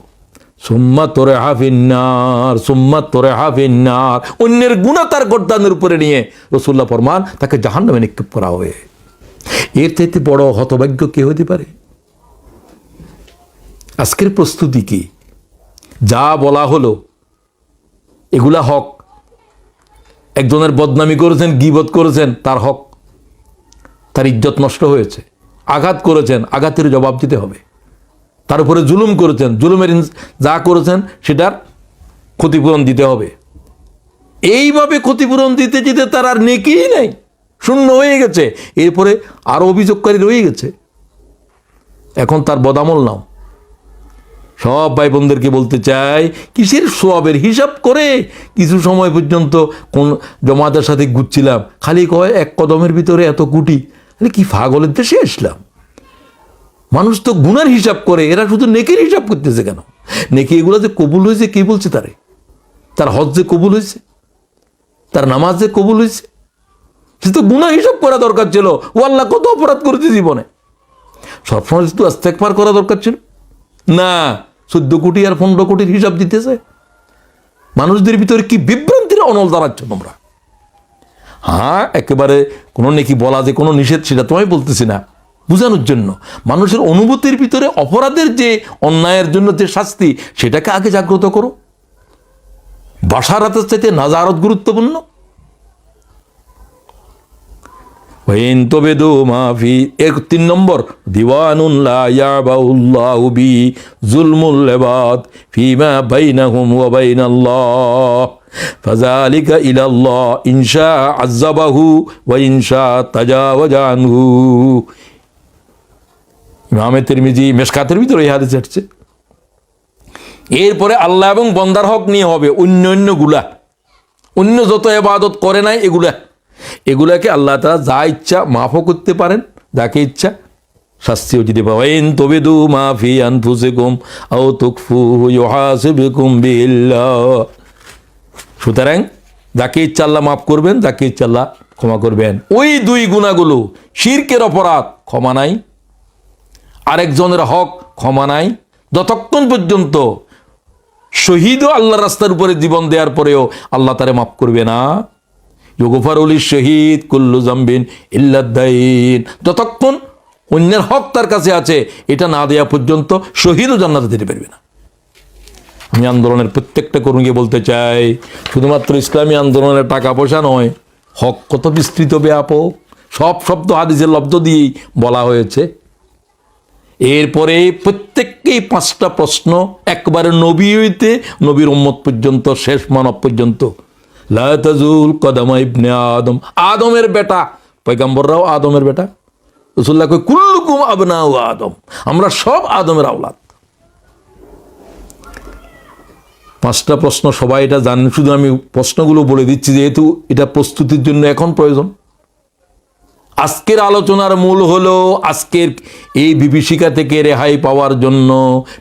সুম্মা তোরে হাফিন্নার, সুম্মা তোরে হাফিন্নার, অন্যের গুনাহ তার গর্দানের উপরে নিয়ে রাসূলুল্লাহ ফরমান তাকে জাহান্নামে নিক্ষেপ করা হবে। এর চাইতে বড় হতভাগ্য কে হতে পারে? আজকের প্রস্তুতি কি? যা বলা হলো এগুলা হক। একজনের বদনামি করেছেন, গীবত করেছেন, তার হক, তার ইজ্জত নষ্ট হয়েছে। আঘাত করেছেন, আঘাতের জবাব দিতে হবে। তার উপরে জুলুম করেছেন, জুলুমের যা করেছেন সেটার ক্ষতিপূরণ দিতে হবে। এইভাবে ক্ষতিপূরণ দিতে দিতে তার আর নেকিই নেই, শূন্য হয়ে গেছে। এরপরে আরও অভিযোগকারী রয়ে গেছে। এখন তার বদামল নাও। সব ভাই বোনদেরকে বলতে চাই, কিসের সওয়াবের হিসাব করে কিছু সময় পর্যন্ত কোন জমাতের সাথে ঘুরছিলাম, খালি কয় এক কদমের ভিতরে এত কোটি। কি পাগলের দেশে আসলাম? মানুষ তো গুনার হিসাব করে, এরা শুধু নেকির হিসাব করতেছে কেন? নেকি এগুলো যে কবুল হয়েছে কে বলছে? তার হজ যে কবুল হয়েছে, তার নামাজ যে কবুল হয়েছে, সে তো গুনাহ হিসাব করা দরকার ছিল। ও আল্লাহ কত অপরাধ করেছে জীবনে, সবসময় তো ইস্তেগফার করা দরকার ছিল না। 14 কোটি আর 15 কোটির হিসাব দিতেছে। মানুষদের ভিতরে কি বিভ্রান্তির অনল দাঁড়াচ্ছ তোমরা। হ্যাঁ, একেবারে কোনো নেকি বলা যে কোনো নিষেধ, সেটা তোমায় বলতেছি না, বোঝানোর জন্য। মানুষের অনুভূতির ভিতরে অপরাধের যে অন্যায়ের জন্য যে শাস্তি, সেটাকে আগে জাগ্রত করো। বাশারাতের চাইতে নাজারত গুরুত্বপূর্ণ। মাফি 3 নম্বর, দিওয়ানুন লা ইয়াবাউল্লাহু বি যুলমুল ইবাদ ফিমা বাইনাহুম ওয়া বাইনাল্লাহ ফাযালিকা ইলাল্লাহ ইনশা আযাবাহু ওয়া ইনশা তাজাওয়াজা আনহু। ইমাম তিরমিজি মিশকাতের ভিতরে এই হাদিস আসছে। এরপরে আল্লাহ এবং বান্দার হক নিয়ে হবে অন্যগুলা, অন্য যত ইবাদত করে নাই এগুলাকে আল্লাহ তাআলা যা ইচ্ছা মাফও করতে পারেন, যাকে ইচ্ছা শাস্তিও দিতে পারেন। তুবিদু মা ফি আনফুসিকুম আও তুকফুহু ইউহাসিবুকুম বিল্লাহ। সুতরাং যাকে ইচ্ছা আল্লাহ মাফ করবেন, যাকে ইচ্ছা আল্লাহ ক্ষমা করবেন। ওই 2 গুনাহগুলো, শিরকের অপরাধ ক্ষমা নাই, আরেকজনের হক ক্ষমা নাই, যতক্ষণ পর্যন্ত শহীদও আল্লাহর রাস্তার উপরে জীবন দেওয়ার পরেও আল্লাহ তারে মাফ করবে না। ইউগফারুল শহীদ কুল্লু জামবিন ইল্লাদ-দাইন, যতক্ষণ অন্যের হক তার কাছে আছে এটা না দেওয়া পর্যন্ত শহীদও জান্নাতে যেতে পারবে না। আমি আন্দোলনের প্রত্যেকটা কর্মীকে বলতে চাই, শুধুমাত্র ইসলামী আন্দোলনের টাকা পয়সা নয়, হক কত বিস্তৃত ব্যাপক, সব শব্দ হাদিসের লব্ধ দিয়েই বলা হয়েছে। এরপরে প্রত্যেককেই 5টা প্রশ্ন, একবারে নবী হইতে নবীর উম্মত পর্যন্ত, শেষ মানব পর্যন্ত। লা তাজুল কদমা ইবনে আদম, আদমের বেটা, পয়গম্বররাও আদমের বেটা। রাসূলুল্লাহ কয় কুল্লুকুম আবনাউ আদম, আমরা সব আদমের আওলাদ। 5টা প্রশ্ন, সবাই এটা জানেন, শুধু আমি প্রশ্নগুলো বলে দিচ্ছি যেহেতু এটা প্রস্তুতির জন্য এখন প্রয়োজন। আজকের আলোচনার মূল হলো আজকের এই বিভীষিকা থেকে রেহাই পাওয়ার জন্য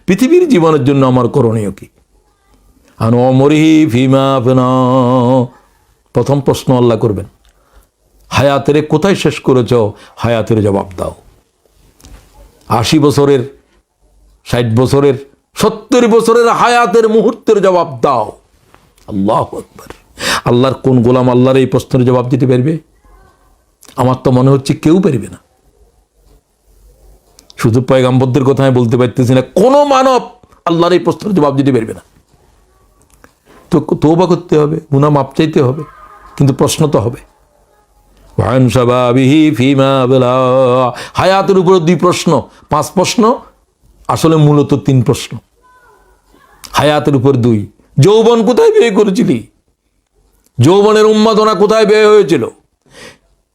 পৃথিবীর জীবনের জন্য আমার করণীয় কি। আনমরিহি ফিমা ফিনা, প্রথম প্রশ্ন আল্লাহ করবেন, হায়াতের কোথায় শেষ করেছ? হায়াতের জবাব দাও। 80 বছরের, 60 বছরের, 70 বছরের হায়াতের মুহূর্তের জবাব দাও। আল্লাহু আকবার। আল্লাহর কোন গোলাম আল্লাহর এই প্রশ্নের জবাব দিতে পারবে? আমার তো মনে হচ্ছে কেউ পারবে না। শুধু পয়গম্বরদের কথা আমি বলতে পারতেছি না, কোনো মানব আল্লাহর এই প্রশ্নের জবাব দিতে পারবে না। তো তওবা করতে হবে, গুনাহ মাপ চাইতে হবে, কিন্তু প্রশ্ন তো হবে। হায়াতের উপর 2 প্রশ্ন, 5 প্রশ্ন, আসলে মূলত 3 প্রশ্ন। হায়াতের উপর 2। যৌবন কোথায় ব্যয় করেছিলি? যৌবনের উন্মাদনা কোথায় ব্যয় হয়েছিল?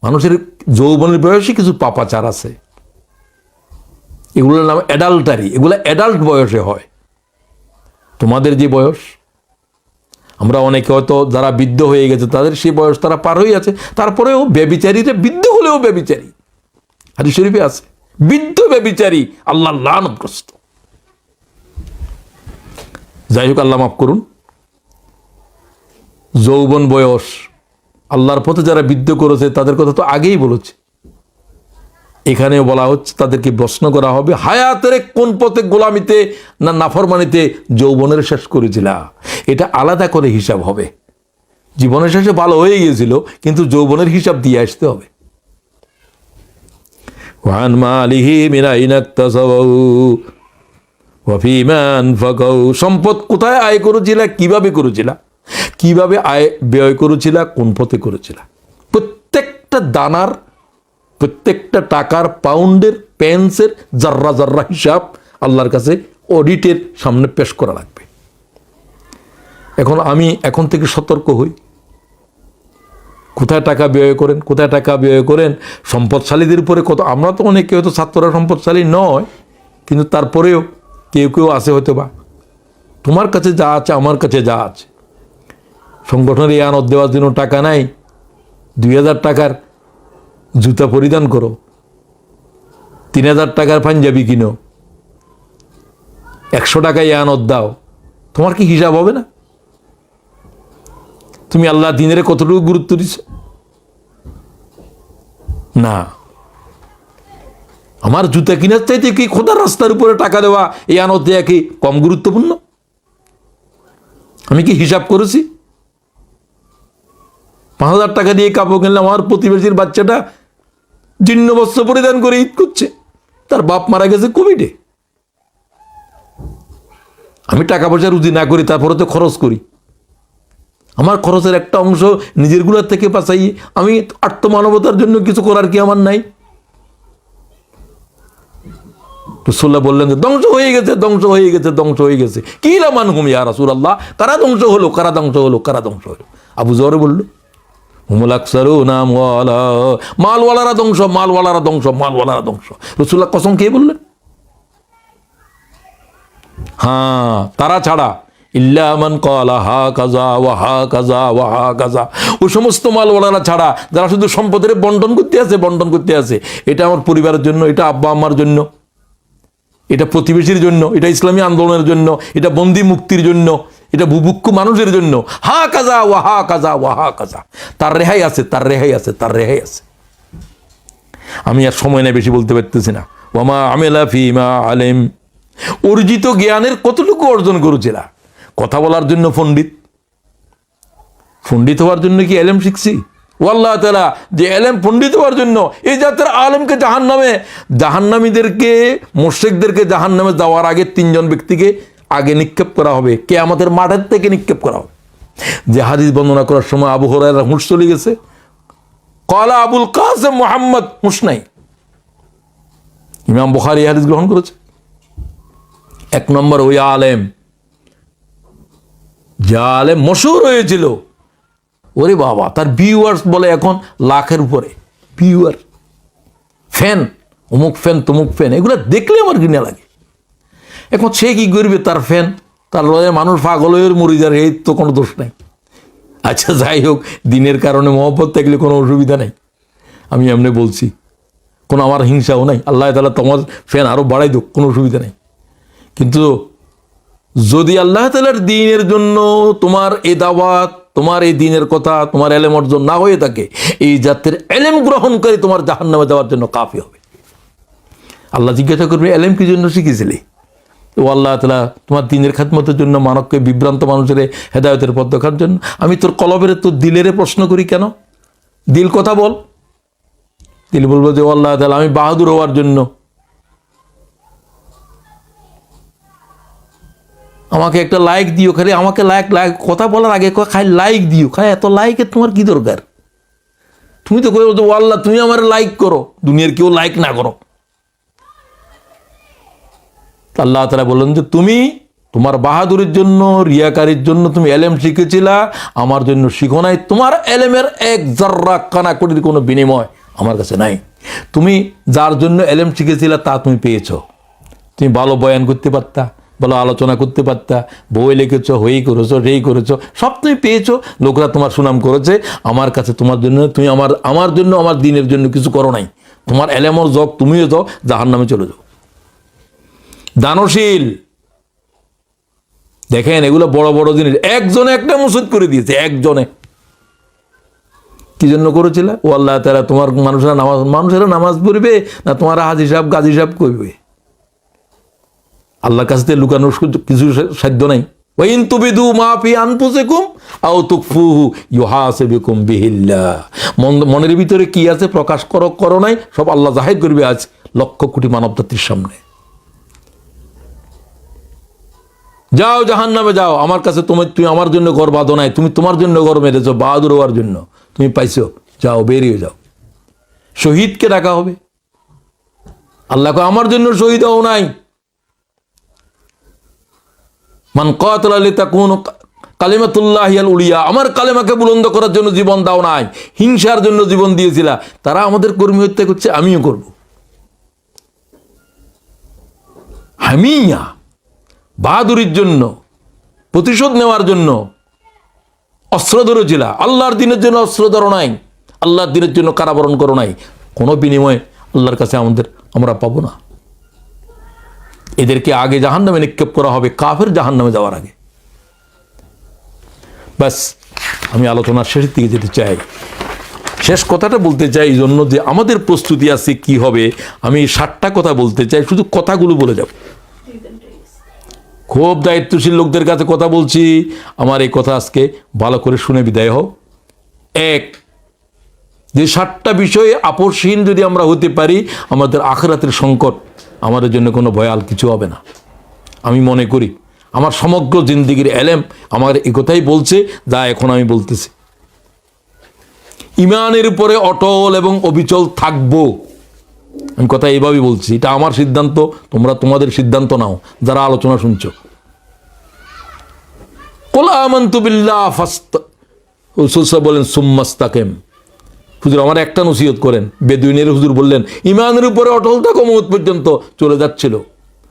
মানুষের যৌবনের বয়সে কিছু পাপাচার আছে, এগুলোর নাম অ্যাডাল্টারি, এগুলো অ্যাডাল্ট বয়সে হয়। তোমাদের যে বয়স, আমরা অনেকে হয়তো যারা বৃদ্ধ হয়ে গেছে তাদের সেই বয়স তারা পার হয়ে আছে, তারপরেও ব্যভিচারীরা, বৃদ্ধ হলেও ব্যভিচারী, হাদিস শরীফে আছে, বৃদ্ধ ব্যভিচারী আল্লাহর লানতগ্রস্ত। যাই হোক, আল্লাহ মাফ করুন। যৌবন বয়স, আল্লাহর পথে যারা বৃদ্ধ করেছে তাদের কথা তো আগেই বলেছে। এখানে বলা হচ্ছে তাদেরকে প্রশ্ন করা হবে, হায়াতের কোন পথে গোলামিতে না নাফরমানিতে যৌবনের শেষ করেছিলা। এটা আলাদা করে হিসাব হবে। জীবনের শেষে ভালো হয়ে গিয়েছিল, কিন্তু যৌবনের হিসাব দিয়ে আসতে হবে। ওয়ান মালিহি মিন আইনা ইকতাসাবাহু ওয়া ফীমা আনফাকাহু, সম্পদ কোথায় আয় করেছিলা, কিভাবে করেছিলা, কিভাবে আয় ব্যয় করেছিলা, কোন পথে করেছিলা। প্রত্যেকটা দানার, প্রত্যেকটা টাকার, পাউন্ডের, পেন্সের জাররা জাররা হিসাব আল্লাহর কাছে অডিটের সামনে পেশ করা লাগবে। আমি এখন থেকে সতর্ক হই, কোথায় টাকা ব্যয় করেন, কোথায় টাকা ব্যয় করেন। সম্পদশালীদের উপরে কত, আমরা তো অনেকে হয়তো ছাত্ররা সম্পদশালী নয়, কিন্তু তারপরেও কেউ কেউ আছে হয়তো বা, তোমার কাছে যা আছে আমার কাছে যা আছে, সংগঠনের এই আনদ দেওয়ার জন্য টাকা নাই, 2000 টাকার জুতা পরিধান করো, 3000 টাকার পাঞ্জাবি কিনো, 100 টাকায় আনদ দাও, তোমার কি হিসাব হবে না? তুমি আল্লাহ দিনের কতটুকু গুরুত্ব দিছ? না, আমার জুতা কিনার চাইতে কি খোদার রাস্তার উপরে টাকা দেওয়া, এই আনদ দেওয়া কি কম গুরুত্বপূর্ণ? আমি কি হিসাব করেছি? 5000 টাকা দিয়ে কাপড় কিনলাম, আমার প্রতিবেশীর বাচ্চাটা জীর্ণ বস্ত্র পরিধান করে ঈদ করছে, তার বাপ মারা গেছে কোভিডে। আমি টাকা পয়সা রুজি না করি, তারপরে তো খরচ করি। আমার খরচের একটা অংশ নিজের গুলার থেকে বাঁচাই। আমি আত্মমানবতার জন্য কিছু করার কি আমার নাই? রাসূলুল্লাহ বললেন যে ধ্বংস হয়ে গেছে, ধ্বংস হয়ে গেছে, ধ্বংস হয়ে গেছে। কি লামানহুম ইয়া রাসূলুল্লাহ, কারা ধ্বংস হলো, কারা ধ্বংস হলো, কারা ধ্বংস হলো? আবু যর বলল, হুমুল আকসারুনা আমওয়ালা, মালওয়ালারা ধ্বংস, মালওয়ালারা ধ্বংস, মালওয়ালারা ধ্বংস। রাসূলুল্লাহ কসম খেয়ে বললেন, হ্যাঁ, তারা ছাড়া, ইল্লা মান ক্বালা হা কাযা ওয়া হা কাযা ওয়া হা কাযা, ওই সমস্ত মালওয়ালারা ছাড়া যারা শুধু সম্পদের বন্টন করতে আছে, বন্টন করতে আছে। এটা আমার পরিবারের জন্য, এটা আব্বা আম্মার জন্য, এটা প্রতিবেশীর জন্য, এটা ইসলামী আন্দোলনের জন্য, এটা বন্দি মুক্তির জন্য, এটা বুভুক্ষ মানুষের জন্য। হা কাজা ওয়া হা কাজা ওয়া হা কাজা, তার রেহাই আছে, তার রেহাই আছে, তার রেহাই আছে। আমি আর সময় নেই, বেশি বলতে পারতেছি না। ওয়ামা আমিলা ফিমা আলিম, অর্জিত জ্ঞানের কতটুকু অর্জন করেছিলা? কথা বলার জন্য পণ্ডিত, পণ্ডিত হওয়ার জন্য কি এলেম শিখছি? আল্লাহ তাআলা যে এলেম পণ্ডিত হওয়ার জন্য, এই জাতের আলেমকে জাহান্নামে, জাহান্নামীদেরকে, মুশরিকদেরকে জাহান্নামে যাওয়ার আগে 3 জন ব্যক্তিকে আগে নিক্ষেপ করা হবে, কিয়ামতের মাঠের থেকে নিক্ষেপ করা হবে। যে হাদিস বর্ণনা করার সময় আবু হুরায়রা হুঁশ চলে গেছে, ক্বালা আবুল কাসিম মুহাম্মদ, হুঁশ নাই। ইমাম বুখারী এই হাদিস গ্রহণ করেছে। 1 নম্বর ওই আলেম, যে আলেম মশহুর হয়েছিল, ওরে বাবা, তার ভিউয়ার্স বলে এখন লাখের উপরে ভিউয়ার, ফ্যান, অমুক ফ্যান, তমুক ফ্যান, এগুলো দেখলে আমার ঘৃণা লাগে। এখন সে কি করবে? তার ফ্যান, তার লয়ে মানুষ পাগল হয়ে মরে যার, এই তো কোনো দোষ নাই। আচ্ছা, যাই হোক, দিনের কারণে মহব্বত থাকলে কোনো অসুবিধা নেই, আমি এমনি বলছি, কোনো আমার হিংসাও নাই। আল্লাহ তাআলা তোমার ফ্যান আরও বাড়াই দোক, কোনো অসুবিধা নেই। কিন্তু যদি আল্লাহ তাআলার দ্বীনের জন্য তোমার এই দাওয়াত, তোমার এই দ্বীনের কথা, তোমার এলেম অর্জন না হয়ে থাকে, এই জাতের এলেম গ্রহণকারী তোমার জাহান্নামে যাওয়ার জন্য কাফি হবে। আল্লাহ জিজ্ঞাসা করবে, এলেম কি জন্য শিখেছিলি? ও আল্লাহ তাআলা তোমার দ্বীনের খেদমতের জন্য, মানবকে, বিভ্রান্ত মানুষের হেদায়েতের পথ দেখার জন্য। আমি তোর কলবের, তোর দিলের প্রশ্ন করি, কেন? দিল কথা বল। দিল বলবো যে আল্লাহ তাআলা আমি বাহাদুর হওয়ার জন্য আমাকে একটা লাইক দিও, খালি আমাকে লাইক লাইক কথা বলার আগে খাই লাইক দিও, খাই এত লাইকের তোমার কি দরকার? তুমি তো কই বলতো আল্লাহ তুমি আমার লাইক করো, দুনিয়ার কেউ লাইক না করো। আল্লাহ তাআলা বললেন যে তুমি তোমার বাহাদুরের জন্য, রিয়াকারীর জন্য তুমি এলেম শিখেছিলা, আমার জন্য শিখো নাই। তোমার এলেমের এক জাররা কানাকড়ির কোনো বিনিময় আমার কাছে নাই। তুমি যার জন্য এলেম শিখেছিলা তা তুমি পেয়েছো। তুমি ভালো বয়ান করতে পারতা, ভালো আলোচনা করতে পারতা, বই লিখেছ, হই করেছো, সেই করেছো, সব তুমি পেয়েছো, লোকরা তোমার সুনাম করেছে। আমার কাছে তোমার জন্য, তুমি আমার জন্য, আমার দ্বীনের জন্য কিছু করো নাই। তোমার এলেমর জগ, তুমিও যাও, জাহান্নামে চলে যাও। দানশীল, দেখেন এগুলো বড় বড় জিনিস। একজনে একটা মুসিদ করে দিয়েছে, একজনে। কি জন্য করেছিলে? ও আল্লাহ তাআলা, তোমার মানুষেরা নামাজ পড়বে না তোমার হাজি সাহেব গাজী সাহেব করবে? আল্লাহর কাছে লুকানোর কিছু সাধ্য নাই। ওয়াইন তুবিদু মা ফি আনফুসিকুম আও তুখফুহু ইউহাসিবুকুম বিহিল্লাহ। মনের ভিতরে কি আছে প্রকাশ করো নাই, সব আল্লাহ জাহির করবে আজ লক্ষ কোটি মানব জাতির সামনে। যাও জাহান্নামে যাও, আমার কাছে তুমি আমার জন্য ঘর বাঁধো নাই, তুমি তোমার জন্য ঘর মেরেছো বাহাদুর হওয়ার জন্য, তুমি পাইছো, যাও বেরিয়ে যাও। শহীদকে ডাকা হবে, আল্লাহকে আমার জন্য শহীদ হও নাই। মান কাতালা লিতাকুনু কালিমাতুল্লাহিল উলিয়া, আমার কালেমাকে বুলন্দ করার জন্য জীবন দাও নাই, হিংসার জন্য জীবন দিয়েছিলা। তারা আমাদের কর্মী হত্যা করছে, আমিও করব। হামিয়া, বাহাদুরির জন্য, প্রতিশোধ নেওয়ার জন্য অস্ত্র ধরেছিল। আল্লাহর দিনের জন্য অস্ত্র ধরো নাই, আল্লাহর দিনের জন্য কারাবরণ করো নাই, কোনো বিনিময়ে আল্লাহর কাছে আমরা পাবো না। এদেরকে আগে জাহান্নামে নিক্ষেপ করা হবে, কাফের জাহান্নামে যাওয়ার আগে। ব্যাস, আমি আলোচনার শেষের দিকে যেতে চাই। শেষ কথাটা বলতে চাই এই জন্য যে আমাদের প্রস্তুতি আছে কি হবে। আমি 60টা কথা বলতে চাই, শুধু কথাগুলো বলে যাব। খুব দায়িত্বশীল লোকদের কাছে কথা বলছি, আমার এই কথা আজকে ভালো করে শুনে বিদায় হোক। এক, যে 60টা বিষয়ে আপোষহীন যদি আমরা হতে পারি, আমাদের আখিরাতের সংকট আমাদের জন্য কোনো ভয়াল কিছু হবে না। আমি মনে করি আমার সমগ্র জিন্দিগির এলেম আমার এই কথাই বলছে, যা এখন আমি বলতেছি। ইমানের উপরে অটল এবং অবিচল থাকবো, আমি কথা এইভাবেই বলছি। এটা আমার সিদ্ধান্ত, তোমরা তোমাদের সিদ্ধান্ত নাও যারা আলোচনা শুনছো। কুল আমানতু বিল্লাহ রাসূল বলেন সুম্মাস্তাকিম। হুজুর আমার একটা নসিহত করেন। বেদুইনের হুজুর বললেন ইমানের উপরে অটল থাকো মওত পর্যন্ত। চলে যাচ্ছিল,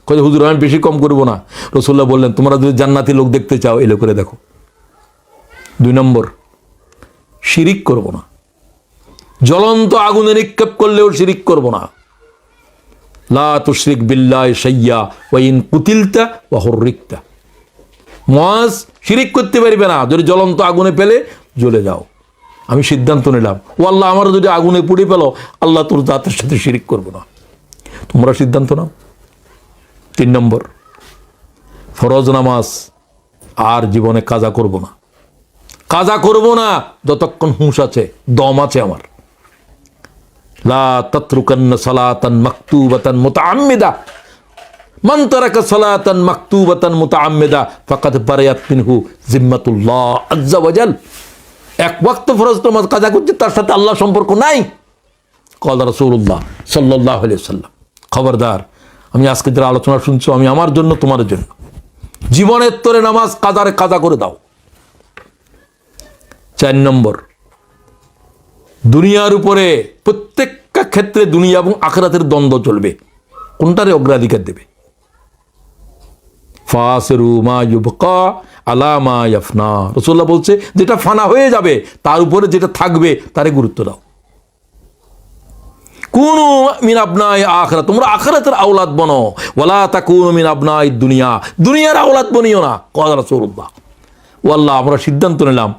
কয়ে হুজুর আমি বেশি কম করব না। রাসূলুল্লাহ বললেন তোমরা যদি জান্নাতি লোক দেখতে চাও এলো করে দেখো। 2 নম্বর, শিরিক করব না। জ্বলন্ত আগুনে নিক্ষেপ করলেও শিরিক করব না। লা তুশরিক বিল্লাহি শাইয়্যা ওয়া ইন কুতিলতা ওয়া হুররিকতা। মুআজ শিরিক করতে পারবে না, যদি জ্বলন্ত আগুনে ফেলে জ্বলে যাও। আমি সিদ্ধান্ত নিলাম, ও আল্লাহ আমার যদি আগুনে পুড়ে ফেলো, আল্লাহ তোর জাতের সাথে শিরিক করব না। তোমরা সিদ্ধান্ত নাও। 3 নম্বর, ফরজ নামাজ আর জীবনে কাজা করব না। কাজা করব না যতক্ষণ হুঁশ আছে, দম আছে আমার। লা তাতরুকান্না সালাতান মাকতুবাতান মুতাআম্মিদা। মান তারাকা সালাতান মাকতুবাতান মুতাআম্মিদা ফাকাদ বারিয়াত মিনহু জিম্মাতুল্লাহ আযজা ওয়া জাল। এক ওয়াক্ত ফরজ নামাজ কাজা করছে, তার সাথে আল্লাহ সম্পর্ক নাই। ক্বাল রাসূলুল্লাহ সাল্লাল্লাহু আলাইহি ওয়াসাল্লাম। খবরদার, আমি আজকে যারা আলোচনা শুনছো, আমি আমার জন্য তোমাদের জন্য, জীবনের তরে নামাজ কাজা করে দাও। 4 নম্বর, দুনিয়ার উপরে প্রত্যেকটা ক্ষেত্রে দুনিয়া এবং আখিরাতের দ্বন্দ্ব চলবে, কোনটারে অগ্রাধিকার দেবে। ফাসিরু মা ইউবকা আলা মা ইয়াফনা। রাসূলুল্লাহ বলছে যেটা ফানা হয়ে যাবে তার উপরে যেটা থাকবে তারে গুরুত্ব দাও। কুনু মিন আবনাই আখিরাত, তোমরা আখিরাতের আওলাদ বনো। ওয়ালা তাকুনু মিন আবনাই দুনিয়া, দুনিয়ার আওলাদ বনিও না। ক্বাল রাসূলুল্লাহ। ও আল্লাহ, আমরা সিদ্ধান্ত নিলাম।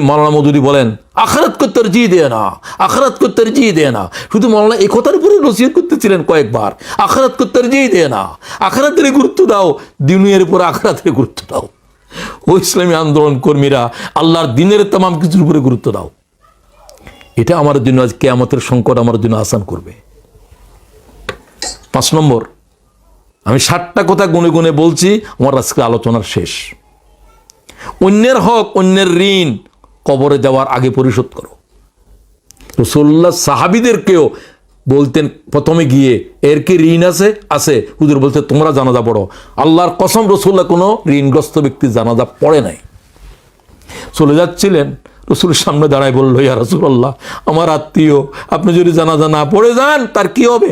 মাওলানা মওদুদি বলেন আখিরাত কো তরজিহ দে না, আখিরাত কো তরজিহ দে না। শুধু মাওলানা এই কথার উপরে নসিহত করতেছিলেন কয়েকবার, আখিরাত কো তরজিহ দে না, আখিরাতের গুরুত্ব দাও, দুনিয়ার উপরে আখিরাতের গুরুত্ব দাও। ও ইসলামী আন্দোলন কর্মীরা, আল্লাহর দিনের तमाम কিছুর উপরে গুরুত্ব দাও। এটা আমার জন্য আজ কিয়ামতের সংকট আমার জন্য আসান করবে। 5 নম্বর, আমি 60টা কথা গুনে গুনে বলছি, আমার আজকে আলোচনার শেষ। অন্যের হক, অন্যের ঋণ কবরে যাওয়ার আগে পরিশোধ করো। রাসূলুল্লাহ সাহাবীদেরকেও বলতেন প্রথমে গিয়ে, এর কি ঋণ আছে? আছে। হুজুর বলতে তোমরা জানাজা পড়ো। আল্লাহর কসম, রাসূলুল্লাহ কোনো ঋণগ্রস্ত ব্যক্তি জানাজা পড়ে নাই। চলে যাচ্ছিলেন, রাসূলের সামনে দাঁড়ায় বলল, ইয়া রাসূলুল্লাহ, আমার আত্মীয়, আপনি যদি জানাজা না পড়ে যান তার কি হবে?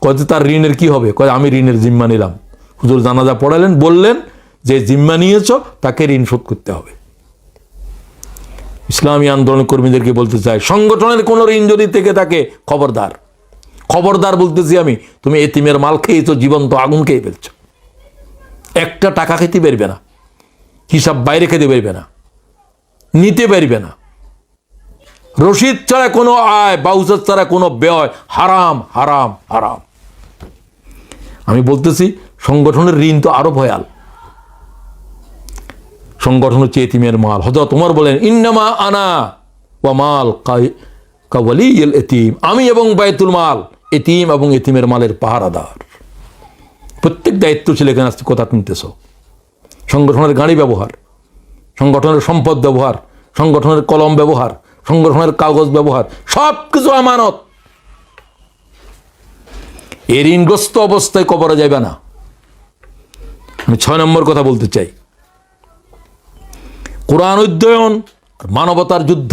কয় তার ঋণের কি হবে? কয় আমি ঋণের জিম্মা নিলাম। হুজুর জানাজা পড়ালেন, বললেন যে জিম্মা নিয়েছ তাকে ঋণ শোধ করতে হবে। ইসলামী আন্দোলন কর্মীদেরকে বলতে চাই, সংগঠনের কোনো ঋণ যদি থেকে থাকে, খবরদার, খবরদার বলতেছি আমি। তুমি এতিমের মাল খেয়েছো, জীবন্ত আগুন খেয়ে ফেলছো। একটা টাকা খেতে পারবে না, হিসাব বাইরে খেতে পারবে না, নিতে পারবে না। রশিদ ছাড়া কোনো আয়, বাউচার ছাড়া কোনো ব্যয়, হারাম হারাম হারাম। আমি বলতেছি সংগঠনের ঋণ তো আরো ভয়াল। সংগঠন হচ্ছে এতিমের মাল। হযরত ওমর বলেন, ইন্নামা আনা ওয়া মাল কাওয়ালিল এতিম, আমি এবং বাইতুল মাল এতিম এবং এতিমের মালের পাহারাদার। প্রত্যেক দায়িত্বশীল এখানে আসতে কথা শুনতেছ। সংগঠনের গাড়ি ব্যবহার, সংগঠনের সম্পদ ব্যবহার, সংগঠনের কলম ব্যবহার, সংগঠনের কাগজ ব্যবহার, সব কিছু আমানত। এই ঋণগ্রস্ত অবস্থায় কবরে যাবে না। আমি 6 নম্বর কথা বলতে চাই, কোরআন অধ্যয়ন আর মানবতার যুদ্ধ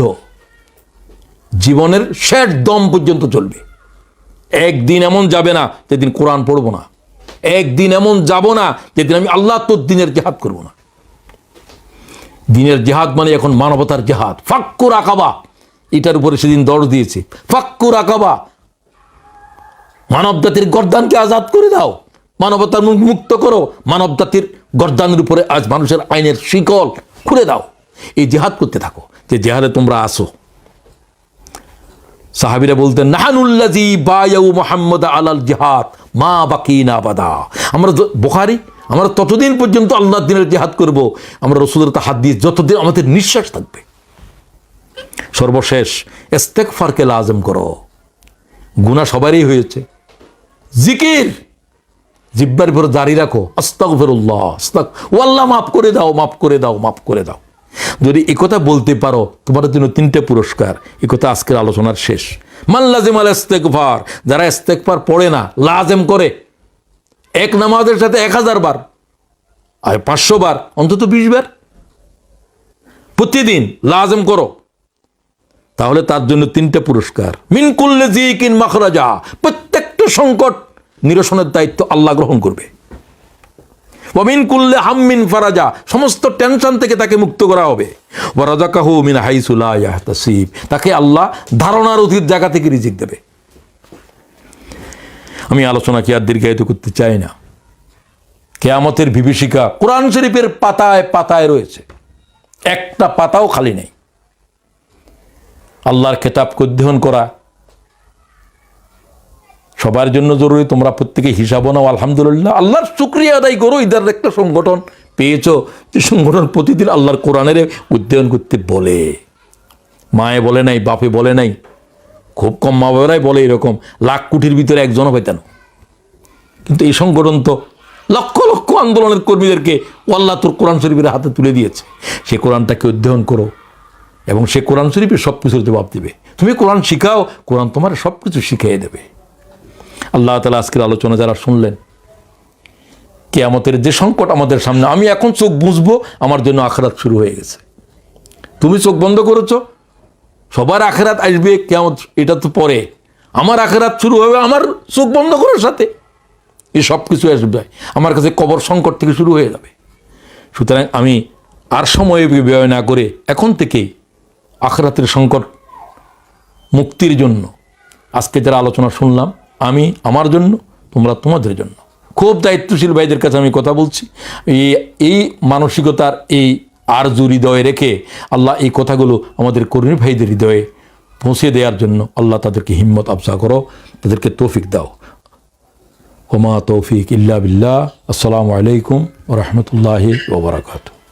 জীবনের শেষ দম পর্যন্ত চলবে। একদিন এমন যাবে না যেদিন কোরআন পড়বো না, একদিন এমন যাব না যেদিন আমি আল্লাহ তোর দিনের জেহাদ করব না। দিনের জেহাদ মানে এখন মানবতার জেহাদ। ফাক্কুর আকাবা, এটার উপরে সেদিন দৌড় দিয়েছে। ফাক্কুর আকাবা, মানব জাতির গর্দানকে আজাদ করে দাও, মানবতার মুখ মুক্ত করো, মানব জাতির গর্দানের উপরে আজ মানুষের আইনের শিকল খুলে দাও। এই জেহাদ করতে থাকো, যে জেহাদে তোমরা আসো। সাহাবীরা বলতেন, নাহানুল্লাযী বায়াউ মুহাম্মাদ আলাল জিহাদ মা বাকিনা আবাদা। আমরা বুখারী, আমরা ততদিন পর্যন্ত আল্লাহর দ্বীনের জিহাদ করব, আমরা রাসূলের হাদিস যতদিন আমাদের নিঃশ্বাস থাকবে। সর্বশেষ ইস্তেগফারকে লাজম করো। গুনাহ সবারই হয়েছে, জিকির জিহ্বার উপর জারি রাখো, আস্তাগফিরুল্লাহ আল্লাহ মাফ করে দাও, মাফ করে দাও, মাফ করে দাও। যদি এই কথা বলতে পারো, তোমার জন্য 3টে পুরস্কার। এই কথা আজকের আলোচনার শেষ। মান লাজিমাল ইস্তেগফার, যারা ইস্তেগফার পড়ে না, লাজম করে, এক নামাজের সাথে 1000 বার আর 500 বার, অন্তত 20 বার প্রতিদিন লাজম করো, তাহলে তার জন্য 3টে পুরস্কার। মিন কুল্লি যিকিন মাখরাজা, প্রত্যেকটা সংকট নিরসনের দায়িত্ব আল্লাহ গ্রহণ করবে। ওয়া মিন কুল্লি হাম্মিন ফারাজা, সমস্ত টেনশন থেকে তাকে মুক্ত করা হবে। ওয়া রাযাকাহু মিন হাইসু লা ইয়াহতাসিব, তাকে আল্লাহ ধারণার অতীত জায়গা থেকে রিজিক দেবে। আমি আলোচনাকে আর দীর্ঘায়িত করতে চাই না। কিয়ামতের বিভীষিকা কোরআন শরীফের পাতায় পাতায় রয়েছে, একটা পাতাও খালি নেই। আল্লাহর খেতাবকে অধ্যয়ন করা সবার জন্য জরুরি। তোমরা প্রত্যেকে হিসাব নাও, আলহামদুলিল্লাহ, আল্লাহর শুকরিয়া আদায় করো। ইদার একটা সংগঠন পেয়েছো, যে সংগঠন প্রতিদিন আল্লাহর কোরআনের অধ্যয়ন করতে বলে। মায়ে বলে নাই, বাপে বলে নাই, খুব কম মা বাবারাই বলে এরকম, লাখ কোটির ভিতরে একজনও পেতেন। কিন্তু এই সংগঠন তো লক্ষ লক্ষ আন্দোলনের কর্মীদেরকে আল্লাহ তোর কোরআন শরীফের হাতে তুলে দিয়েছে। সে কোরআনটাকে অধ্যয়ন করো এবং সে কোরআন শরীফের সব কিছুর জবাব দিবে। তুমি কোরআন শিখাও, কোরআন তোমার সব কিছু শিখিয়ে দেবে। আল্লাহ তাআলা আজকের আলোচনা যারা শুনলেন, কিয়ামতের যে সংকট আমাদের সামনে, আমি এখন চোখ বুঝবো, আমার জন্য আখিরাত শুরু হয়ে গেছে। তুমি চোখ বন্ধ করেছো, সবার আখিরাত আসবে, কিয়ামত এটা তো পরে, আমার আখিরাত শুরু হবে আমার চোখ বন্ধ করার সাথে। এই সব কিছু আসবে আমার কাছে, কবর সংকট থেকে শুরু হয়ে যাবে। সুতরাং আমি আর সময় ব্যয় না করে এখন থেকেই আখিরাতের সংকট মুক্তির জন্য আজকে যারা আলোচনা শুনলাম, আমি আমার জন্য, তোমরা তোমাদের জন্য, খুব দায়িত্বশীল ভাইদের কাছে আমি কথা বলছি। এই মানসিকতার এই আরজু হৃদয়ে রেখে আল্লাহ এই কথাগুলো আমাদের কর্মী ভাইদের হৃদয়ে পৌঁছে দেওয়ার জন্য আল্লাহ তাদেরকে হিম্মত আফজা করো, তাদেরকে তৌফিক দাও। ওমা তৌফিক ইল্লা বিল্লাহ। আসসালামু আলাইকুম ওয়া রাহমাতুল্লাহি ওয়া বারাকাতুহু।